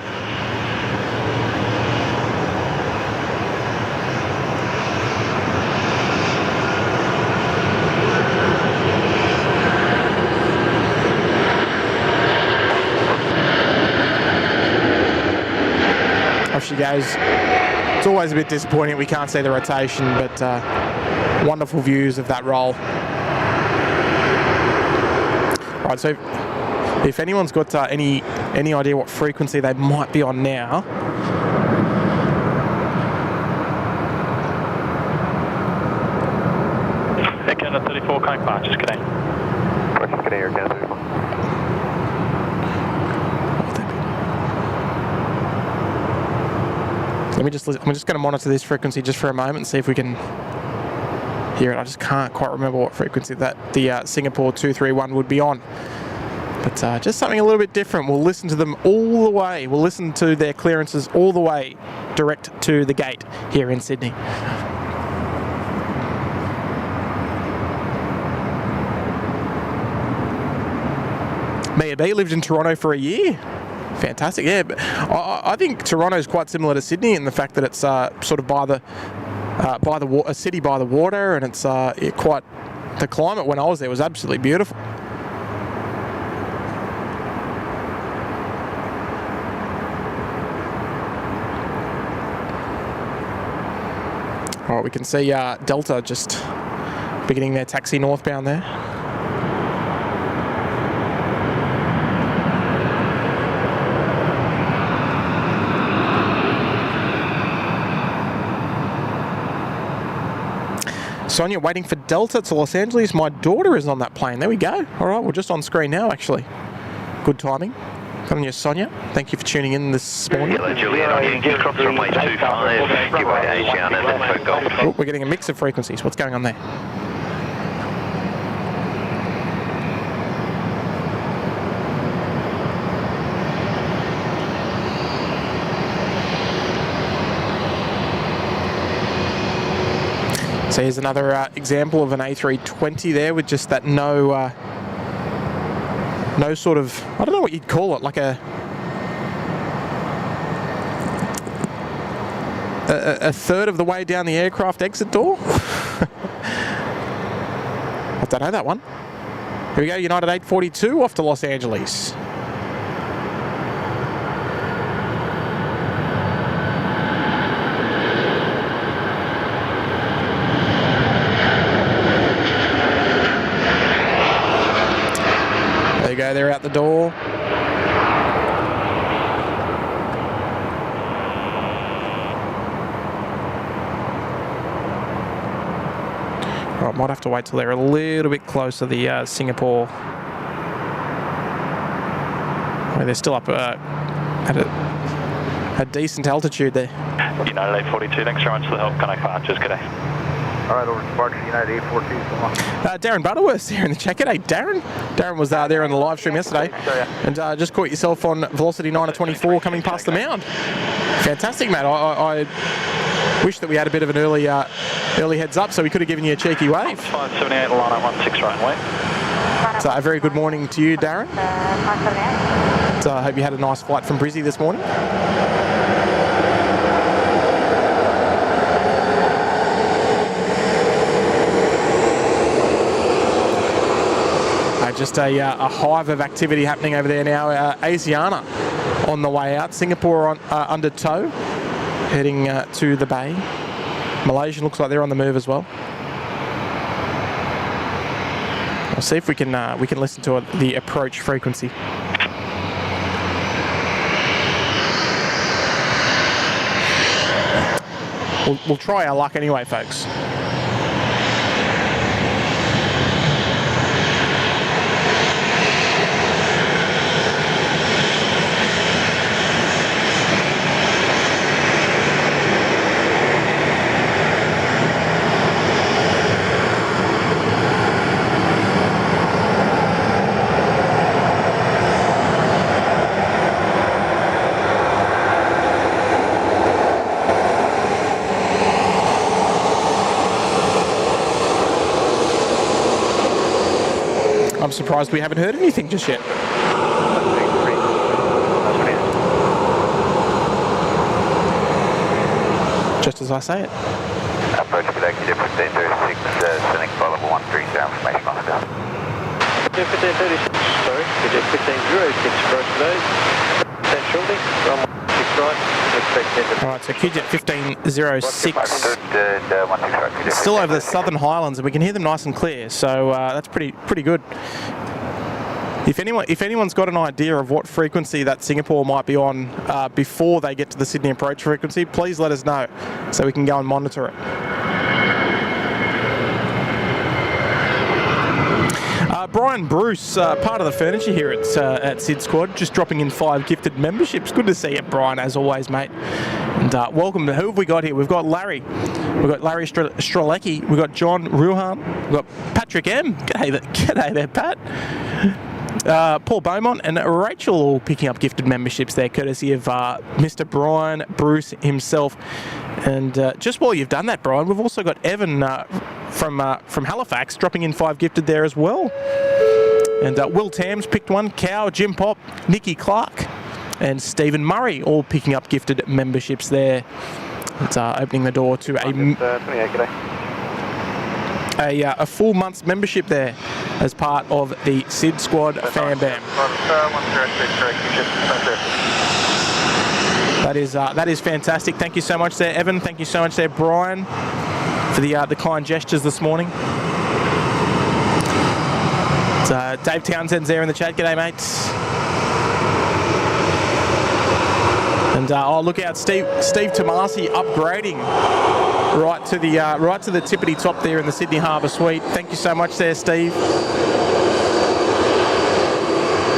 Off she goes. It's always a bit disappointing we can't see the rotation, but wonderful views of that roll. All right, so if anyone's got any idea what frequency they might be on now, Air Canada 34, coming departures, g'day. Good day, Air Canada 34. I'm just going to monitor this frequency just for a moment and see if we can hear it. I just can't quite remember what frequency that the Singapore 231 would be on. But just something a little bit different. We'll listen to them all the way. We'll listen to their clearances all the way direct to the gate here in Sydney. Mia B lived in Toronto for a year. Fantastic, yeah. But I think Toronto is quite similar to Sydney in the fact that it's sort of by the a city by the water, and it's quite. The climate when I was there was absolutely beautiful. All right, we can see Delta just beginning their taxi northbound there. Sonia waiting for Delta to Los Angeles. My daughter is on that plane. There we go. All right, we're just on screen now, actually. Good timing. Good on you, Sonia. Thank you for tuning in this morning. Hello, Juliet. On Yankee cross runway 25. Give way Aviation and for Golf. Oh, we're getting a mix of frequencies. What's going on there? So here's another example of an A320 there with just that no sort of, I don't know what you'd call it, like a third of the way down the aircraft exit door. I don't know that one. Here we go, United 842 off to Los Angeles. There you go, they're out the door. Right, might have to wait till they're a little bit closer to the Singapore. Well, they're still up at a decent altitude there. United 842, thanks very much for the help. Can I departures, g'day. All right, over to departure, United 842. Darren Butterworth's here in the chat. G'day, Darren. Darren was there on the live stream yesterday, and just caught yourself on Velocity 924 coming past the mound. Fantastic, mate. I wish that we had a bit of an early heads up, so we could have given you a cheeky wave. 578, line up 16 right, wait. So a very good morning to you, Darren. So I hope you had a nice flight from Brizzy this morning. Just a hive of activity happening over there now. Asiana on the way out. Singapore on, under tow, heading to the bay. Malaysia looks like they're on the move as well. We'll see if we can listen to the approach frequency. We'll try our luck anyway, folks. I'm surprised we haven't heard anything just yet. Just as I say it. Approach executive 1536, sending flight level 130 information on the ground. 1536, sorry, QJ 1506 approach today. 10 shortly, runway 6 right, expect Alright, so QJ 1506. Still over the Southern Highlands, and we can hear them nice and clear, so that's pretty good. If anyone's got an idea of what frequency that Singapore might be on before they get to the Sydney approach frequency, please let us know so we can go and monitor it. Brian Bruce, part of the furniture here at SydSquad, just dropping in 5 gifted memberships. Good to see you, Brian, as always, mate. And welcome to, who have we got here? We've got Larry. We've got Larry Strolecki. We've got John Ruhan. We've got Patrick M. G'day there, Pat. Paul Beaumont and Rachel all picking up gifted memberships there, courtesy of Mr. Brian Bruce himself. And just while you've done that, Brian, we've also got Evan from Halifax dropping in 5 gifted there as well. And Will Tams picked one, Cow, Jim Pop, Nikki Clark, and Stephen Murray all picking up gifted memberships there. It's opening the door to a full month's membership there as part of the SydSquad Fan Bam. That is fantastic. Thank you so much there, Evan. Thank you so much there, Brian, for the kind gestures this morning. Dave Townsend's there in the chat. G'day, mates. And look out, Steve Tomasi upgrading right to the tippity top there in the Sydney Harbour Suite. Thank you so much there, Steve.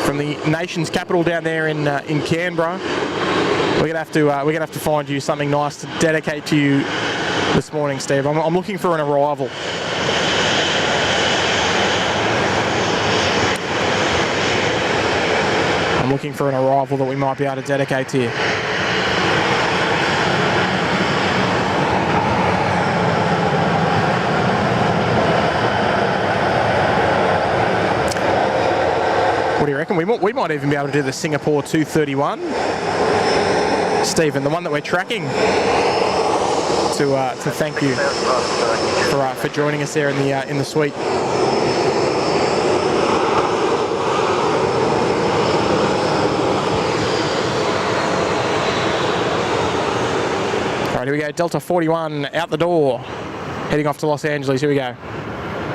From the nation's capital down there in Canberra. We're gonna have to find you something nice to dedicate to you this morning, Steve. I'm looking for an arrival. I'm looking for an arrival that we might be able to dedicate to you. What do you reckon? We might even be able to do the Singapore 231, Stephen, the one that we're tracking. To thank you for joining us there in the suite. All right, here we go. Delta 41 out the door, heading off to Los Angeles. Here we go.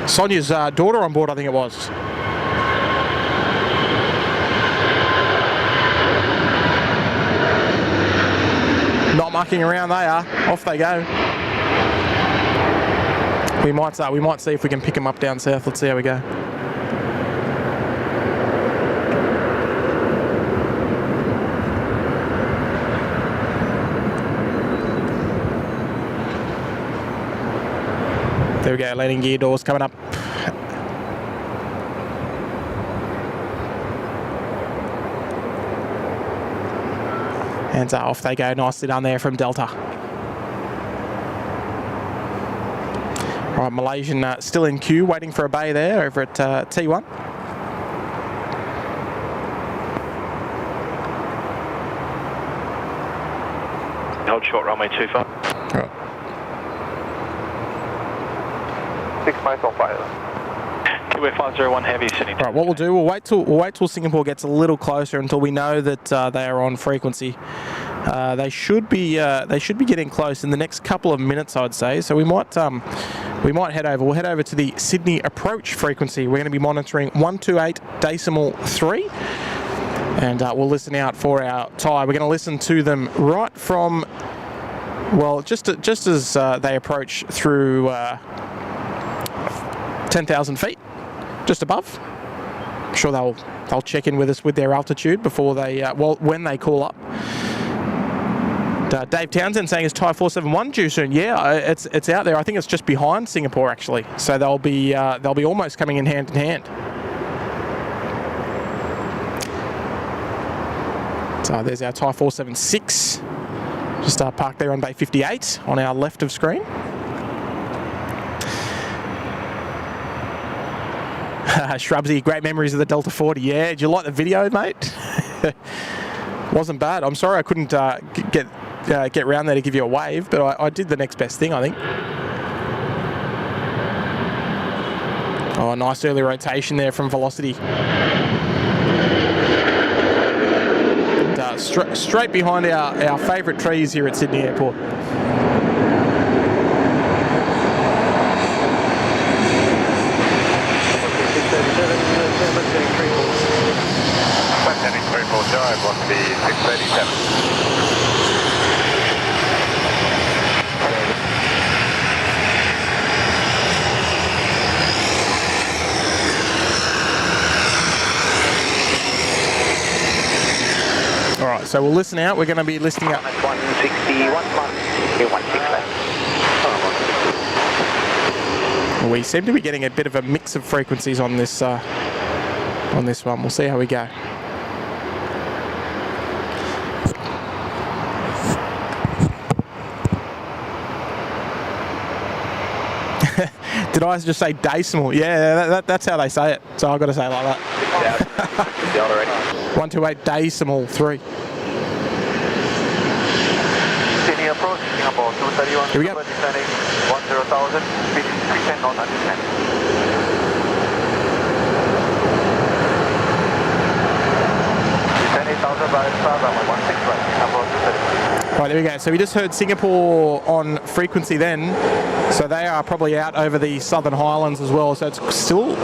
Sonia's daughter on board, I think it was. Not mucking around, they are. Off they go. We might see if we can pick them up down south. Let's see how we go. There we go, landing gear doors coming up. And off they go, nicely done there from Delta. All right, Malaysian still in queue, waiting for a bay there over at T1. Hold short, runway 25. Right. 6 miles on fire. Kiwi 501 heavy, sitting. Right, what we'll do, we'll wait till Singapore gets a little closer until we know that they are on frequency. They should be getting close in the next couple of minutes, I'd say. So we might head over. We'll head over to the Sydney approach frequency. We're going to be monitoring 128.3, and we'll listen out for our tie. We're going to listen to them right from, well, just as they approach through 10,000 feet, just above. I'm sure they'll check in with us with their altitude before they when they call up. Dave Townsend saying, is Thai 471 due soon? Yeah, it's out there. I think it's just behind Singapore actually. So they'll be almost coming in hand in hand. So there's our Thai 476, just parked there on bay 58 on our left of screen. Shrubsy, great memories of the Delta 40. Yeah, did you like the video, mate? Wasn't bad. I'm sorry I couldn't get round there to give you a wave, but I did the next best thing, I think. Oh, nice early rotation there from Velocity. And, straight behind our favourite trees here at Sydney Airport. Block B 637. All right, so we'll listen out. We're going to be listening up. 160, We seem to be getting a bit of a mix of frequencies on this one. We'll see how we go. Did I just say decimal? Yeah, that's how they say it. So I've got to say it like that. Yeah. 128 decimal 3. Sydney approach, Singapore 231. Here we go. Descending 10,000, speed 310 knots and descend. Descend 8,000 by star runway 16 right, Singapore 231. Right, there we go. So we just heard Singapore on frequency then. So they are probably out over the Southern Highlands as well. So it's still,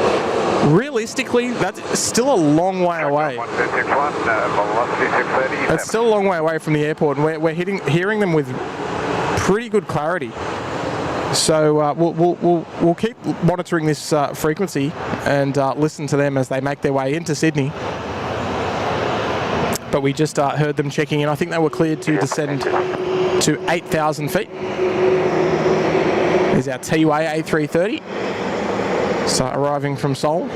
realistically, that's still a long way away. It's still a long way away from the airport, and we're hearing them with pretty good clarity. So we'll keep monitoring this frequency and listen to them as they make their way into Sydney. But we just heard them checking in. I think they were cleared to descend to 8,000 feet. There's our TUA A330. So arriving from Seoul.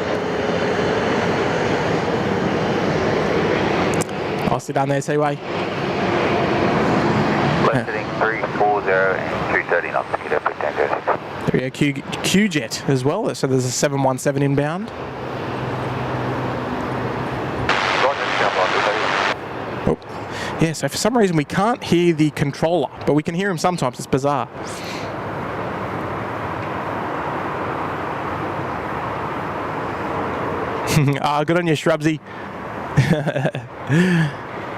I'll sit down there, TUA. Left heading 340 and 230 knots, Kilo 1036. There we go, Q-Jet as well. So there's a 717 inbound. Oh. Yeah, so for some reason we can't hear the controller, but we can hear him sometimes. It's bizarre. Good on you, Shrubsy.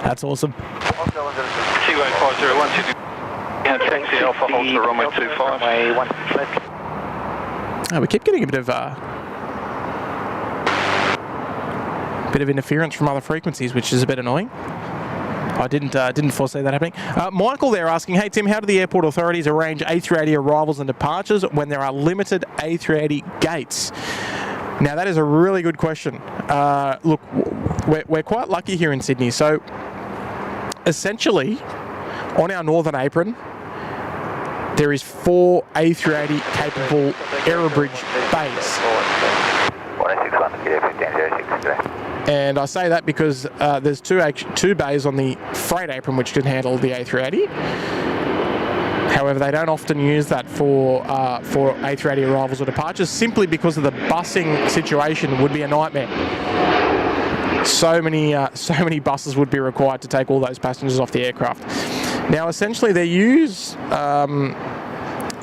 That's awesome. Kiwi 501, taxi Alpha hold to runway 25. Oh, we keep getting a bit of interference from other frequencies, which is a bit annoying. I didn't foresee that happening. Michael there asking, hey Tim, how do the airport authorities arrange A380 arrivals and departures when there are limited A380 gates? Now that is a really good question. Look, we're quite lucky here in Sydney. So essentially, on our northern apron, there is 4 A380 capable aerobridge bays. 161, Kilo 1506 today. And I say that because there's two bays on the freight apron which can handle the A380. However, they don't often use that for A380 arrivals or departures, simply because of the busing situation would be a nightmare. So many buses would be required to take all those passengers off the aircraft. Now, essentially, they use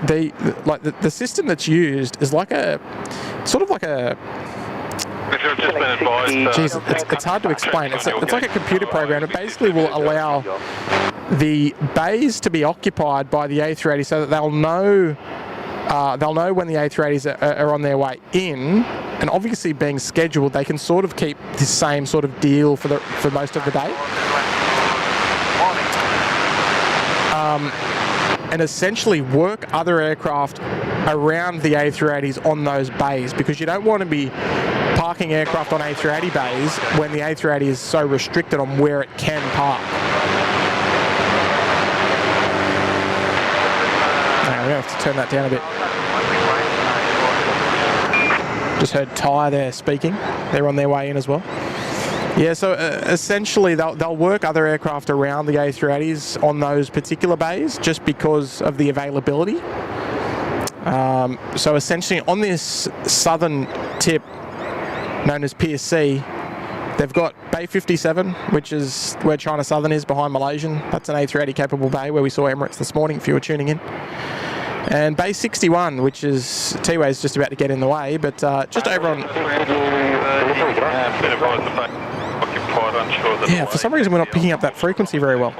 the system that's used is like a sort of like a. Just been advised, geez, it's hard to explain. It's like a computer program. It basically will allow the bays to be occupied by the A380 so that they'll know when the A380s are on their way in, and obviously being scheduled, they can sort of keep the same sort of deal for most of the day. And essentially work other aircraft around the A380s on those bays, because you don't want to be parking aircraft on A380 bays when the A380 is so restricted on where it can park. Now, we're going to have to turn that down a bit. Just heard Ty there speaking. They're on their way in as well. Yeah, so essentially they'll work other aircraft around the A380s on those particular bays just because of the availability. So essentially on this southern tip known as Pier C, they've got Bay 57, which is where China Southern is behind Malaysian. That's an A380 capable bay where we saw Emirates this morning if you were tuning in. And Bay 61, which is T-Way's just about to get in the way, but just over on... Yeah, for some reason we're not picking up that frequency very well.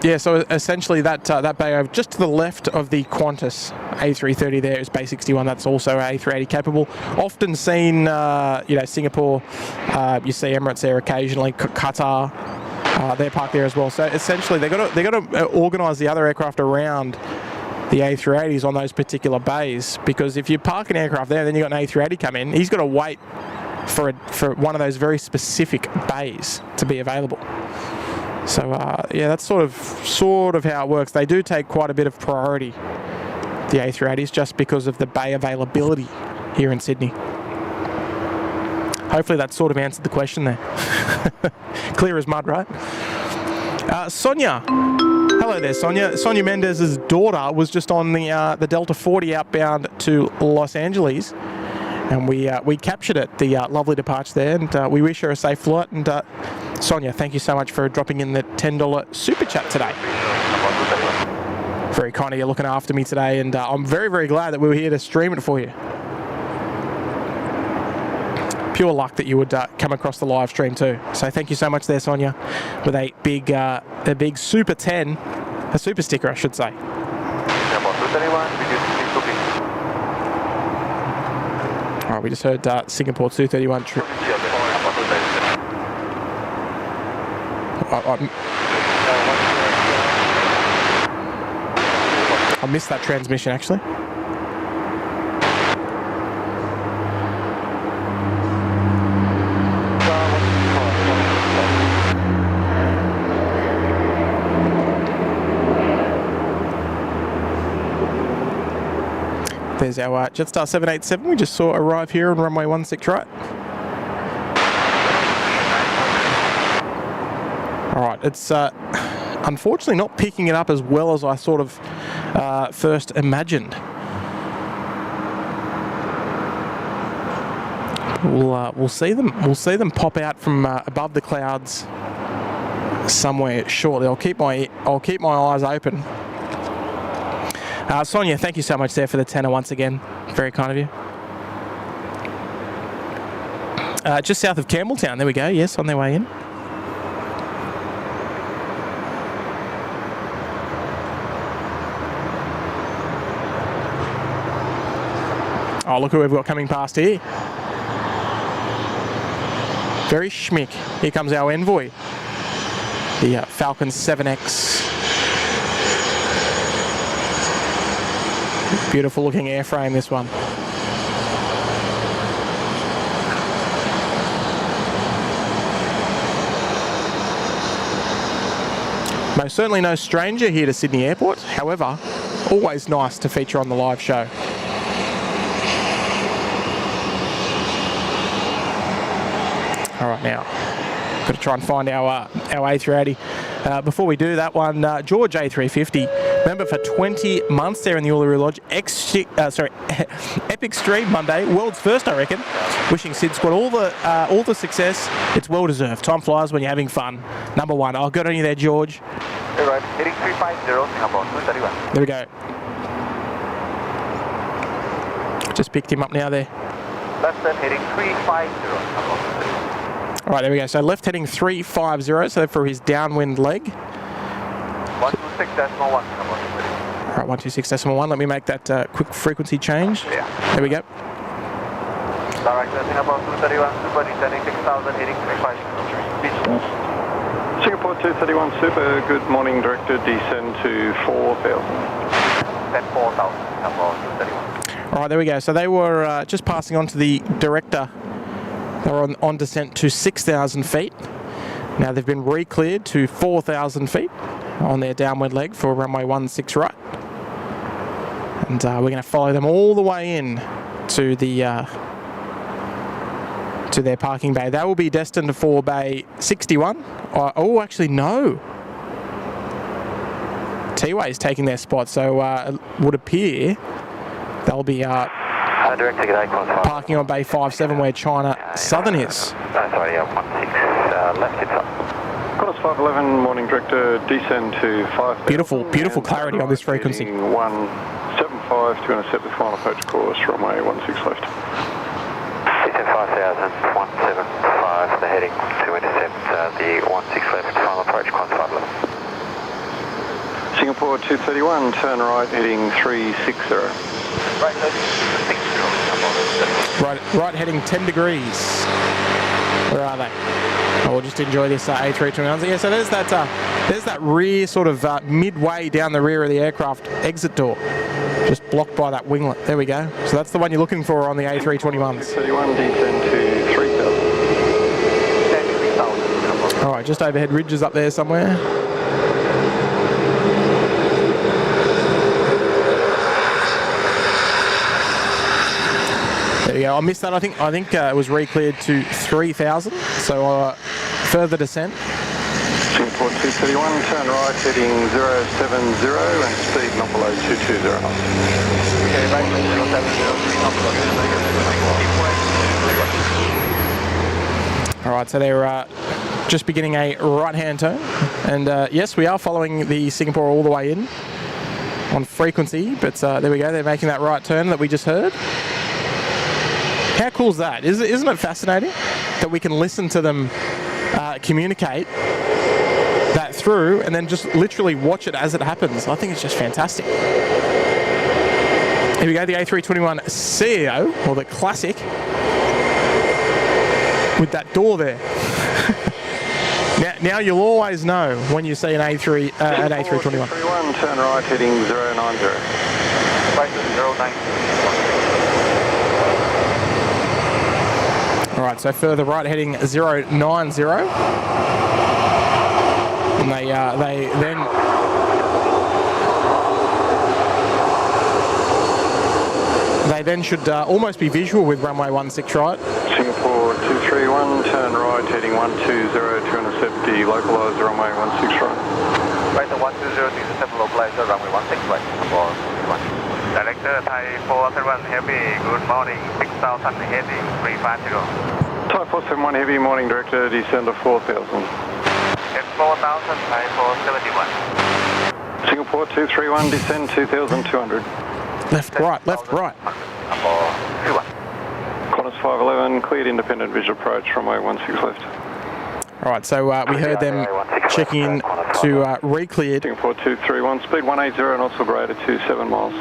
Yeah, so essentially that bay over just to the left of the Qantas A330 there is Bay 61. That's also A380 capable. Often seen, Singapore. You see Emirates there occasionally. Qatar, they're parked there as well. So essentially they got to organise the other aircraft around the A380s on those particular bays, because if you park an aircraft there, then you've got an A380 come in, he's got to wait for one of those very specific bays to be available. So yeah, that's sort of how it works. They do take quite a bit of priority, the A380s, just because of the bay availability here in Sydney. Hopefully that sort of answered the question there. Clear as mud, right? Sonia. Hello there, Sonia. Sonia Mendez's daughter was just on the Delta 40 outbound to Los Angeles, and we captured it, the lovely departure there, and we wish her a safe flight. And Sonia, thank you so much for dropping in the $10 super chat today. Very kind of you looking after me today, and I'm very, very glad that we were here to stream it for you. Pure luck that you would come across the live stream too. So thank you so much there, Sonia, with a big Super 10, a super sticker, I should say. All right, we just heard Singapore 231 trip. I missed that transmission actually. There's our Jetstar 787 we just saw arrive here on runway 16 right. Alright, it's unfortunately not picking it up as well as I sort of first imagined. We'll see them pop out from above the clouds somewhere shortly. I'll keep my eyes open. Sonia, thank you so much there for the tenner once again. Very kind of you. Just south of Campbelltown, there we go. Yes, on their way in. Oh, look who we've got coming past here. Very schmick. Here comes our envoy. The Falcon 7X. Beautiful looking airframe, this one. Most certainly no stranger here to Sydney Airport. However, always nice to feature on the live show. All right, now, got to try and find our A380. Before we do that one, George A350 Remember, for 20 months there in the Uluru Lodge, Epic Stream Monday, world's first, I reckon. Wishing SydSquad all the success. It's well deserved. Time flies when you're having fun. Number one. I'll go on you there, George. All right, heading 350, Singapore 231. There we go. Just picked him up now there. Left turn heading 350, Singapore. All right, there we go. So left heading 350, so for his downwind leg. 126.1, Singapore 230. All right, 126.1. Let me make that quick frequency change. Yeah. There we go. Director Singapore 231, Super descending 6,000, heading 350. Singapore 231 Super, good morning, director, descend to 4,000. Descend 4,000, Singapore 231. All right, there we go. So they were just passing on to the director. They were on descent to 6,000 feet. Now they've been re-cleared to 4,000 feet on their downwind leg for runway 16 right. And we're going to follow them all the way in to the to their parking bay. They will be destined for bay 61. Oh, actually, no. T-Way is taking their spot, so it would appear they'll be parking on bay 57 where China Southern is. Sorry, 16, left it's up. Course 511, morning, director, descend to 5,000. Beautiful clarity on this frequency. 175 to intercept the final approach course, runway 16 left. Descend 5,000, 175, the heading to intercept the 16 left, final approach, course 511. Singapore 231, turn right, heading 360. Right heading 6,000. Right heading 10 degrees. Where are they? Oh, we'll just enjoy this A321. Yeah, so there's that rear sort of midway down the rear of the aircraft exit door, just blocked by that winglet. There we go. So that's the one you're looking for on the A321s. 31, descend to 3,000. All right, just overhead ridges up there somewhere. There you go. I missed that. I think it was re-cleared to 3,000. So further descent. Singapore 231, turn right, heading 070 and speed not below 220 knots. Okay, right, 070, All right, so they're just beginning a right-hand turn, and yes, we are following the Singapore all the way in on frequency. But there we go. They're making that right turn that we just heard. How cool is that? Isn't it fascinating that we can listen to them communicate that through and then just literally watch it as it happens? I think it's just fantastic. Here we go, the A321 CEO, or the Classic, with that door there. now you'll always know when you see an A321. 31, turn right, heading 090. right to 090. All right, so further right heading 090, and they then should almost be visual with runway 16 right. Singapore 231, turn right, heading 120 to intercept the localizer runway 16 right. Right to 120 to intercept localizer runway 16 right. For 1. Director Thai 471 Heavy, good morning, 6,000 heading 350. Thai 471 Heavy, morning, director, descend to 4,000. At 4,000, Thai 471. Singapore 231, descend 2,200. Left, right. For 21. Qantas 511, cleared independent visual approach, runway 16 left. All right, so we heard them checking in to re-cleared. Singapore 231, speed 180, knots will grade at 27 miles.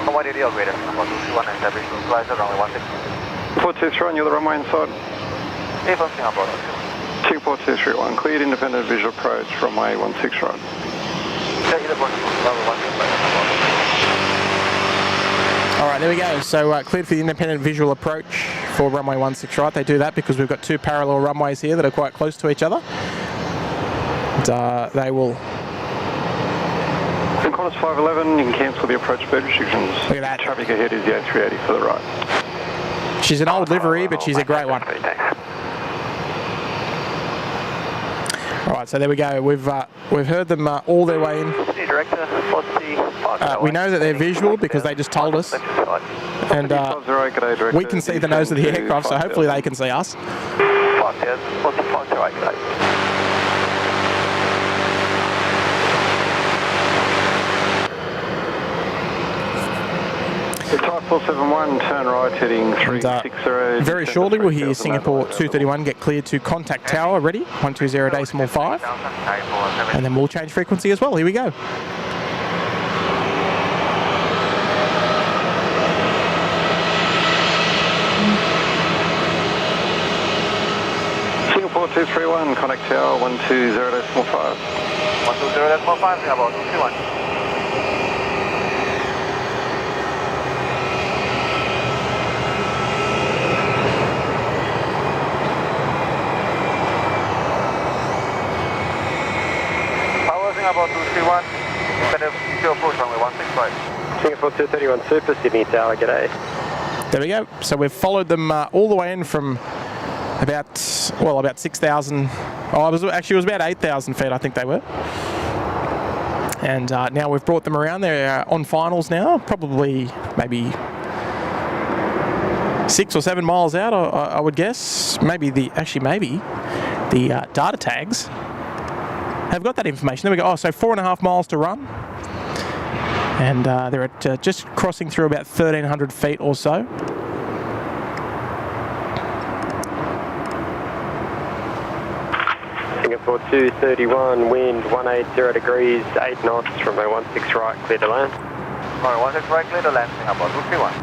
What is the operator? Singapore 221 and establish localizer runway 16. 423, you're the runway inside. Hey, from Singapore 221. Singapore 231, cleared independent visual approach, runway 16 right. All right, there we go. So cleared for the independent visual approach for runway 16 right. They do that because we've got two parallel runways here that are quite close to each other. And they will... In Qantas 511, you can cancel the approach bird restrictions. Look at that. Traffic ahead is the A380 for the right. She's an old livery, but she's a great one. All right, so there we go. We've heard them all their way in. director, we know that they're visual because they just told us. And we can see the nose of the aircraft, so hopefully they can see us. Type 471, turn right, heading 360. Very shortly we'll hear Singapore 231 get cleared to contact tower, ready, 120.5, and then we'll change frequency as well. Here we go. Singapore 231, contact tower, 120.5. 120.5, Singapore 231. Singapore 231, better fuel approach runway 165. Singapore 231 Super, Sydney Tower, g'day. There we go. So we've followed them all the way in from about 6,000. Oh, it was about 8,000 feet, I think they were. And now we've brought them around. They're on finals now, probably maybe 6 or 7 miles out, I would guess. Maybe the data tags have got that information. There we go. Oh, so 4.5 miles to run. And they're at just crossing through about 1,300 feet or so. Singapore 231, wind 180 degrees, 8 knots, runway 16 right, clear to land. Runway 16 right, clear to land, Singapore 231.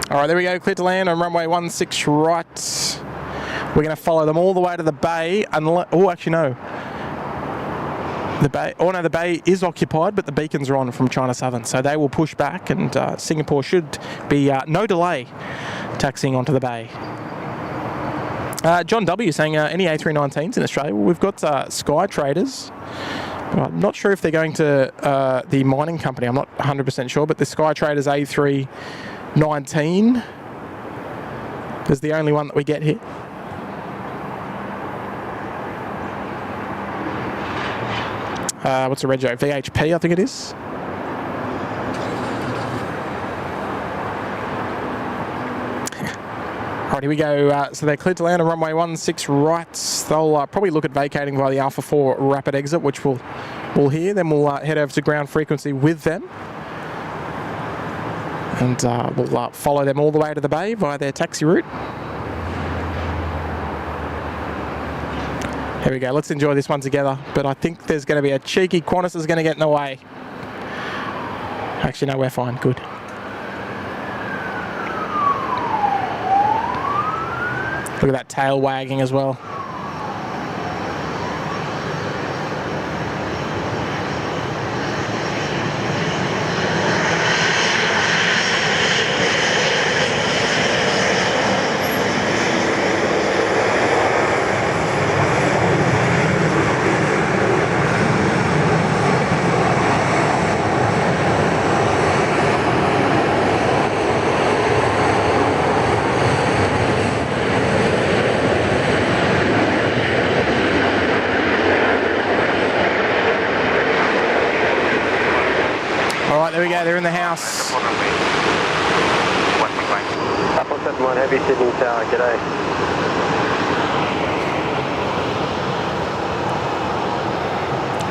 All right, there we go, clear to land on runway 16 right. We're going to follow them all the way to the bay. Oh, actually no. The bay is occupied, but the beacons are on from China Southern, so they will push back, and Singapore should be no delay taxiing onto the bay. John W saying any A319s in Australia. Well, we've got Sky Traders. I'm not sure if they're going to the mining company. I'm not 100% sure, but the Sky Traders A319 is the only one that we get here. What's the rego? VHP, I think it is. Right, here we go. So they're cleared to land on runway 16 right. They'll probably look at vacating via the Alpha 4 rapid exit, which we'll hear. Then we'll head over to ground frequency with them. And we'll follow them all the way to the bay via their taxi route. Here we go, let's enjoy this one together. But I think there's going to be a cheeky Qantas is going to get in the way. Actually, no, we're fine, good. Look at that tail wagging as well. There we go, they're in the house. Apple 71 Heavy, Sydney Tower, g'day.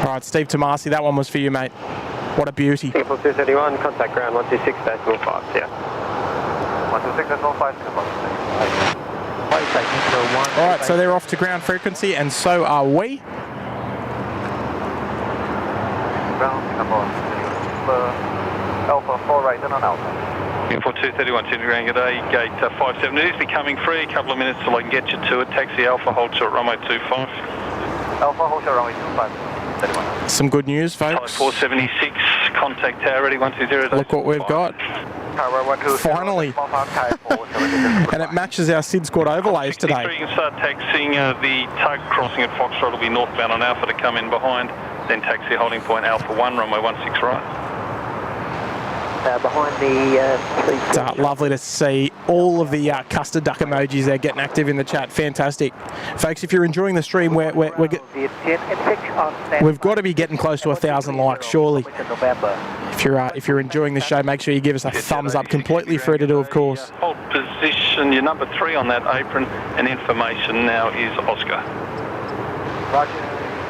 Alright, Steve Tomasi, that one was for you, mate. What a beauty. Singapore 231, contact ground 126.5, yeah. 126.5, Singapore. Alright, so they're off to ground frequency, and so are we. Ground, Singapore. Alpha 4 right, then on Alpha. Singapore 231, Sydney Grand, g'day. Gate 57 is becoming free. A couple of minutes till I can get you to it. Taxi Alpha, hold short runway 25. Alpha, hold short runway 25. 31. Some good news, folks. Type 476, contact tower ready 120. Look what we've got. Finally. And it matches our SydSquad overlays today. You can start taxiing the tug crossing at Foxtrot will be northbound on Alpha to come in behind. Then taxi holding point Alpha 1, runway 16 right. behind the It's lovely to see all of the custard duck emojis there getting active in the chat. Fantastic. Folks, if you're enjoying the stream, we've got to be getting close to 1,000 likes, surely. If you're enjoying the show, make sure you give us a thumbs up. Completely free to do, of course. Hold position, your number 3 on that apron, and information now is Oscar. Roger,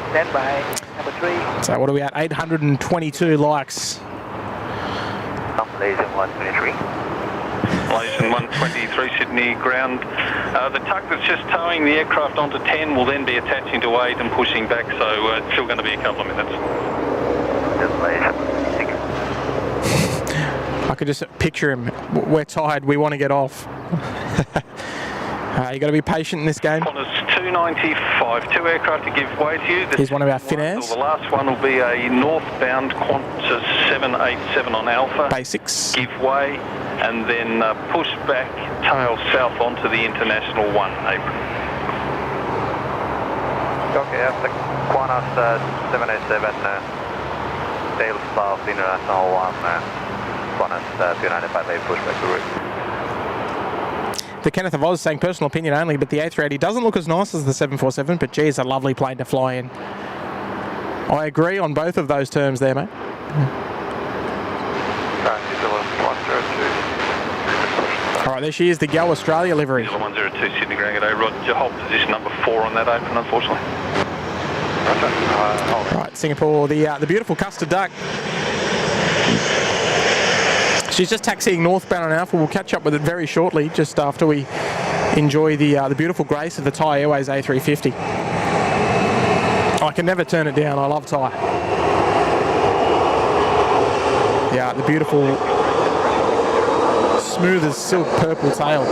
stand by, number 3. So what are we at? 822 likes. Malaysian 123. Malaysian 123, Sydney ground. The tuck that's just towing the aircraft onto 10 will then be attaching to 8 and pushing back, so it's still going to be a couple of minutes. Just Malaysia. I could just picture him. We're tired, we want to get off. You got to be patient in this game. Qantas 295, 2 aircraft to give way to you. Here's one of our Finairs. The last one will be a northbound Qantas 787 on Alpha. Basics. Give way and then push back, tail south onto the International 1 apron. Okay, after Qantas 787, tail south, International 1, Qantas 295A pushback to route. The Kenneth of Oz saying personal opinion only, but the A380 doesn't look as nice as the 747, but gee, it's a lovely plane to fly in. I agree on both of those terms there, mate. All right, there she is, the Go Australia livery. 102 Sydney Grand G'day, Roger, hold position number 4 on that apron, unfortunately. Right, Singapore, the beautiful custard duck. She's just taxiing northbound on Alpha. We'll catch up with it very shortly, just after we enjoy the beautiful grace of the Thai Airways A350. I can never turn it down. I love Thai. Yeah, the beautiful, smooth as silk purple tail.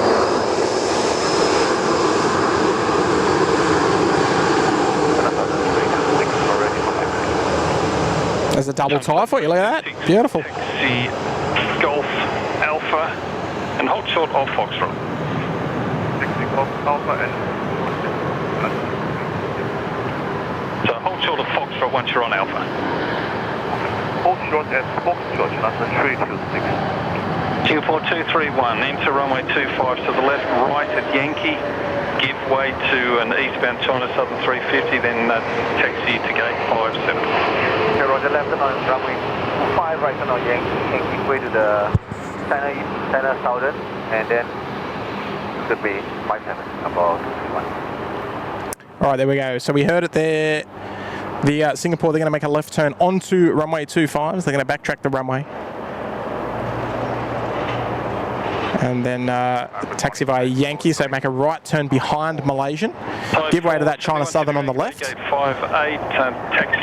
There's a double Thai for you. Look at that. Beautiful. Golf Alpha and hold short of Foxtrot. 60 Golf Alpha and... So hold short of Foxtrot once you're on Alpha. Hold short at Foxtrot, that's a 326. Singapore 231, enter runway 25 to the left, right at Yankee. Give way to an eastbound China Southern 350, then taxi to gate 57. Okay, roger, left on runway 5 right on Yankee, give way to the China Southern, and then should be 57, about 1. All right, there we go. So we heard it there. The Singapore, they're going to make a left turn onto runway 25. They're going to backtrack the runway. And then taxi via Yankee, so make a right turn behind Malaysian. Give way to that China Southern on the left.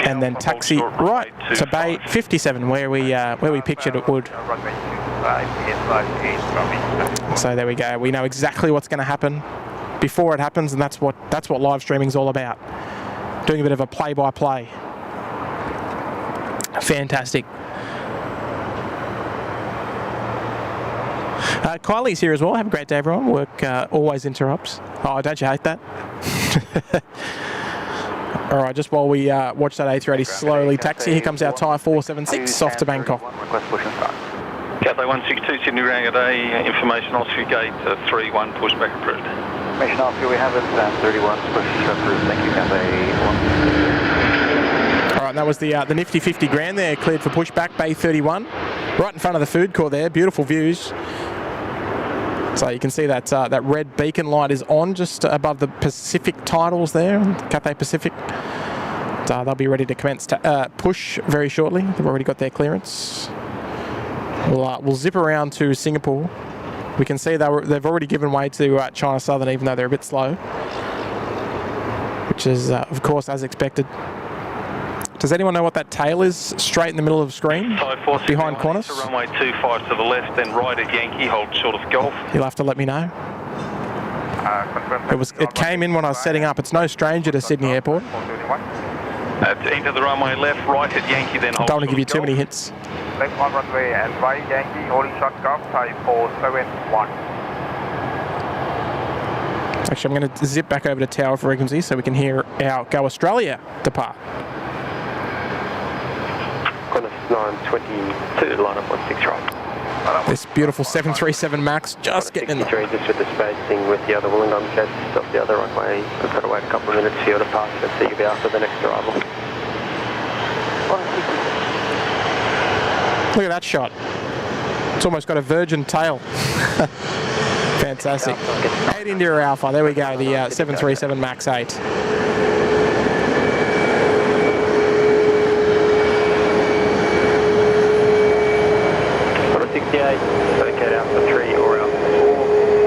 And then taxi right to Bay 57, where we pictured it would. So there we go. We know exactly what's going to happen before it happens, and that's what live streaming is all about. Doing a bit of a play-by-play. Fantastic. Kylie's here as well. Have a great day, everyone. Work always interrupts. Oh, don't you hate that? All right, just while we watch that A380 slowly taxi, here comes our Thai 476 off to Bangkok. Cathay 162 Sydney Grand G'day, information Oscar gate 31, pushback approved. Information Oscar, we have it, 31, pushback approved. Thank you, Cathay 1. All right, that was the nifty 50 grand there, cleared for pushback, Bay 31. Right in front of the food court there, beautiful views. So you can see that that red beacon light is on just above the Pacific titles there, Cathay Pacific. They'll be ready to commence to push very shortly. They've already got their clearance. We'll zip around to Singapore. We can see they've already given way to China Southern, even though they're a bit slow, which is of course as expected. Does anyone know what that tail is straight in the middle of the screen behind Qantas? Runway 25 to the left, then right at Yankee, hold short of Golf. You'll have to let me know. It came in when I was setting up. It's no stranger to Sydney Airport. Enter the runway left, right at Yankee, then hold. Don't want to give you too many hints. Left on runway and right Yankee, holding short Golf, Thai 471. Actually, I'm going to zip back over to tower frequency so we can hear our Go Australia depart. Qantas 922, line up 16 right. This beautiful 737 MAX just getting in the... Just with the spacing with the other Wollongong jet off the other runway. We've got to wait a couple of minutes for your departure, so you'll be after the next arrival. Look at that shot. It's almost got a virgin tail. Fantastic. 8 India Alpha, there we go, the 737 MAX 8. 68, vacate Alpha 3 or Alpha 4,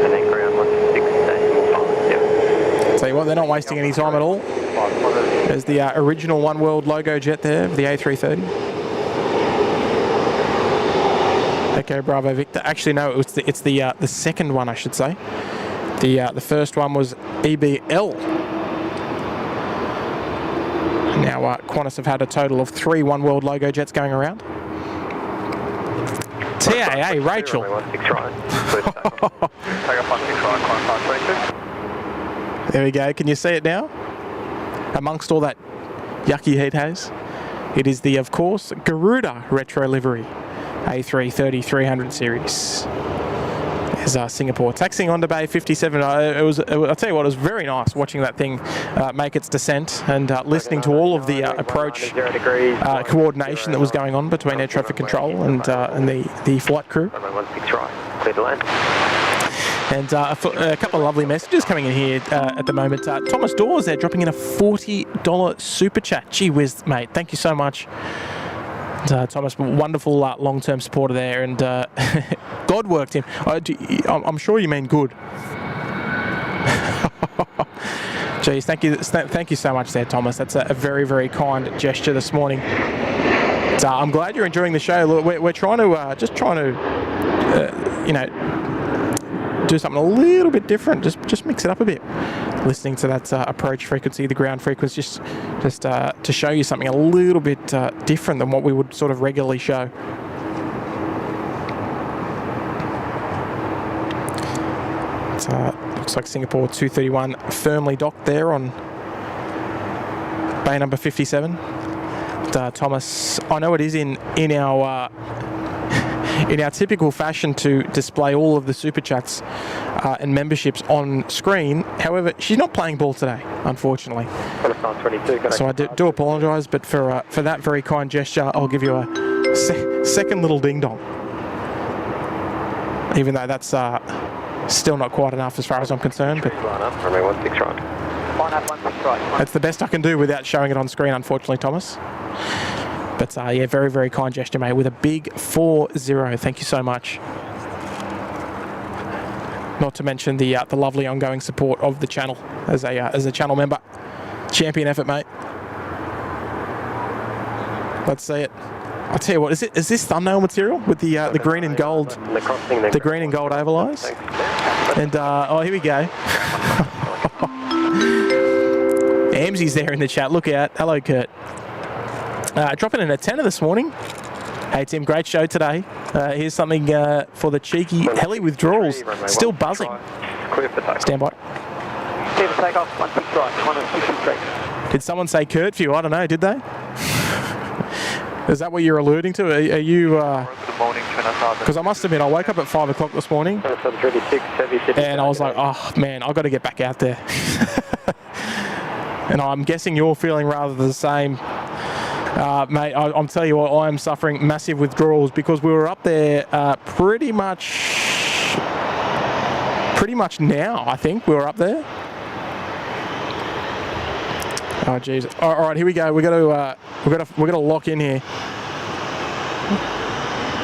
and then ground 16, Tell you what, they're not wasting any time at all. There's the original One World logo jet there, the A330. Okay, Bravo Victor. Actually, no, it's the second one, I should say. The first one was EBL. Now, Qantas have had a total of 3 One World logo jets going around. TAA, Rachel. There we go. Can you see it now? Amongst all that yucky heat haze, it is the, of course, Garuda retro livery, A330 300 series. There's Singapore taxiing onto Bay 57. I'll tell you what, it was very nice watching that thing make its descent and listening to all of the approach coordination that was going on between air traffic control and the flight crew. And a couple of lovely messages coming in here at the moment. Thomas Dawes there dropping in a $40 super chat. Gee whiz, mate. Thank you so much. Thomas, wonderful long-term supporter there, and God worked him. I'm sure you mean good. Geez, thank you so much there, Thomas. That's a very, very kind gesture this morning. I'm glad you're enjoying the show. We're trying to do something a little bit different. Just mix it up a bit. Listening to that approach frequency, the ground frequency, just to show you something a little bit different than what we would sort of regularly show. It looks like Singapore 231 firmly docked there on bay number 57. Thomas, I know it is in our typical fashion to display all of the super chats and memberships on screen. However, she's not playing ball today, unfortunately. So I do apologise, but for that very kind gesture, I'll give you a second little ding dong. Even though that's still not quite enough as far as I'm concerned. But that's the best I can do without showing it on screen, unfortunately, Thomas. But yeah, very, very kind gesture, mate, with a big 4-0. Thank you so much. Not to mention the lovely ongoing support of the channel as a channel member. Champion effort, mate. Let's see it. I'll tell you what, is this thumbnail material with the green and gold, the green and gold overlays? And oh, here we go. Amsy's there in the chat. Look out. Hello, Kurt. Dropping in a tenner this morning. Hey Tim, great show today. Here's something for the cheeky heli withdrawals. Still buzzing. Stand by. Did someone say Kurt for you? I don't know, did they? Is that what you're alluding to? Are you... Because I must admit, I woke up at 5 o'clock this morning and I was like, oh man, I've got to get back out there. And I'm guessing you're feeling rather the same. Mate, I'm telling you what, I am suffering massive withdrawals because we were up there pretty much now, I think we were up there. Oh jeez. All right, here we go. We're gonna lock in here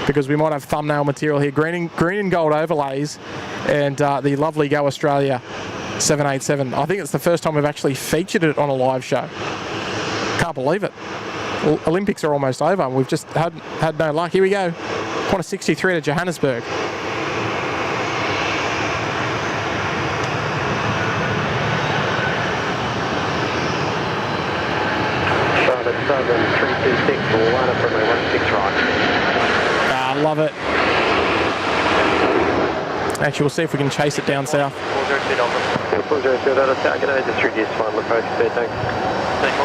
because we might have thumbnail material here. Green and gold overlays, and the lovely Go Australia 787. I think it's the first time we've actually featured it on a live show. Can't believe it. Olympics are almost over and we've just had no luck. Here we go. Qantas 63 to Johannesburg. I love it. Actually, we'll see if we can chase it down south.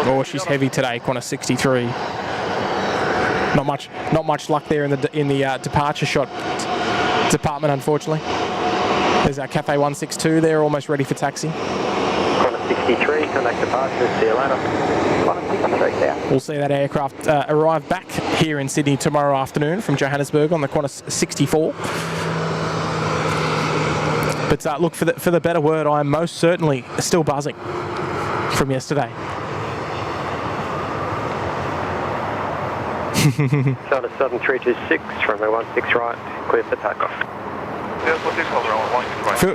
Oh, she's heavy today, Qantas 63. Not much luck there in the departure shot. department, unfortunately. There's our Cathay 162 there, almost ready for taxi. Corner 63, contact departure, see you later. Corner 63 there. We'll see that aircraft arrive back here in Sydney tomorrow afternoon from Johannesburg on the Qantas 64. But look, for the better word, I am most certainly still buzzing from yesterday. China Southern 326, runway 16 right, clear for takeoff.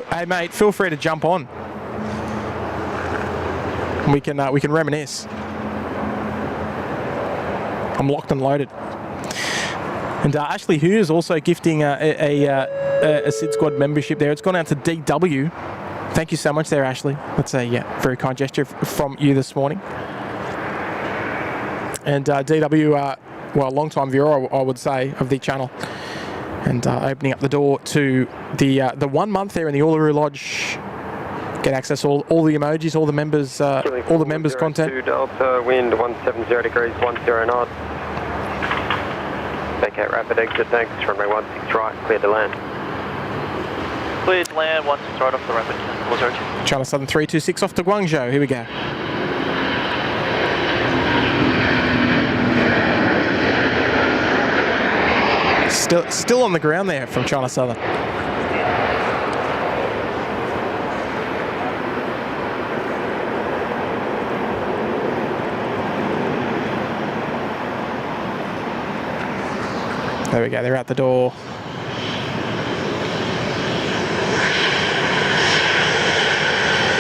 Hey mate, feel free to jump on. We can reminisce. I'm locked and loaded. And Ashley Hughes also gifting a SydSquad membership there. It's gone out to DW. Thank you so much there, Ashley. That's a very kind gesture from you this morning. And DW, well, long-time viewer, I would say, of the channel. And opening up the door to the 1 month there in the Uluru Lodge. Get access to all the emojis, all the members content. 2 Delta, wind 170 degrees, 10 knots. Vacate rapid exit, thanks. Runway 16 right, clear to land. Clear to land, 16 right off the rapid. China Southern 326 off to Guangzhou. Here we go. Still on the ground there from China Southern. There we go, they're out the door.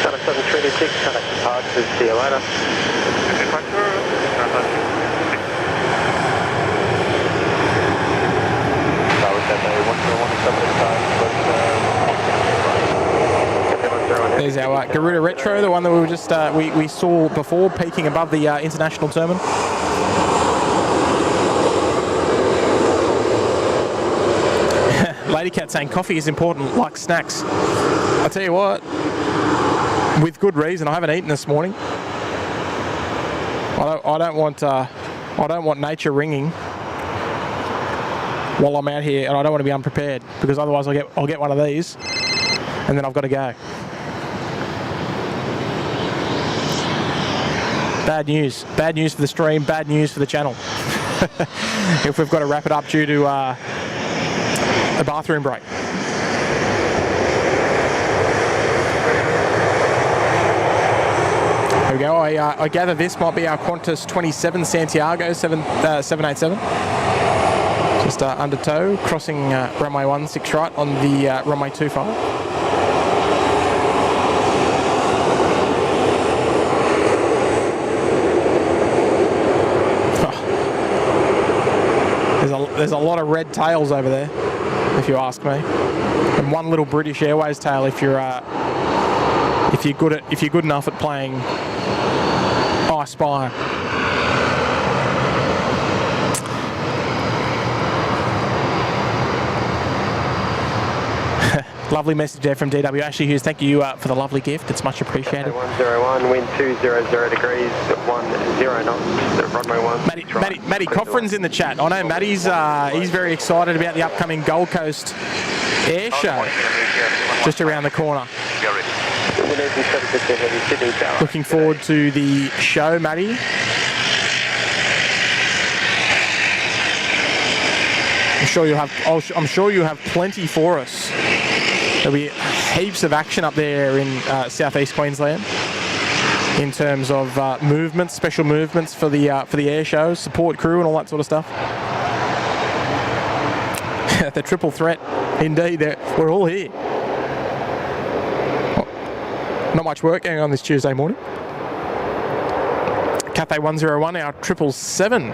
China Southern 326, contact departure, see you later. There's our Garuda Retro, the one that we were just we saw before, peaking above the international terminal. Lady Cat saying coffee is important, like snacks. I tell you what, with good reason. I haven't eaten this morning. I don't want nature ringing while I'm out here, and I don't want to be unprepared, because otherwise I'll get one of these, and then I've got to go. Bad news for the stream. Bad news for the channel. If we've got to wrap it up due to a bathroom break. There we go. I gather this might be our Qantas 27 Santiago 787. Just under tow, crossing runway 16 right on the runway 25. There's a lot of red tails over there, if you ask me, and one little British Airways tail if you're good enough at playing I Spy. Lovely message there from DW. Ashley Hughes, thank you for the lovely gift. It's much appreciated. 101, wind 200 degrees, 10 knots, runway 1. Matty Coffrin's in the chat. I know Matty's he's very excited about the upcoming Gold Coast Air Show just around the corner. Looking forward to the show, Matty. I'm sure you have plenty for us. There'll be heaps of action up there in southeast Queensland in terms of movements, special movements for the air shows, support crew, and all that sort of stuff. The triple threat, indeed. We're all here. Not much work going on this Tuesday morning. Cathay 101, our 777.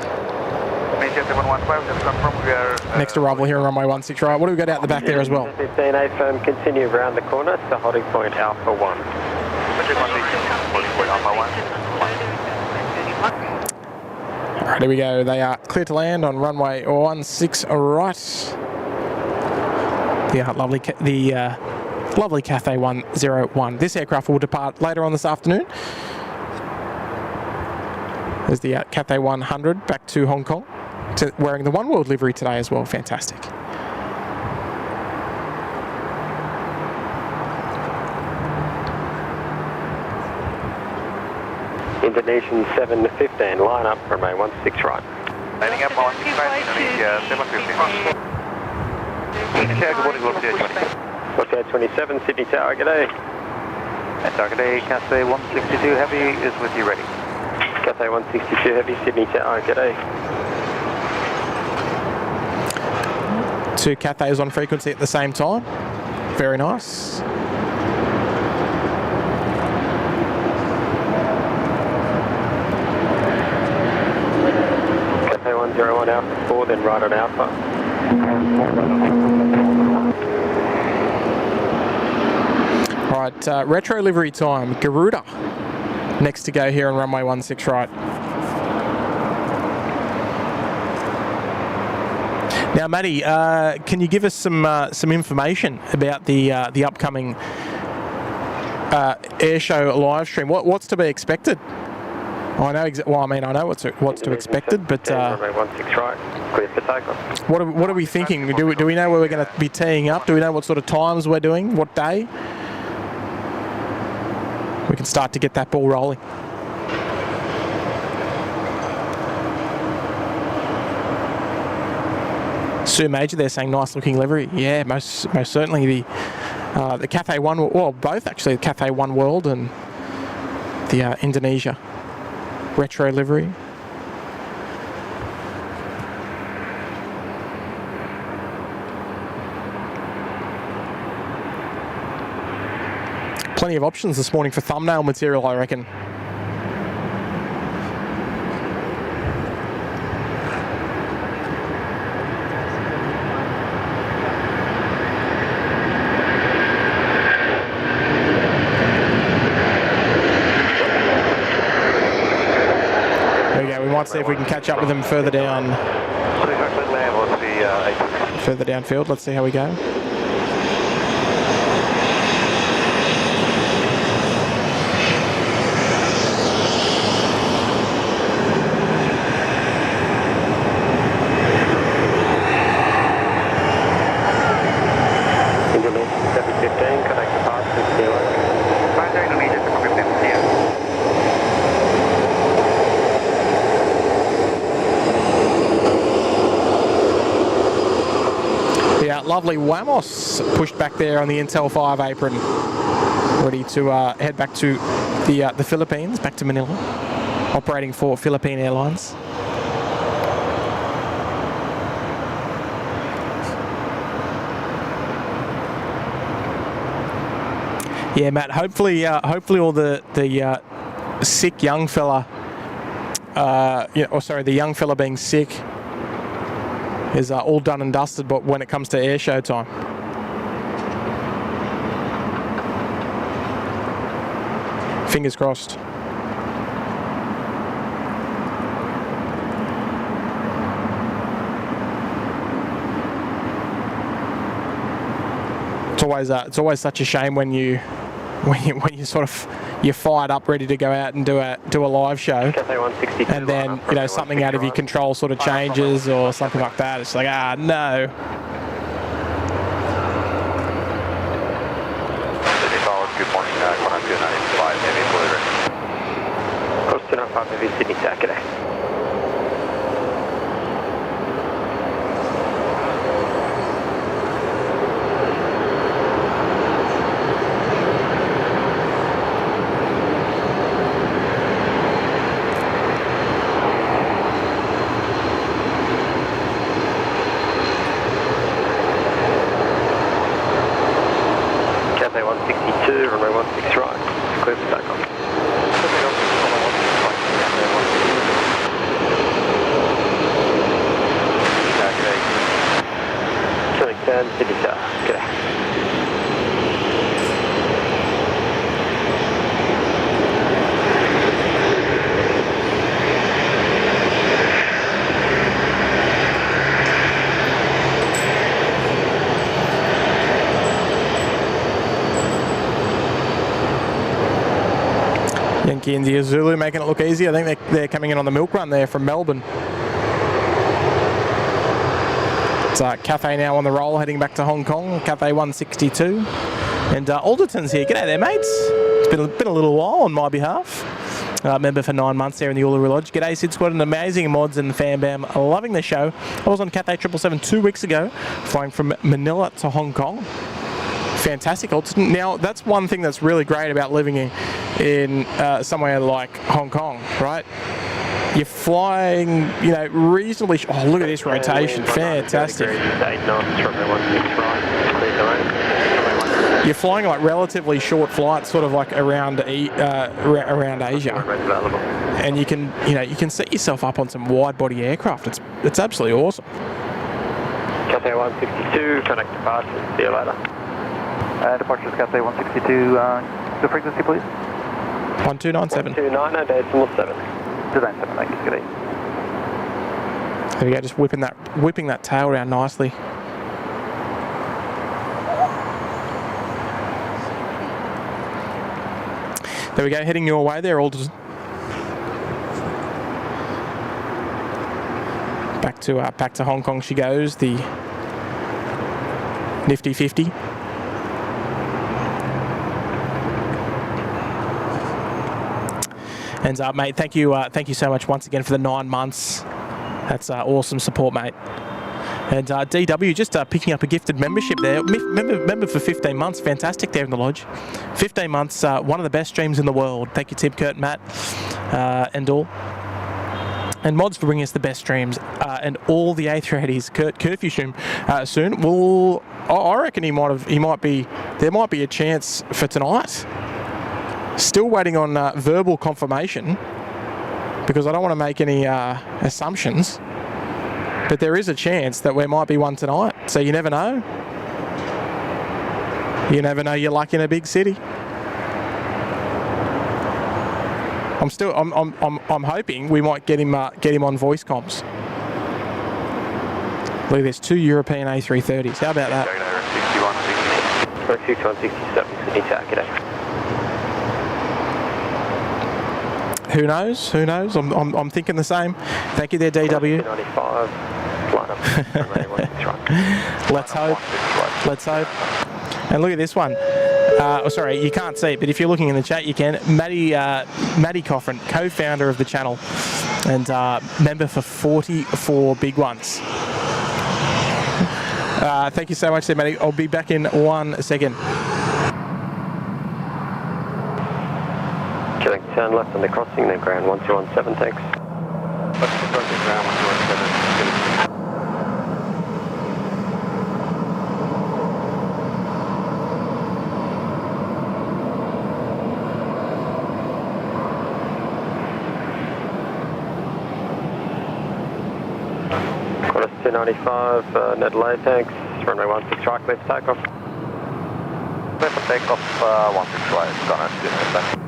Next arrival here on runway 16 right. What do we got out the back there as well? 15A firm, continue around the corner to holding point Alpha 1. Alright, here we go. They are clear to land on runway 16 right. The lovely Cathay 101. This aircraft will depart later on this afternoon. There's the Cathay 100 back to Hong Kong, wearing the One World livery today as well. Fantastic. Indonesian 715, line up, runway 16 right. Lining up 16 right, Indonesia 715. Good morning, Look 27, Sydney Tower, g'day. Target A, Cathay 162 Heavy is with you ready. Cathay 162 Heavy, Sydney Tower, g'day. 2 Cathays on frequency at the same time. Very nice. Cathay 101 Alpha 4, then right on Alpha. Right, retro livery time, Garuda. Next to go here on runway 16 right. Now, Matty, can you give us some information about the upcoming air show live stream? What's to be expected? I know. I know what's to expected, but runway 16 right, clear for takeoff. What are we thinking? Do we know where we're going to be teeing up? Do we know what sort of times we're doing? What day? We can start to get that ball rolling. Sue Major there saying nice looking livery. Yeah, most certainly the Cathay One, well both actually, the Cathay One World and the Indonesia retro livery. Plenty of options this morning for thumbnail material, I reckon. Might see if we can catch up with them further down. Further downfield. Let's see how we go. Indonesia 715, connect the pass to Zero. Indonesia 715. Yeah, lovely Wamos pushed back there on the Intel 5 apron, ready to head back to the Philippines, back to Manila, operating for Philippine Airlines. Yeah, Matt. Hopefully all the sick young fella, the young fella being sick, is all done and dusted, but when it comes to air show time. Fingers crossed. It's always such a shame when you sort of you're fired up, ready to go out and do a live show, and then something out of your control sort of changes or something like that. It's like, no. Good morning, 195 Heavy Bullet. Coast 295 Heavy Sydney Tower, g'day. Yankee India Zulu making it look easy. I think they're coming in on the milk run there from Melbourne. It's Cathay now on the roll, heading back to Hong Kong. Cathay 162. And Alderton's here. G'day there, mates. It's been a little while on my behalf. member for 9 months there in the Uluru Lodge. G'day, SydSquad, and amazing mods and fan bam. Loving the show. I was on Cathay 777 2 weeks ago, flying from Manila to Hong Kong. Fantastic. Now, that's one thing that's really great about living in somewhere like Hong Kong, right? You're flying, you know, reasonably... Oh, look at this rotation. Fantastic. 8 knots from the 16 right. Clear to land. You're flying like relatively short flights, sort of like around Asia, and you can set yourself up on some wide-body aircraft. It's absolutely awesome. Cathay 162, connect departure. See you later. Departures Cathay 162. The frequency, please. 1297. 290, decimal 7. 297. Thank you. Good day. There we go. Just whipping that tail around nicely. There we go, heading your way there, Alderson. Back to Hong Kong she goes, the nifty 50. And mate, thank you so much once again for the 9 months. That's awesome support, mate. And DW just picking up a gifted membership there. Member for 15 months. Fantastic there in the lodge. 15 months, one of the best streams in the world. Thank you, Tim, Kurt, Matt, and all. And mods for bringing us the best streams and all the A380s. Kurt, curfew stream soon. Well, I reckon there might be a chance for tonight. Still waiting on verbal confirmation because I don't want to make any assumptions. But there is a chance that there might be one tonight, so you never know. You never know your luck in a big city. I'm hoping we might get him on voice comms. Look, there's 2 European A330s. How about that? 6167, Sydney Tower, g'day. Who knows? Who knows? I'm thinking the same. Thank you there, DW. 95. Let's hope. Let's hope. And look at this one. Sorry, you can't see it, but if you're looking in the chat, you can. Maddie Coffin, co-founder of the channel, and member for 44 big ones. Thank you so much there, Maddie. I'll be back in 1 second. Turn left on the crossing, then ground 1217, thanks. Ground 1217. Quarter 295, net delay, thanks. Runway 16 right, clear for takeoff. Clear for takeoff, 16 right, gonna do that.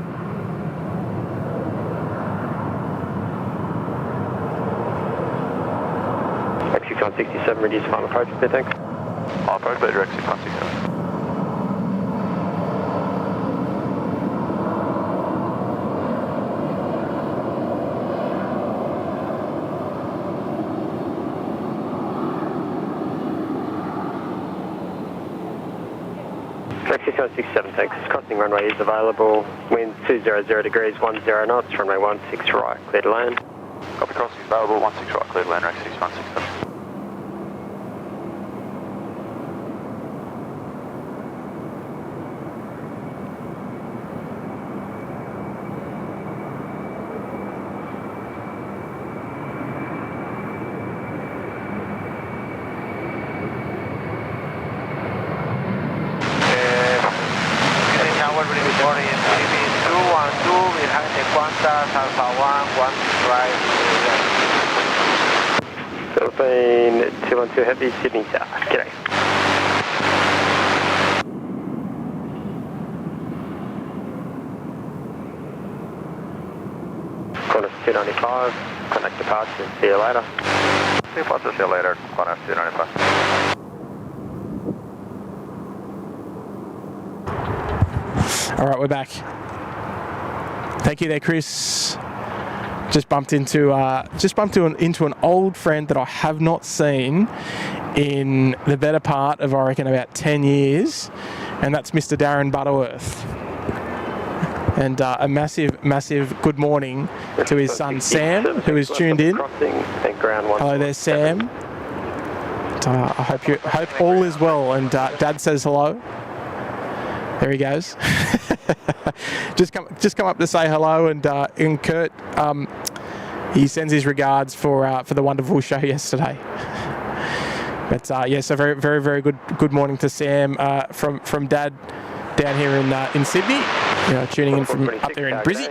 X6 167, reduce final approach, there, thanks. Approach by direct 6 167. X6 167, thanks. Crossing runway is available. Wind 200 degrees, 10 knots, runway 16 right, clear to land. Copy, crossing available, 16 right, clear to land, X6 167. Philippine 212 Heavy, Sydney Tower. G'day. Qantas 295, contact departure, see you later. Departure, see you later, Qantas 295. All right, we're back. Thank you there, Chris. Just bumped into an old friend that I have not seen in the better part of, I reckon, about 10 years, and that's Mr. Darren Butterworth. And a massive good morning to his son Sam, who is tuned in. Hello there, Sam. I hope all is well. And Dad says hello. There he goes. just come up to say hello. And Kurt, he sends his regards for the wonderful show yesterday. But yeah, so very good morning to Sam from Dad down here in Sydney. Tuning in from up there in Brizzy.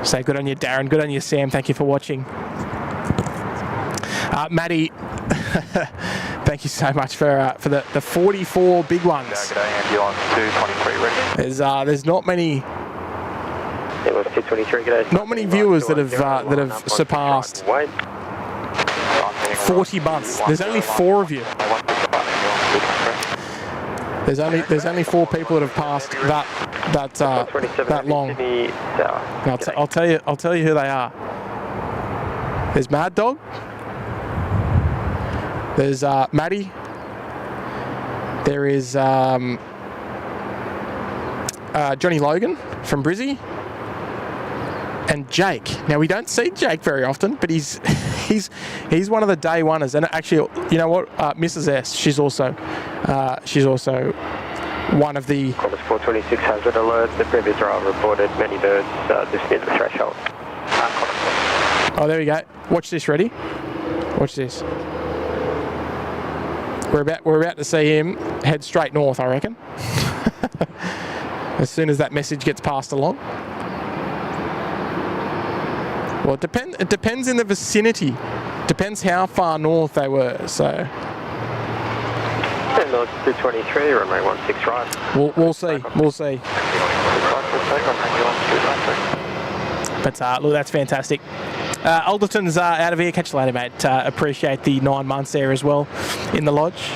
So good on you, Darren. Good on you, Sam. Thank you for watching. Maddie, thank you so much for the 44 big ones. G'day, ambulance 223 ready. There's not many. It was 223. G'day. Not many viewers that have surpassed 40 months. There's only 4 of you. There's only 4 people that have passed that long. I'll tell you who they are. There's Mad Dog. There's Maddie. There is Johnny Logan from Brizzy. And Jake. Now we don't see Jake very often, but he's one of the day oneers. And actually, you know what, Mrs. S, she's also one of the. Qantas 426 hazard alert. The previous driver reported many birds just near the threshold. Oh, there we go. Watch this. Ready? Watch this. We're about to see him head straight north, I reckon. As soon as that message gets passed along. Well, it depends in the vicinity. Depends how far north they were. So. North 223, runway 16 right. We'll see. But look, that's fantastic. Alderton's out of here. Catch you later, mate. Appreciate the 9 months there as well in the lodge.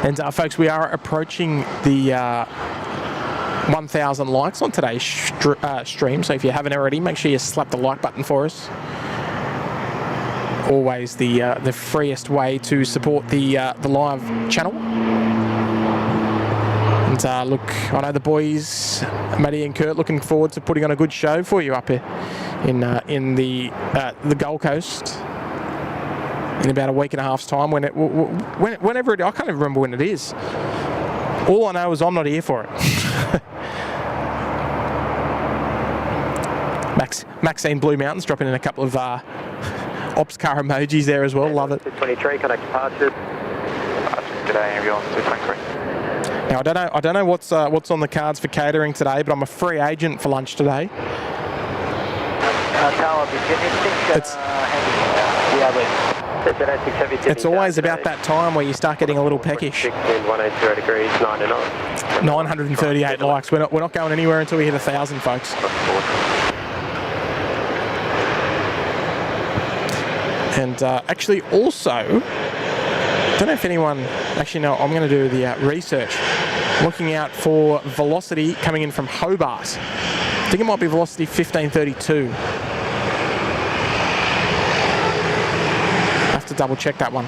And folks, we are approaching the 1,000 likes on today's stream. So if you haven't already, make sure you slap the like button for us. Always the freest way to support the live channel. And look, I know the boys, Matty and Kurt, looking forward to putting on a good show for you up here in the Gold Coast in about a week and a half's time. Whenever I can't even remember when it is. All I know is I'm not here for it. Maxine Blue Mountains dropping in a couple of ops car emojis there as well. Love it. 223, connect departure. G'day, ambulance 223. Now I don't know what's on the cards for catering today, but I'm a free agent for lunch today. It's always about that time where you start getting a little peckish. 180 degrees, 99. 938 likes. We're not going anywhere until we hit 1,000, folks. And actually, also, I don't know if anyone. Actually, no. I'm going to do the research. Looking out for velocity coming in from Hobart. I think it might be velocity 1532. I have to double check that one.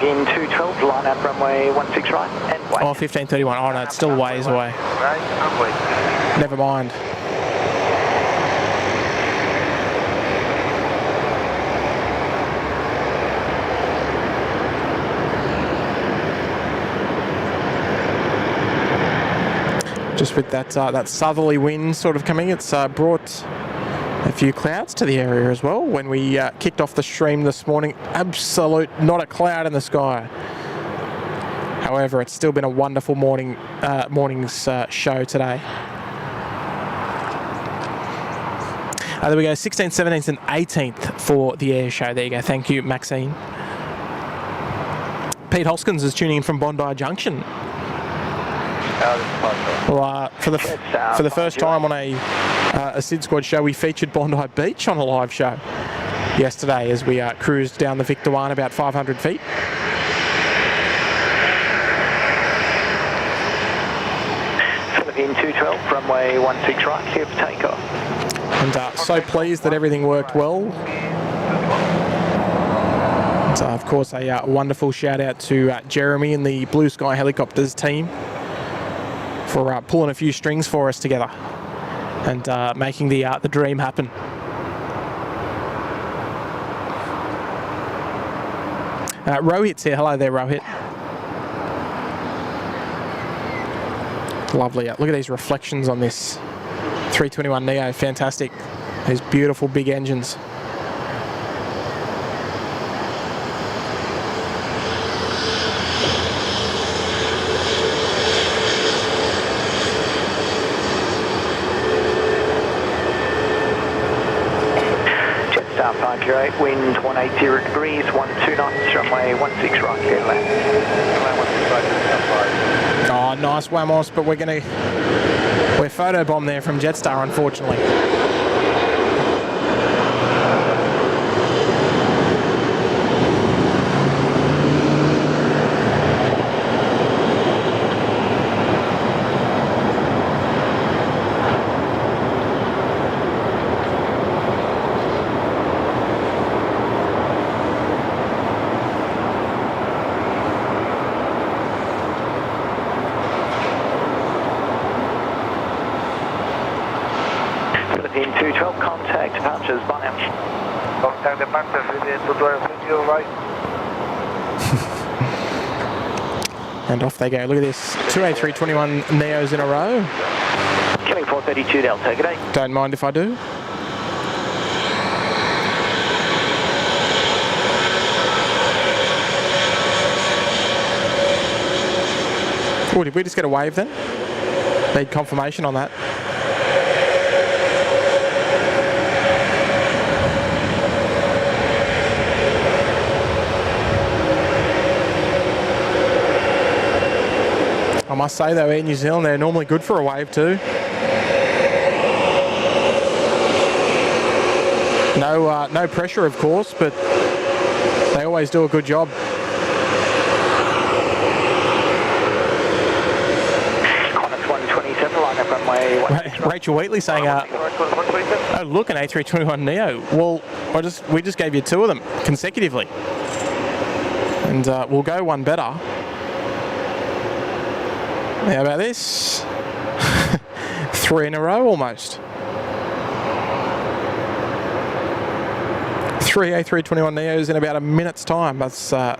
In 212, line up runway 16 right and wait. Oh, 1531. Oh no, it's still ways away. Never mind. Just with that southerly wind sort of coming, it's brought a few clouds to the area as well. When we kicked off the stream this morning, absolute not a cloud in the sky. However, it's still been a wonderful morning's show today. There we go, 16th, 17th and 18th for the air show. There you go. Thank you, Maxine. Pete Hoskins is tuning in from Bondi Junction. Well, for the first time on a SydSquad show, we featured Bondi Beach on a live show. yesterday as we cruised down the Victor 1 about 500 feet. Philippine 212, runway 16 right, clear for takeoff. And so pleased that everything worked well. And, of course, a wonderful shout out to Jeremy and the Blue Sky Helicopters team for pulling a few strings for us together and making the dream happen. Rohit's here. Hello there, Rohit. Lovely. Look at these reflections on this 321 Neo. Fantastic. These beautiful big engines. Jetstar 508, wind 180 degrees, 12 knots, runway 16 right, clear land. Oh, nice Wamos, but we're photobombed there from Jetstar, unfortunately. Philippine 212, contact departures, bye now. Contact departures, Philippine 212, thank you, right. And off they go. Look at this. 2 A321 Neos in a row. Killing 432 Delta, good day. Don't mind if I do. Oh, did we just get a wave then? Need confirmation on that. I must say though, Air New Zealand, they're normally good for a wave too. No pressure of course, but they always do a good job. Rachel Wheatley saying, oh look, an A321 Neo. Well, we just gave you two of them consecutively. And we'll go one better. How about this? 3 in a row almost. 3 A321 Neos in about a minute's time. That's not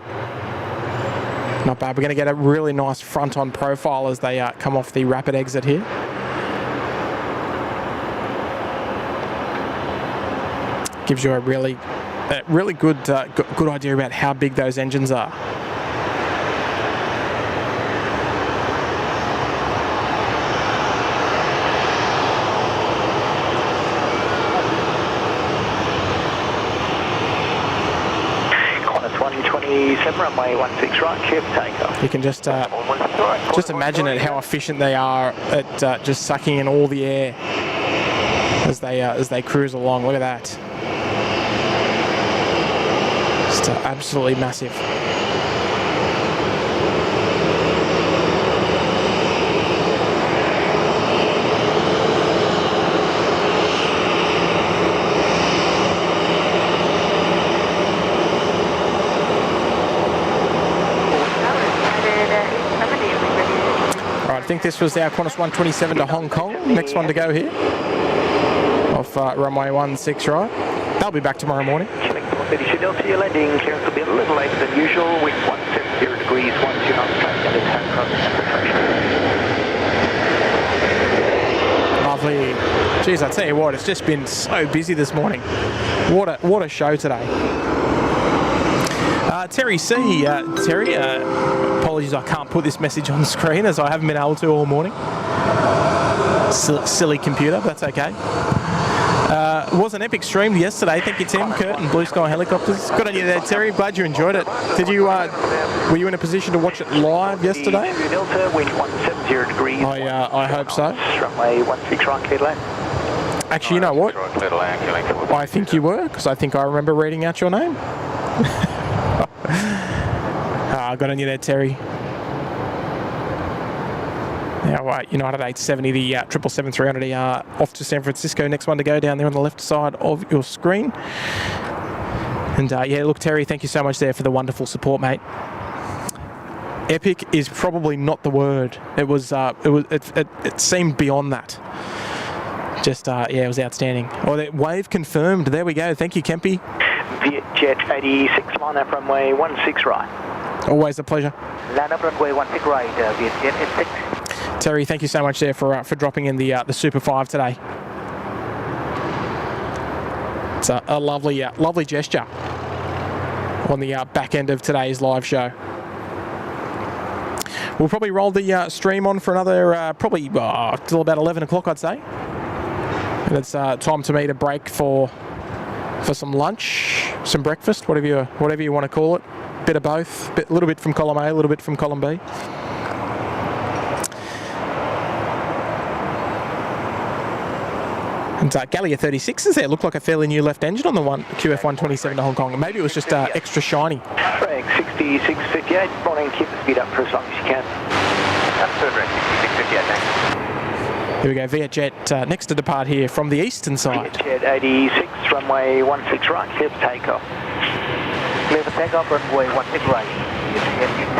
bad. We're going to get a really nice front-on profile as they come off the rapid exit here. Gives you a really good idea about how big those engines are. Runway 16 right, clear for takeoff. You can just imagine it, how efficient they are at just sucking in all the air as they cruise along. Look at that, just absolutely massive. I think this was our Qantas 127 to Hong Kong. Next one to go here. Off runway 16 right. They'll be back tomorrow morning. Killing 432 Delta, your landing clearance will be a little later than usual. Wind 170 degrees, 12 knots, traffic under turn cross Lovely. Geez, I tell you what, it's just been so busy this morning. What a show today. Terry C. Terry, apologies I can't put this message on screen as I haven't been able to all morning. Silly computer, but that's okay. It was an epic stream yesterday. Thank you, Tim, Kurt, and Blue Sky Helicopters. Good on you there, Terry. Glad you enjoyed it. Did you? Were you in a position to watch it live yesterday? Delta, wind 170 degrees. I hope so. Runway 16 right, clear land. Actually, you know what? I think you were, because I think I remember reading out your name. I got on you there, Terry. Now, United 870, the 777-300ER off to San Francisco. Next one to go down there on the left side of your screen. And yeah, look, Terry, thank you so much there for the wonderful support, mate. Epic is probably not the word. It seemed beyond that. Just yeah, it was outstanding. Oh, that wave confirmed. There we go. Thank you, Kempy. Vietjet 86, line up runway 16 right. Always a pleasure. Line up runway 16 right, Vietjet 86. Terry, thank you so much there for dropping in the Super 5 today. It's a lovely gesture on the back end of today's live show. We'll probably roll the stream on for another probably till about 11 o'clock, I'd say. And it's time for me to break for some lunch, some breakfast, whatever you want to call it. Bit of both, a little bit from column A, a little bit from column B. And Gallia 36s there looked like a fairly new left engine on the QF127 to Hong Kong. Maybe it was just extra shiny. Rank 6658, morning, keep the speed up for as long as you can. That's good, rank 6658, thanks. Here we go, Vietjet next to depart here from the eastern side. Vietjet 86, runway 16 right, clear for takeoff. Clear for takeoff, runway 16 right. Vietjet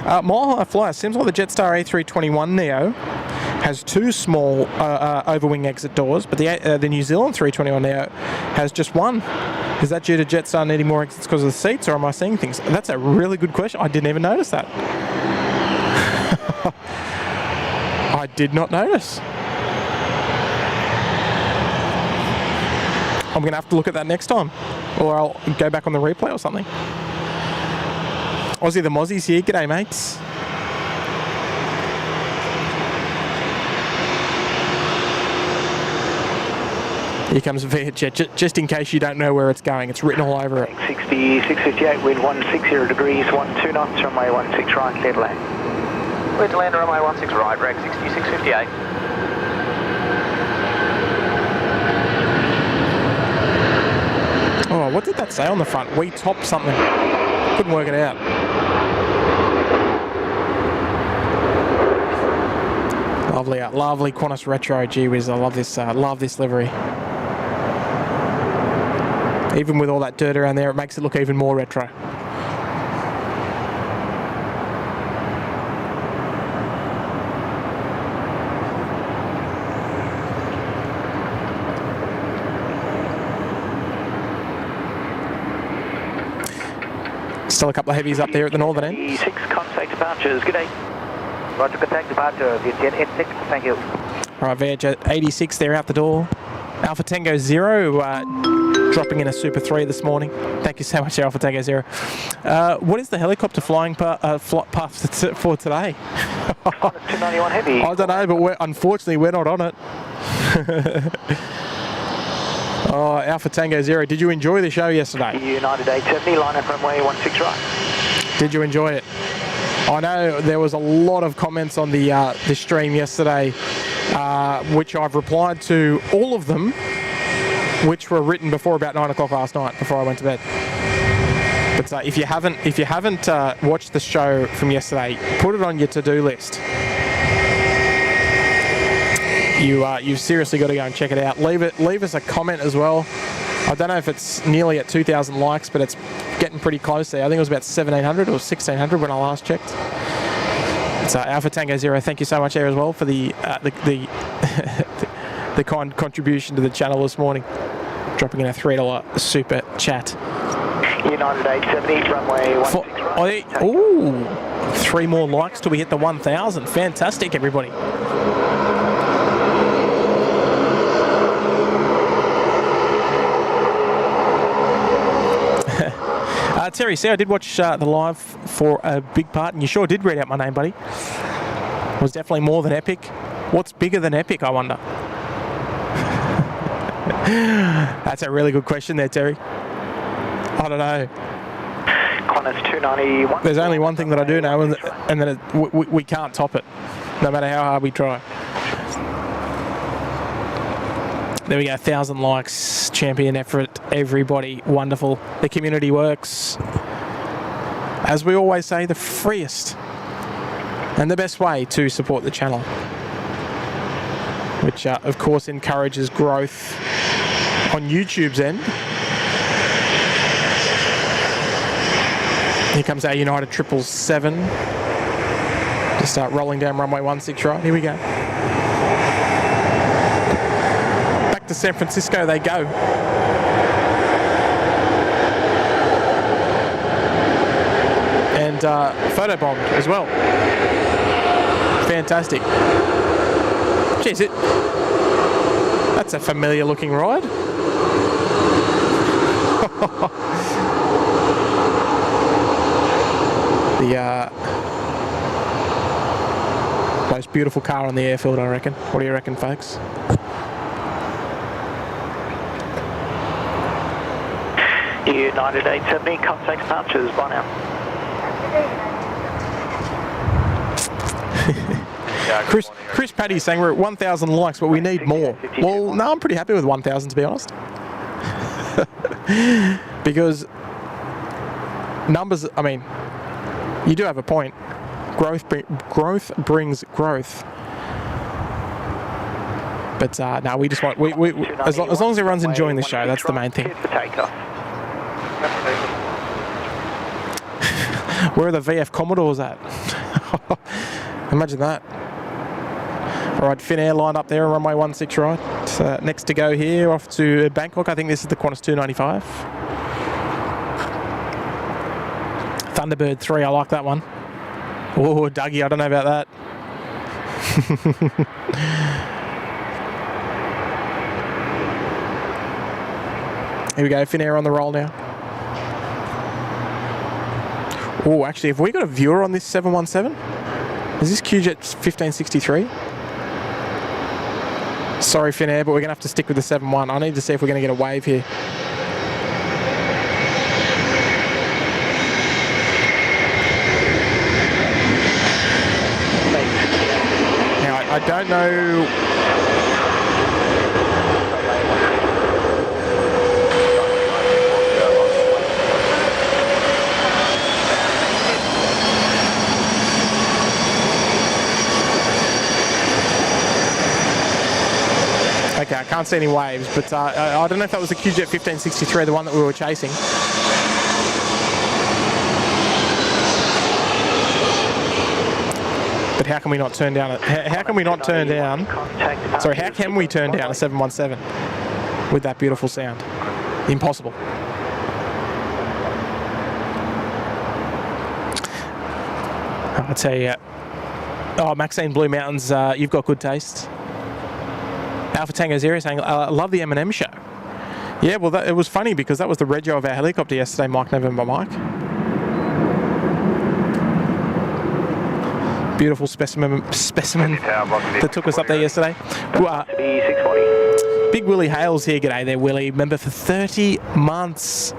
86. Mile High Flyer, seems like the Jetstar A321 Neo has two small overwing exit doors, but the New Zealand 321 Neo has just one. Is that due to Jetstar needing more exits because of the seats, or am I seeing things? That's a really good question. I didn't even notice that. I did not notice. I'm going to have to look at that next time, or I'll go back on the replay or something. Aussie the Mozzie's here. G'day, mates. Here comes Vietjet, just in case you don't know where it's going. It's written all over it. 6658, wind 160 degrees, 12 knots, runway 16 right, clear to land. Clear to land, runway 16 right, rank 6658. Oh, what did that say on the front? We topped something. Couldn't work it out. Lovely Qantas retro. Gee whiz, I love this livery. Even with all that dirt around there, it makes it look even more retro. Still a couple of heavies up there at the northern end. 6 contact departures, good day. Roger, contact departure, Vietjet 86, thank you. Alright, Vietjet 86, they're out the door. Alpha Tango 0, dropping in a Super 3 this morning. Thank you so much, Alpha Tango 0. What is the helicopter flying path for today? 291 heavy. I don't know, but unfortunately we're not on it. Oh, Alpha Tango 0, did you enjoy the show yesterday? United 870, line up runway 16 right. Did you enjoy it? I know there was a lot of comments on the stream yesterday, which I've replied to all of them, which were written before about 9 o'clock last night, before I went to bed. But if you haven't watched the show from yesterday, put it on your to-do list. You've seriously got to go and check it out. Leave us a comment as well. I don't know if it's nearly at 2,000 likes, but it's getting pretty close there. I think it was about 1,700 or 1,600 when I last checked. It's Alpha Tango 0. Thank you so much there as well for the kind contribution to the channel this morning. Dropping in a $3 super chat. United 870, runway 16 right. Ooh, 3 more likes till we hit the 1,000. Fantastic, everybody. Terry, see, I did watch the live for a big part, and you sure did read out my name, buddy. It was definitely more than epic. What's bigger than epic, I wonder? That's a really good question there, Terry. I don't know. Qantas 291. There's only one thing that I do know, and that we can't top it, no matter how hard we try. There we go, 1,000 likes, champion effort, everybody, wonderful. The community works. As we always say, the freest and the best way to support the channel, which of course encourages growth on YouTube's end. Here comes our United 777. Just start rolling down runway 16 right. Here we go. Back to San Francisco they go. And photobombed as well. Fantastic. Jeez, that's a familiar looking ride. The most beautiful car on the airfield, I reckon. What do you reckon, folks? United 870, contact departures, bye now. Chris Paddy's saying we're at 1,000 likes, but we need more. Well, no, I'm pretty happy with 1,000 to be honest. Because numbers, I mean, you do have a point. Growth brings growth. But no, we just want as long as everyone's enjoying the show, that's the main thing. Where are the VF Commodores at? Imagine that. All right, Finnair lined up there on runway 16 right. Next to go here, off to Bangkok. I think this is the Qantas 295. Thunderbird 3, I like that one. Oh, Dougie, I don't know about that. Here we go, Finnair on the roll now. Oh, actually, have we got a viewer on this 717? Is this QJet 1563? Sorry, Finnair, but we're going to have to stick with the 71. I need to see if we're going to get a wave here. Now, I don't know... Okay, I can't see any waves, but I don't know if that was the QJet 1563, the one that we were chasing. But how can we not turn down? How can we not turn down? Sorry, how can we turn down a 717 with that beautiful sound? Impossible. I'll tell you. Oh, Maxine Blue Mountains, you've got good taste. Alpha Tango Zero saying, I love the M&M show. Yeah, well, it was funny because that was the rego of our helicopter yesterday, Mike November Mike. Beautiful specimen that took us up there yesterday. Big Willie Hales here. G'day there, Willie. Member for 30 months.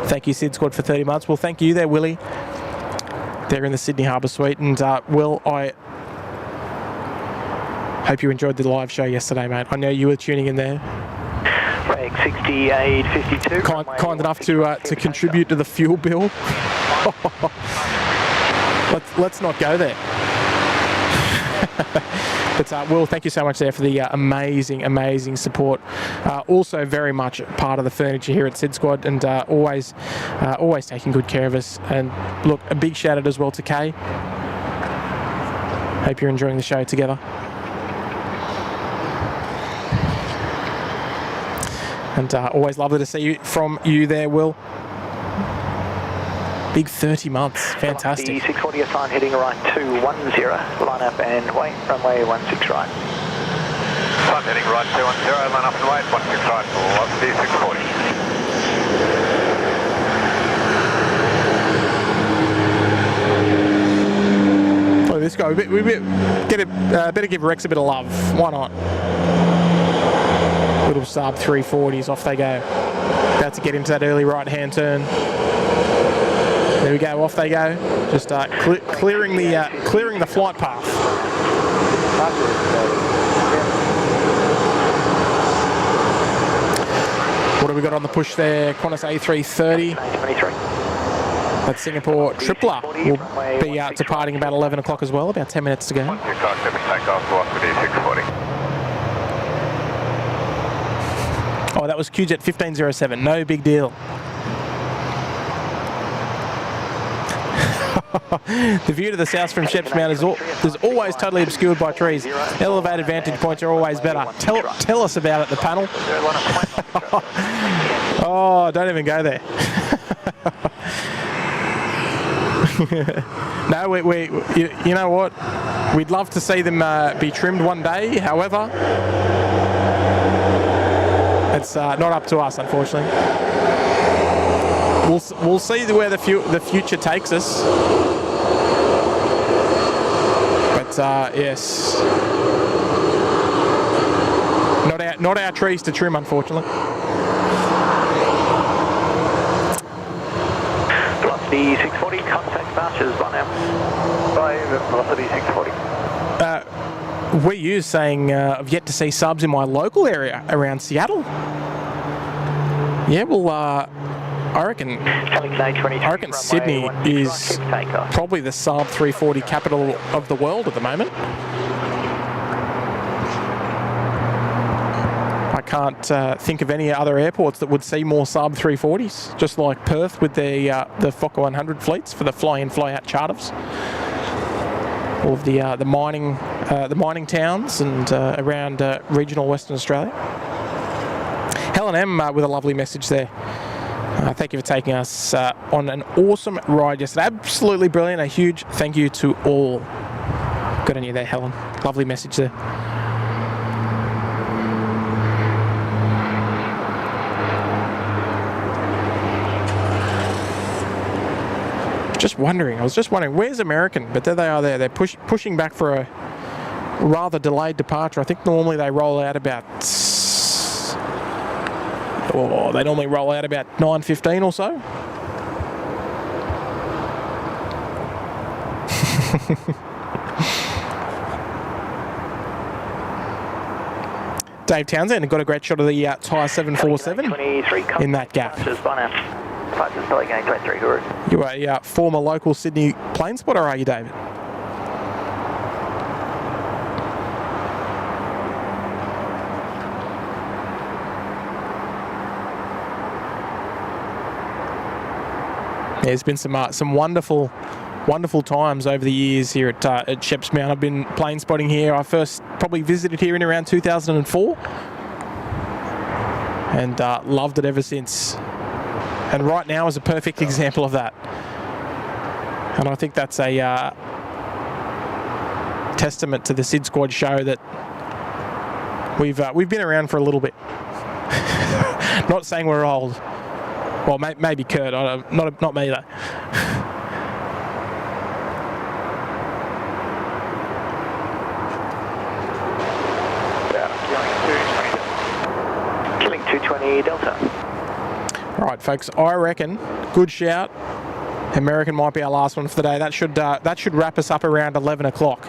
Thank you, SydSquad, for 30 months. Well, thank you there, Willie. There in the Sydney Harbour Suite. And, Will, I hope you enjoyed the live show yesterday, mate. I know you were tuning in there. Flag 6852. Kind enough to contribute to the fuel bill. Let's not go there. But Will, thank you so much there for the amazing support. Also very much part of the furniture here at SydSquad, and always taking good care of us. And look, a big shout out as well to Kay. Hope you're enjoying the show together. And always lovely to see you from you there, Will. Big 30 months, fantastic. The 640 assigned heading right 210, line up and wait, runway 16 right. Assigned heading right 210, line up and wait, 16 right, for the 640. Oh, this guy, we better give Rex a bit of love. Why not? Little sub 340s, off they go. About to get into that early right-hand turn. There we go, off they go. Just clearing the flight path. do we got on the push there? Qantas A330. 23. That Singapore tripler will be departing about 11 o'clock as well, about 10 minutes to go. Oh, that was QJet 1507, no big deal. The view to the south from Sheps Mount is always totally obscured by trees. Elevated vantage points are always better. Tell us about it, the panel. Oh, don't even go there. No, you know what? We'd love to see them be trimmed one day. However, it's not up to us, unfortunately. We'll see where the future takes us. But yes, not our trees to trim, unfortunately. Velocity 640, contact departures 1 hour. 5, velocity 640. We use saying I've yet to see subs in my local area around Seattle. Yeah, well, I reckon Sydney is probably the sub 340 capital of the world at the moment. I can't think of any other airports that would see more sub 340s, just like Perth with the Fokker 100 fleets for the fly-in, fly-out charters. All of the mining towns and around regional Western Australia. Helen M with a lovely message there. Thank you for taking us on an awesome ride yesterday. Absolutely brilliant. A huge thank you to all. Good on you there, Helen. Lovely message there. I was just wondering, where's American? But there they are there. They're pushing back for a rather delayed departure. I think normally they roll out about... they normally roll out about 9:15 or so. Dave Townsend got a great shot of the Thai 747 in that gap. You are a former local Sydney plane spotter, are you, David? There's been some wonderful times over the years here at Sheps Mount. I've been plane spotting here. I first probably visited here in around 2004 and loved it ever since. And right now is a perfect example of that. And I think that's a testament to the SydSquad show that we've been around for a little bit. Not saying we're old. Well, maybe Kurt. Not me though. Killing 220 Delta. All right, folks. I reckon good shout. American might be our last one for the day. That should wrap us up around 11 o'clock.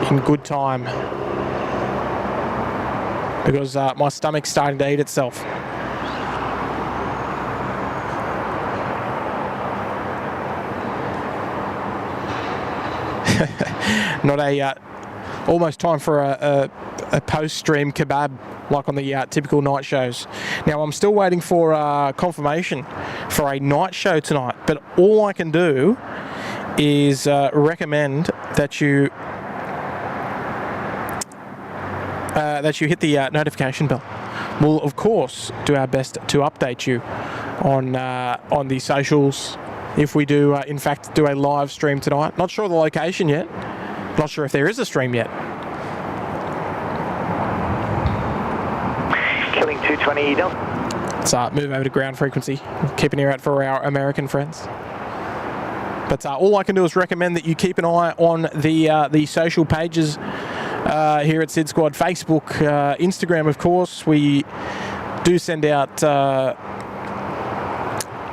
In good time. Because my stomach's starting to eat itself. Not almost time for a post-stream kebab like on the typical night shows. Now I'm still waiting for confirmation for a night show tonight, but all I can do is recommend that you hit the notification bell. We'll of course do our best to update you on the socials if we do in fact do a live stream tonight. Not sure of the location yet. Not sure if there is a stream yet. Killing 220 Delta. Let's move over to ground frequency. Keep an ear out for our American friends. But all I can do is recommend that you keep an eye on the social pages here at SydSquad. Facebook, Instagram, of course. We do send out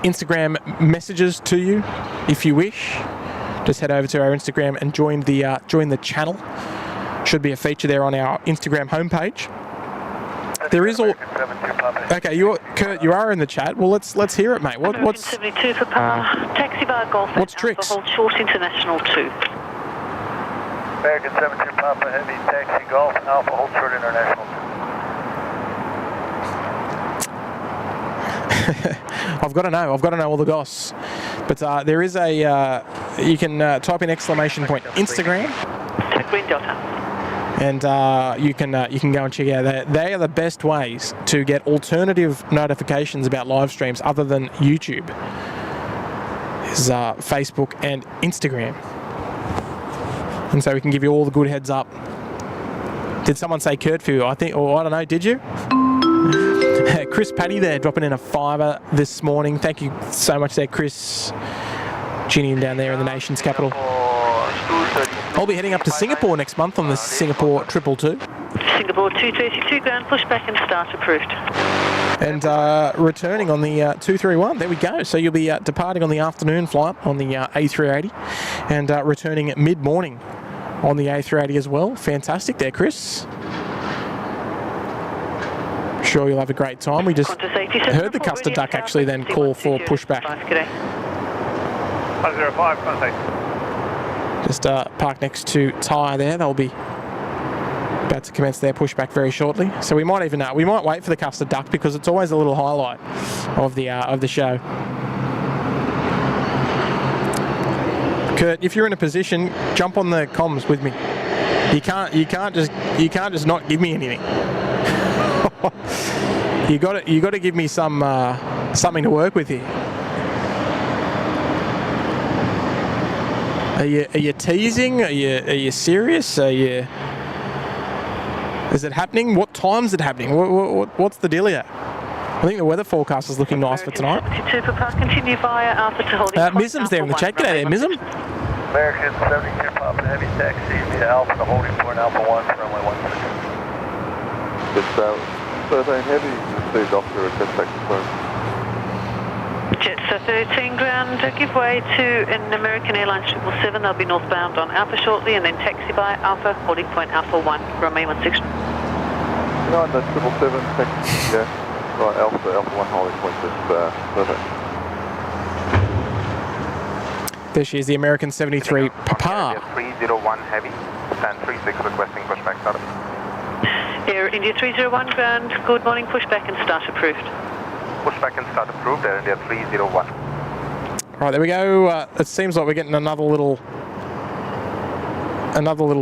Instagram messages to you if you wish. Just head over to our Instagram and join the channel. Should be a feature there on our Instagram homepage. there is all. Okay, Kurt, you are in the chat. Well, let's hear it, mate. What's 72 for Papa. Taxi via Golf. What's tricks? Hold short International 2. American 72 Papa Heavy, taxi Golf, Alpha hold short International 2. I've got to know all the goss. But there is a, you can type in exclamation point Instagram. Green Delta. And you can go and check out that. They are the best ways to get alternative notifications about live streams other than YouTube. Is Facebook and Instagram. And so we can give you all the good heads up. Did someone say Kurt for you? I think, or I don't know, did you? Chris Paddy there, dropping in a $5 this morning. Thank you so much there, Chris. Tuning in down there in the nation's capital. I'll be heading up to Singapore next month on the Singapore 222. Singapore 232 ground, pushback and start approved. And returning on the 231. There we go. So you'll be departing on the afternoon flight on the A380 and returning at mid-morning on the A380 as well. Fantastic there, Chris. Sure you'll have a great time. We just heard the Custard Duck actually then call for pushback. 505, contact. Just park next to Ty there. They'll be about to commence their pushback very shortly. So we might even we might wait for the Custard Duck because it's always a little highlight of the show. Kurt, if you're in a position, jump on the comms with me. You can't just not give me anything. you got to give me some something to work with here. Are you teasing? Are you serious? Is it happening? What time's it happening? What's the deal here? I think the weather forecast is looking nice for tonight. Continue via Alpha to holding. Mism's there in the chat. G'day there, Mism. American 72 Papa Heavy taxi via Alpha to holding point Alpha 1 for runway 16. It's 13 Heavy, received off the request back to phone. Jetstar 13 ground, give way to an American Airlines 777. They'll be northbound on Alpha shortly, and then taxi by Alpha, holding point Alpha 1, runway 16. No, that's 777, taxi, yeah. Right, Alpha 1 holding point is perfect. There she is, the American 73 Papa. 301 Heavy, and 36 requesting pushback startup. Air India 301 ground, good morning, pushback and start approved. Pushback and start approved, Air India 301. Right, there we go. It seems like we're getting another little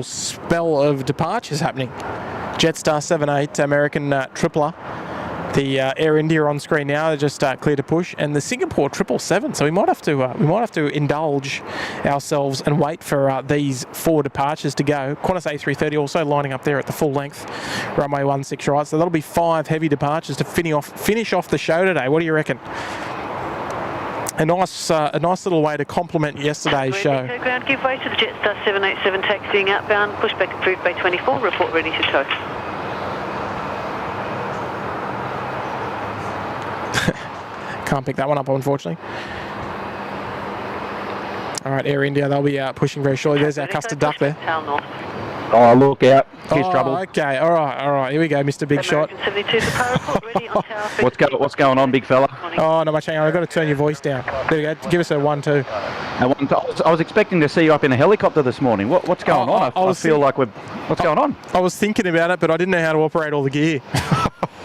spell of departures happening. Jetstar 78, American tripler. The Air India on screen now. They're just clear to push, and the Singapore 777. So we might have to indulge ourselves and wait for these 4 departures to go. Qantas A330 also lining up there at the full length, runway 16 right. So that'll be 5 heavy departures to finish off the show today. What do you reckon? A nice little way to complement yesterday's show. Ground, give way to the Jetstar 787 taxiing outbound. Pushback approved by 24. Report ready to tow. Can't pick that one up, unfortunately. All right, Air India, they'll be pushing very shortly. There's our Custard Duck there. Oh, look out. Here's trouble. Okay, all right. Here we go, Mr. Big Shot. What's going on, big fella? Oh, no much. Hang on, I've got to turn your voice down. There we go. Give us a 1-2. I was expecting to see you up in a helicopter this morning. What's going on? I feel like what's going on? I was thinking about it, but I didn't know how to operate all the gear.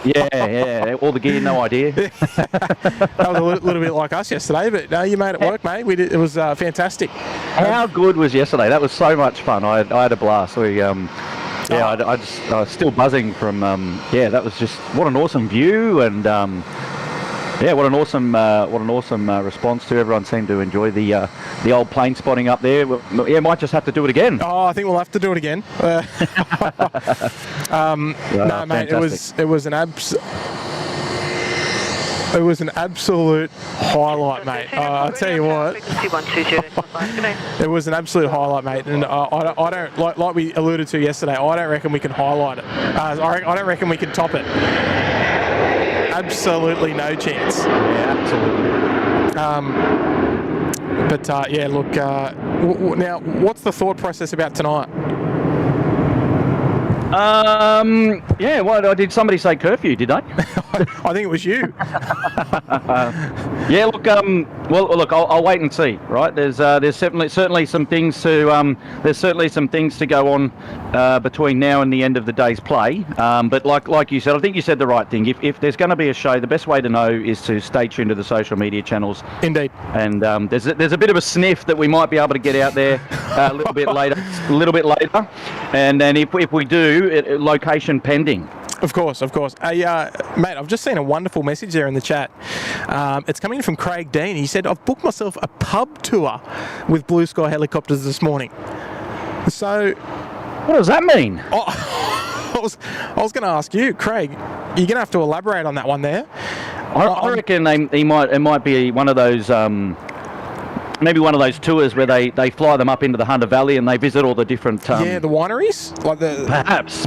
Yeah, all the gear, no idea. That was a little bit like us yesterday, but no, you made it work, mate. It was fantastic. How good was yesterday? That was so much fun. I had a blast. I was still buzzing from. That was just what an awesome view, and what an awesome response to everyone. Seemed to enjoy the old plane spotting up there. Might just have to do it again. Oh, I think we'll have to do it again. No, mate, it was an absolute highlight, mate. I'll tell you what. It was an absolute highlight, mate. And I don't like we alluded to yesterday. I don't reckon we can highlight it. I don't reckon we can top it. Absolutely no chance. Yeah, absolutely. Look. Now, what's the thought process about tonight? Yeah, well, did somebody say curfew, did they? I think it was you. Yeah, look, well, look, I'll wait and see, right? There's certainly some things to go on between now and the end of the day's play. But like you said, I think you said the right thing. If there's going to be a show, the best way to know is to stay tuned to the social media channels. Indeed. And there's a bit of a sniff that we might be able to get out there a little bit later. And then if we do, location pending. Of course. Mate, I've just seen a wonderful message there in the chat. It's coming from Craig Dean. He said, I've booked myself a pub tour with Blue Sky Helicopters this morning. So... What does that mean? I was going to ask you, Craig, you're going to have to elaborate on that one there. I reckon it might be one of those... maybe one of those tours where they fly them up into the Hunter Valley and they visit all the different... the wineries?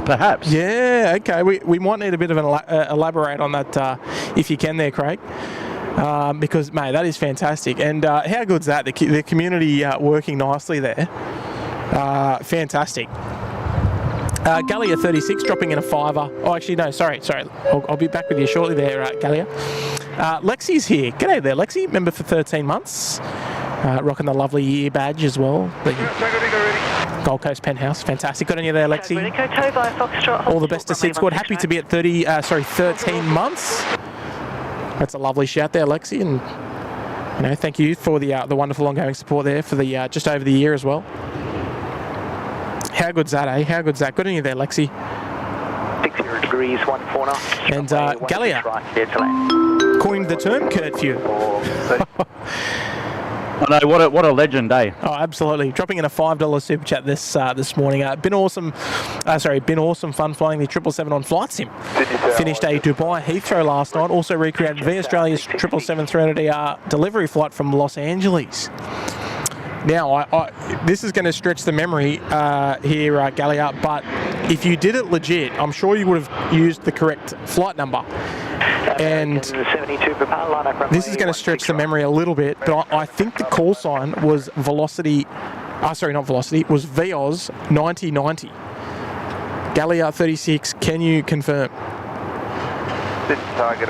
Perhaps. Yeah, okay. We might need a bit of an elaborate on that if you can there, Craig. Because, mate, that is fantastic. And how good's that? The community working nicely there. Fantastic. Gallia 36 dropping in a fiver. Oh, actually, no, sorry. I'll be back with you shortly there, Gallia. Lexi's here. G'day there, Lexi. Member for 13 months. Rocking the lovely year badge as well. Gold Coast Penthouse. Fantastic. Good on you there, Lexi. All the best to SydSquad. Happy to be at 13 months. That's a lovely shout there, Lexi. And thank you for the wonderful ongoing support there for the just over the year as well. How good's that, eh? How good's that? Good on you there, Lexi. 60 degrees, 14 knots. And Gallia coined the term curfew. I know, what a legend, eh? Oh, absolutely. Dropping in a $5 super chat this morning. Been awesome fun flying the 777 on Flight Sim. Finished a Dubai Heathrow last night. Also recreated V Australia's 777 380 delivery flight from Los Angeles. Now, this is going to stretch the memory here, Gallia, but if you did it legit, I'm sure you would have used the correct flight number. And this is going to stretch the memory a little bit, but I think the call sign was Velocity, not Velocity, it was VOS 9090. Gallia 36, can you confirm?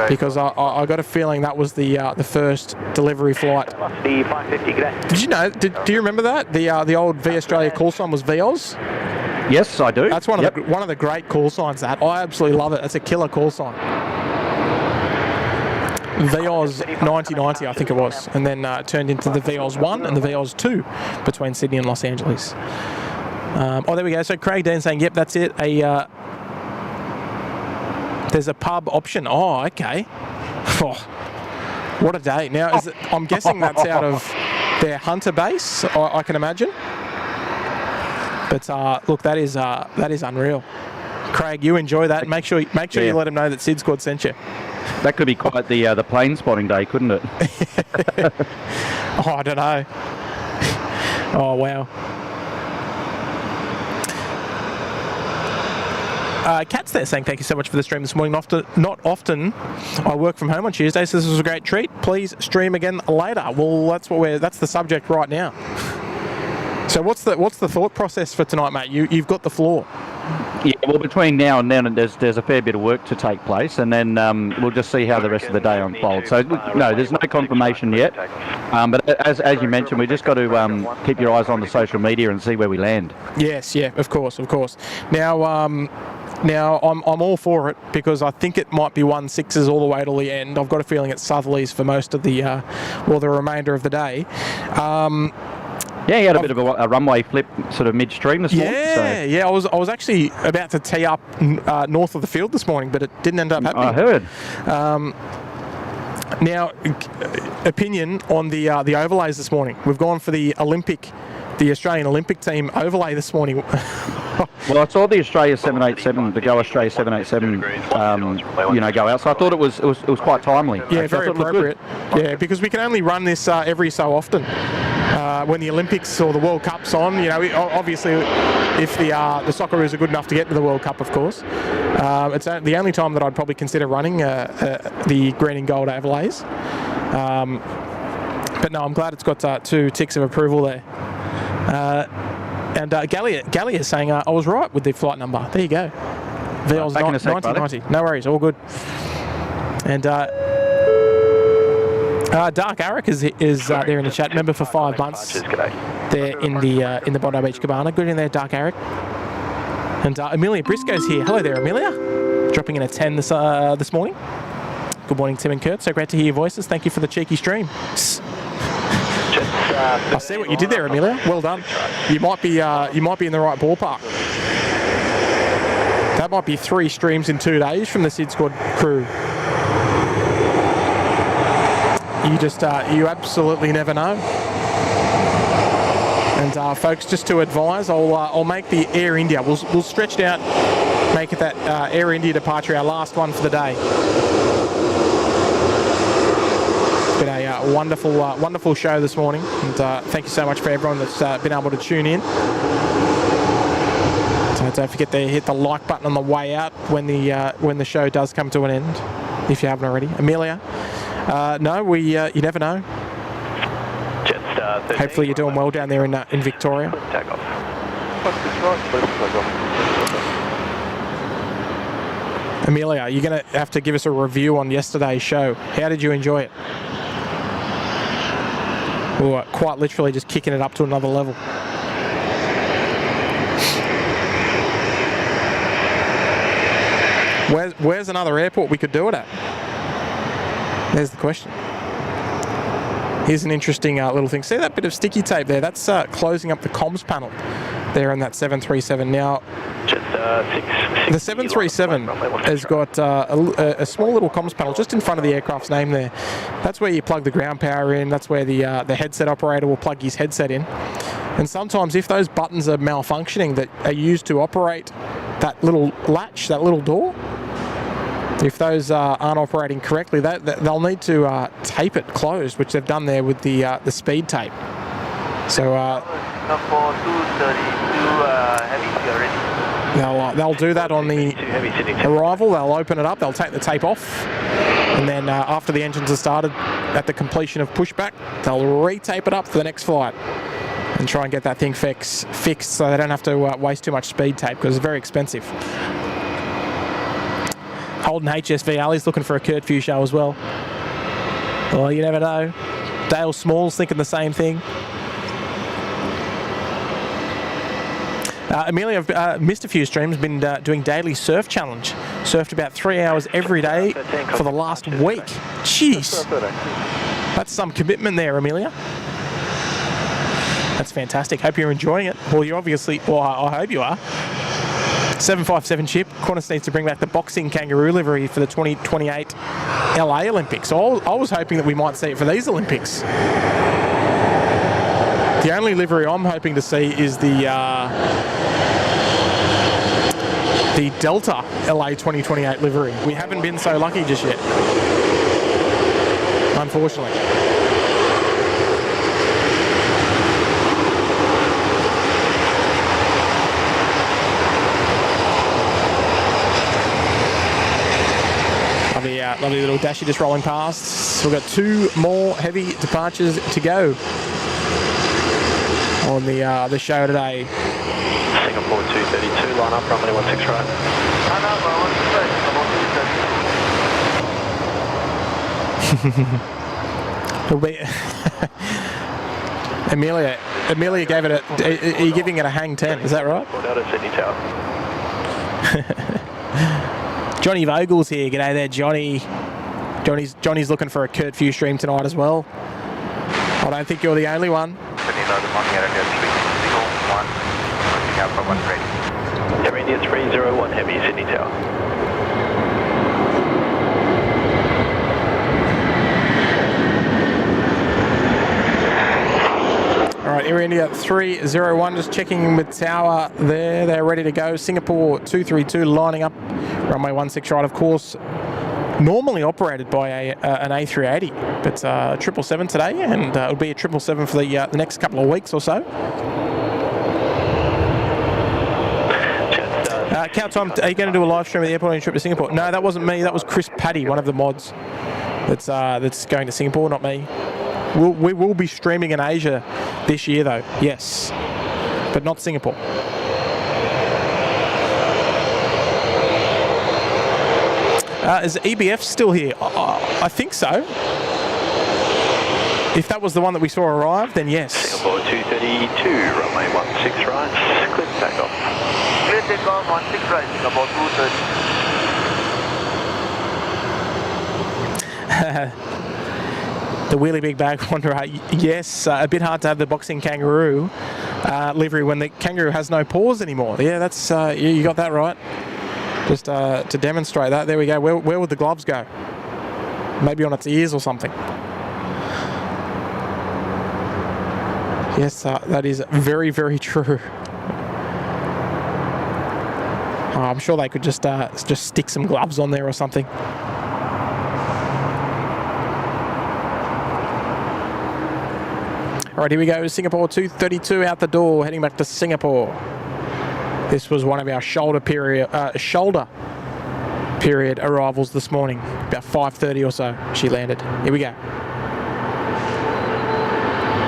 Because I got a feeling that was the first delivery flight. Did you know? Do you remember that the old V Australia call sign was VOS? Yes, I do. That's one of the great call signs. That I absolutely love it. It's a killer call sign. VOS 9090, I think it was, and then turned into the VOS 1 and the VOS 2 between Sydney and Los Angeles. There we go. So Craig Dean saying, "Yep, that's it." There's a pub option. Oh, okay. Oh, what a day. Now, I'm guessing that's out of their Hunter base, I can imagine. But look, that is unreal. Craig, you enjoy that. Make sure you let them know that SydSquad sent you. That could be quite the plane spotting day, couldn't it? I don't know. Oh, wow. Kat's there saying thank you so much for the stream this morning. Not often I work from home on Tuesdays, so this was a great treat. Please stream again later. Well, that's the subject right now. So what's the thought process for tonight, mate? You've got the floor. Yeah, well, between now and then, there's a fair bit of work to take place, and then we'll just see how the rest of the day unfolds. So, no, there's no confirmation yet. But as you mentioned, we just got to keep your eyes on the social media and see where we land. Yes, yeah, of course. Now, I'm all for it because I think it might be 1-6s all the way to the end. I've got a feeling it's southerlies for most of the remainder of the day. Yeah, he had a bit of a runway flip sort of midstream this morning. Yeah, I was actually about to tee up north of the field this morning, but it didn't end up happening. I heard. Now, opinion on the overlays this morning. We've gone for the Australian Olympic team overlay this morning. Well, I saw the Australia 787, the Go Australia 787, go out. So I thought it was quite timely. Yeah, very appropriate. Yeah, because we can only run this every so often. When the Olympics or the World Cup's on, obviously, if the Socceroos are good enough to get to the World Cup, of course, it's the only time that I'd probably consider running the green and gold overlays. But no, I'm glad it's got 2 ticks of approval there. And Gallia is saying, I was right with the flight number. There you go. VL's 1990. No worries, all good. And Dark Arik is there in the chat, member for 5 months. There in the Bondi Beach Cabana. Good in there, Dark Arik. And Amelia Briscoe's here. Hello there, Amelia. Dropping in a 10 this morning. Good morning, Tim and Kurt. So great to hear your voices. Thank you for the cheeky stream. I see what you did there, Amelia. Well done. You might be in the right ballpark. That might be 3 streams in 2 days from the SydSquad crew. You absolutely never know. And folks, just to advise, I'll make the Air India. We'll stretch it out, make it that Air India departure our last one for the day. It's been a wonderful show this morning, and thank you so much for everyone that's been able to tune in. So don't forget to hit the like button on the way out when the show does come to an end, if you haven't already. Amelia, no, you never know. Hopefully you're doing well down there in Victoria. Amelia, you're going to have to give us a review on yesterday's show. How did you enjoy it? We were quite literally just kicking it up to another level. Where's another airport we could do it at? There's the question. Here's an interesting little thing. See that bit of sticky tape there? That's closing up the comms panel there in that 737. Now, the 737 has got a small little comms panel just in front of the aircraft's name there. That's where you plug the ground power in. That's where the headset operator will plug his headset in. And sometimes if those buttons are malfunctioning that are used to operate that little latch, that little door, if those aren't operating correctly, they'll need to tape it closed, which they've done there with the speed tape. So they'll do that on the arrival. They'll open it up. They'll take the tape off, and then after the engines are started, at the completion of pushback, they'll retape it up for the next flight and try and get that thing fixed so they don't have to waste too much speed tape because it's very expensive. Holden HSV is looking for a Kurt Few show as well. Well, you never know. Dale Smalls thinking the same thing. Amelia, I've missed a few streams, been doing daily surf challenge. Surfed about 3 hours every day for the last week. Jeez. That's some commitment there, Amelia. That's fantastic. Hope you're enjoying it. Well, you obviously, well, I hope you are. 757 chip. Qantas needs to bring back the boxing kangaroo livery for the 2028 LA Olympics. So I was hoping that we might see it for these Olympics. The only livery I'm hoping to see is the Delta LA 2028 livery. We haven't been so lucky just yet, unfortunately. Lovely little Dashi just rolling past. So we've got 2 more heavy departures to go on the show today. Singapore 232, line up, runway 16 right. It'll be Amelia gave it a. Are you giving it a hang 10? Is that right? Out of Sydney Tower. Johnny Vogel's here. G'day there, Johnny. Johnny's looking for a Kurt Few stream tonight as well. I don't think you're the only one. Air India 301 Heavy, Sydney Tower. All right, Air India 301, just checking in with Tower there. They're ready to go. Singapore 232 lining up. Runway 16 right, of course. Normally operated by an A380, but 777 today, and it'll be a 777 for the next couple of weeks or so. Count time, are you going to do a live stream at the airport on your trip to Singapore? No, that wasn't me. That was Chris Paddy, one of the mods that's going to Singapore, not me. We will be streaming in Asia this year, though. Yes. but not Singapore. Is EBF still here? I think so. If that was the one that we saw arrive, then yes. Singapore 232, runway 16 right, clear takeoff. Clear takeoff, 16 right, Singapore 230. The wheelie big bag wanderer, yes, a bit hard to have the boxing kangaroo livery when the kangaroo has no paws anymore. Yeah, that's you got that right. Just to demonstrate that, there we go. Where would the gloves go? Maybe on its ears or something. Yes, that is very, very true. I'm sure they could just stick some gloves on there or something. All right, here we go. Singapore 232 out the door, heading back to Singapore. This was one of our shoulder period arrivals this morning. About 5:30 or so, she landed. Here we go.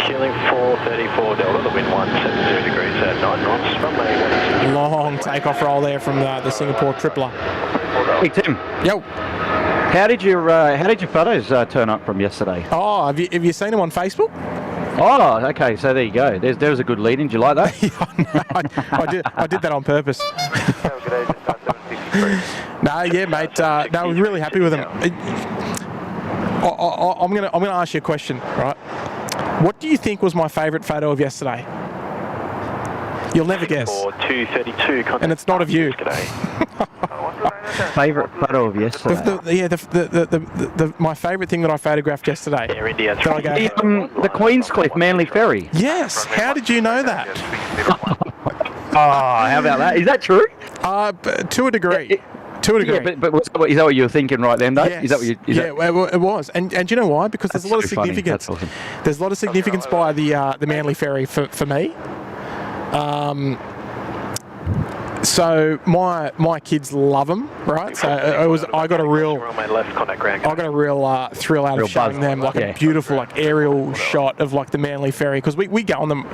Killing 434 Delta, the wind 170 degrees at 9 knots. Runway 12. Long takeoff roll there from the Singapore tripler. Hey Tim. Yo. How did your photos turn up from yesterday? Oh, have you seen them on Facebook? Oh, okay. So there you go. There was a good lead in. Did you like that? I did that on purpose. No, yeah, mate. No, we're really happy with them. I'm gonna ask you a question, right? What do you think was my favourite photo of yesterday? You'll never guess. 232. And it's not of you. Favourite photo of yesterday? My favourite thing that I photographed yesterday. Air India. The Queenscliff Manly Ferry. Yes. How did you know that? How about that? Is that true? To a degree. To a degree. Yeah, but is that what you were thinking right then, though? Yes. Is that what you? Well, it was. And do you know why? Because there's a lot of significance. Awesome. There's a lot of significance by the Manly Ferry for me. So my kids love them, right? So I got a real thrill out of showing them like a beautiful aerial shot of the Manly Ferry, because we go on them,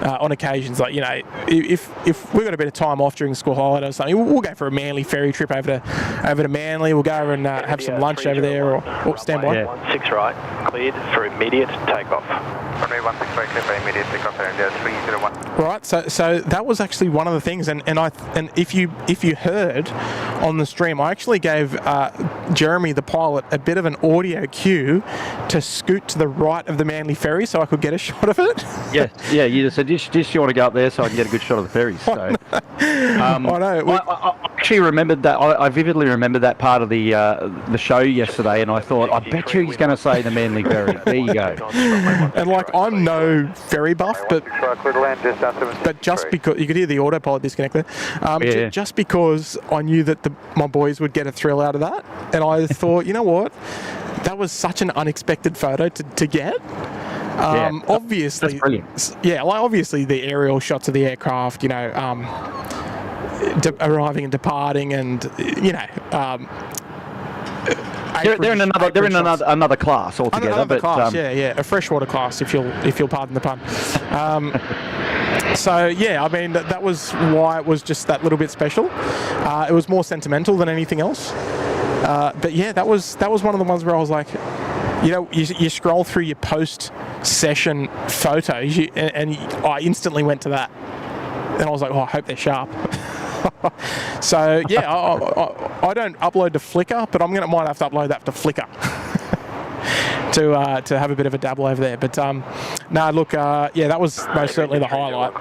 on occasions, if we've got a bit of time off during the school holiday or something, we'll go for a Manly Ferry trip over to Manly. We'll go over and have some lunch over there, or stand by. 16 right, cleared for immediate takeoff. Runway 16 right, clear for immediate takeoff, and 301. Right, so that was actually one of the things, and if you heard on the stream, I actually gave Jeremy, the pilot, a bit of an audio cue to scoot to the right of the Manly Ferry so I could get a shot of it. Yeah, you just said, just you want to go up there so I can get a good shot of the ferry. So, I know. I actually remembered that. I vividly remembered that part of the show yesterday, and I thought, I bet you he's going to say the Manly Ferry. There you go. And I'm no ferry buff, but just because you could hear the autopilot disconnect there, just because I knew that my boys would get a thrill out of that, and I thought, you know what, that was such an unexpected photo to get. Obviously, that's brilliant. Obviously the aerial shots of the aircraft, arriving and departing, and they're in another class altogether. Another class, a freshwater class, if you'll pardon the pun. So that was why it was just that little bit special. It was more sentimental than anything else. But yeah, that was one of the ones where I was like, you scroll through your post-session photos, and I instantly went to that, and I was like, I hope they're sharp. So yeah, I don't upload to Flickr, but might have to upload that to Flickr to have a bit of a dabble over there. But that was most certainly the highlight.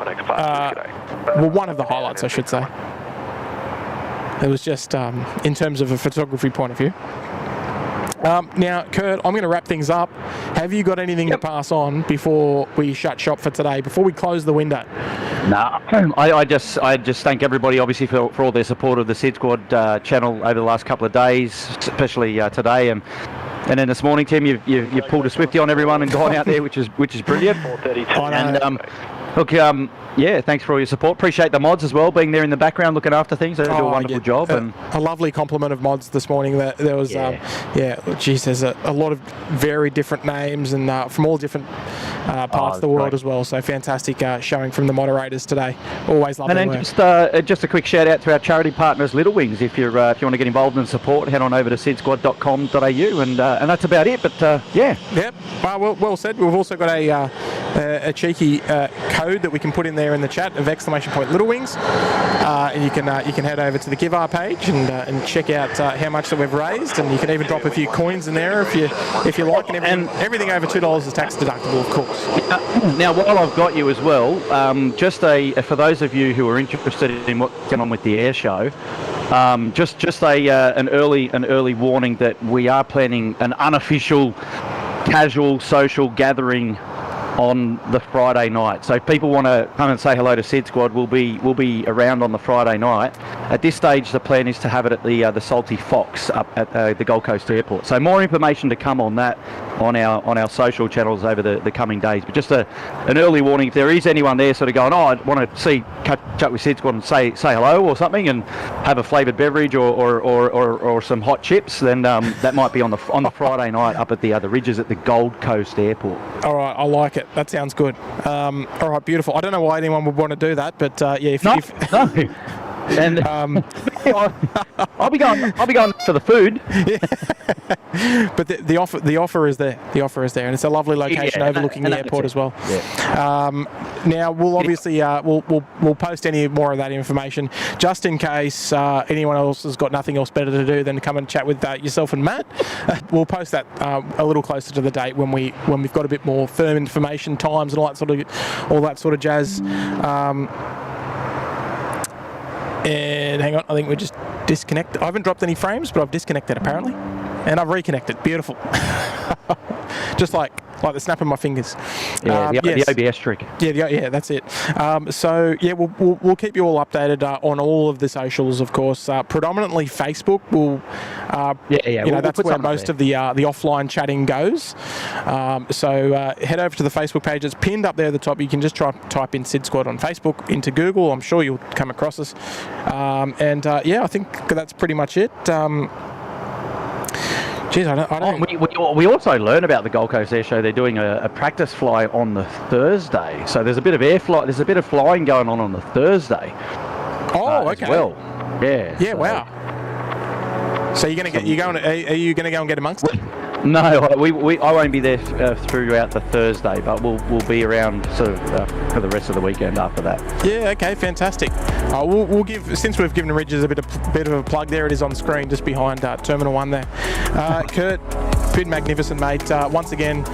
One of the highlights, I should say. It was just in terms of a photography point of view. Now, Kurt, I'm going to wrap things up. Have you got anything to pass on before we shut shop for today, before we close the window? No, I just thank everybody, obviously, for all their support of the SydSquad channel over the last couple of days, especially today, and then this morning, Tim, you've pulled a Swifty on everyone and gone out there, which is brilliant. And Look, yeah, thanks for all your support. Appreciate the mods as well, being there in the background, looking after things. They do a wonderful job. And a lovely compliment of mods this morning. There was, geez, there's a lot of very different names and from all different parts of the world as well. So fantastic showing from the moderators today. Always lovely and work. Just a quick shout out to our charity partners, Little Wings. If you want to get involved in support, head on over to sydsquad.com.au, and that's about it. But yeah. Yep. Well said. We've also got a cheeky code that we can put in there in the chat of !Little Wings, and you can head over to the Give Our page and check out how much that we've raised, and you can even drop a few coins in there if you like, and everything over $2 is tax deductible, of course. Now, while I've got you as well, just for those of you who are interested in what's going on with the air show, just an early warning that we are planning an unofficial casual social gathering on the Friday night. So if people want to come and say hello to SydSquad, we'll be around on the Friday night. At this stage, the plan is to have it at the Salty Fox up at the Gold Coast Airport. So more information to come on that on our social channels over the coming days. But just an early warning, if there is anyone there sort of going, I want to catch up with SydSquad and say hello or something, and have a flavoured beverage or some hot chips, then that might be on the Friday night up at the Ridges at the Gold Coast Airport. All right, I like it. That sounds good. All right, beautiful. I don't know why anyone would want to do that, but yeah. No. And I'll be going for the food. Yeah. But the offer is there. The offer is there, and it's a lovely location overlooking the airport as well. Yeah. Now we'll obviously we'll post any more of that information just in case anyone else has got nothing else better to do than to come and chat with yourself and Matt. We'll post that a little closer to the date when we've got a bit more firm information, times, and all that sort of jazz. And hang on, I think we just disconnected. I haven't dropped any frames, but I've disconnected apparently. And I've reconnected. Beautiful. Just like the snap of my fingers. Yeah, the OBS trick. Yeah, that's it. So yeah, we'll keep you all updated on all of the socials, of course. Predominantly Facebook. That's where most of the offline chatting goes. So head over to the Facebook page. It's pinned up there at the top. You can just type in SydSquad on Facebook into Google. I'm sure you'll come across us. I think that's pretty much it. Geez, I don't. We also learn about the Gold Coast Air Show. They're doing a practice fly on the Thursday, so there's a bit of There's a bit of flying going on the Thursday. Oh, okay. As well, yeah. Yeah. So, wow. So are you going to go and get amongst it? No, I won't be there throughout the Thursday, but we'll be around sort of for the rest of the weekend after that. Yeah, okay, fantastic. We'll give, since we've given Ridges a bit of a plug there, it is on screen just behind Terminal 1 there. Kurt, been magnificent, mate. Once again,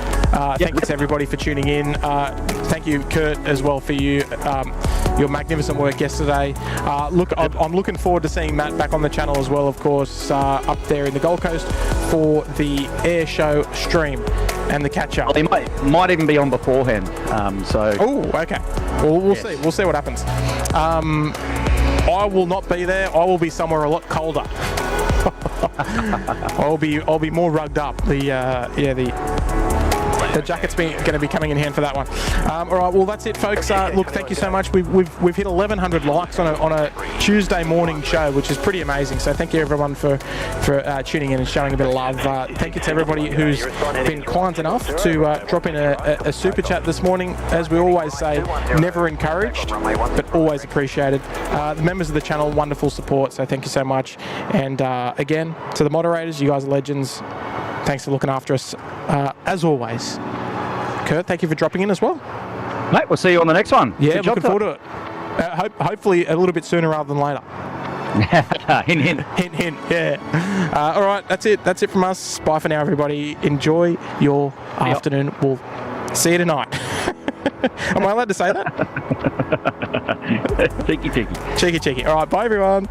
thanks everybody for tuning in. Thank you, Kurt, as well for your magnificent work yesterday. I'm looking forward to seeing Matt back on the channel as well, of course, up there in the Gold Coast for the air show stream and the catch-up. Well, he might even be on beforehand. Oh, okay. Well, we'll see. We'll see what happens. I will not be there. I will be somewhere a lot colder. I'll be more rugged up. The jacket's going to be coming in hand for that one. All right, well that's it, folks. Look, thank you so much. We've hit 1,100 likes on a Tuesday morning show, which is pretty amazing. So thank you everyone for tuning in and showing a bit of love. Thank you to everybody who's been kind enough to drop in a super chat this morning. As we always say, never encouraged, but always appreciated. The members of the channel, wonderful support. So thank you so much. And again, to the moderators, you guys are legends. Thanks for looking after us, as always. Kurt, thank you for dropping in as well. Mate, we'll see you on the next one. Yeah, looking forward to it. Hopefully a little bit sooner rather than later. Hint, hint. Hint, hint, yeah. All right, that's it. That's it from us. Bye for now, everybody. Enjoy your afternoon. We'll see you tonight. Am I allowed to say that? Cheeky, cheeky. Cheeky, cheeky. All right, bye, everyone.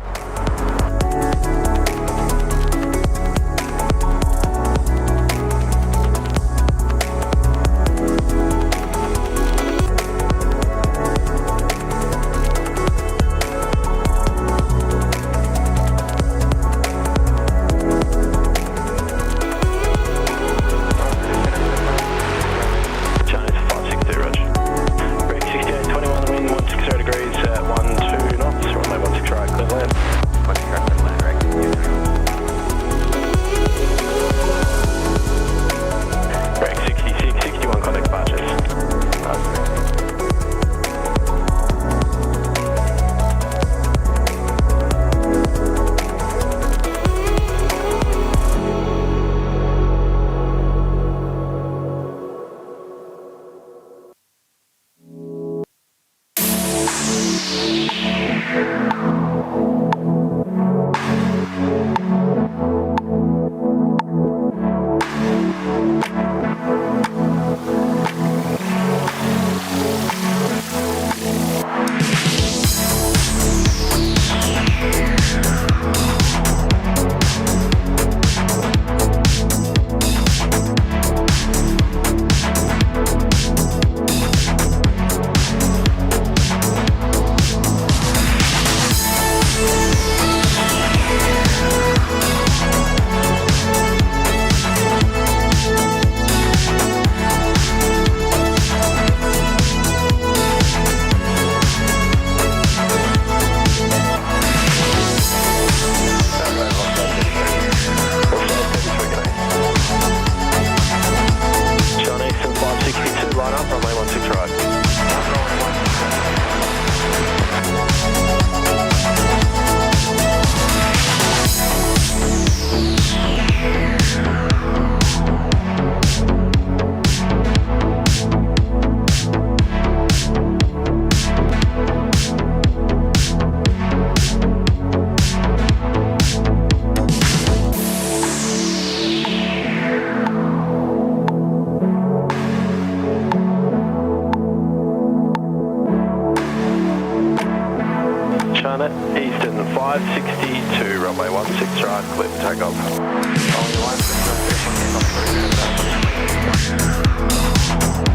China 562, Roger. Break 6821. Eastern 560 to runway 16 right, clear for takeoff. Runway 16 right,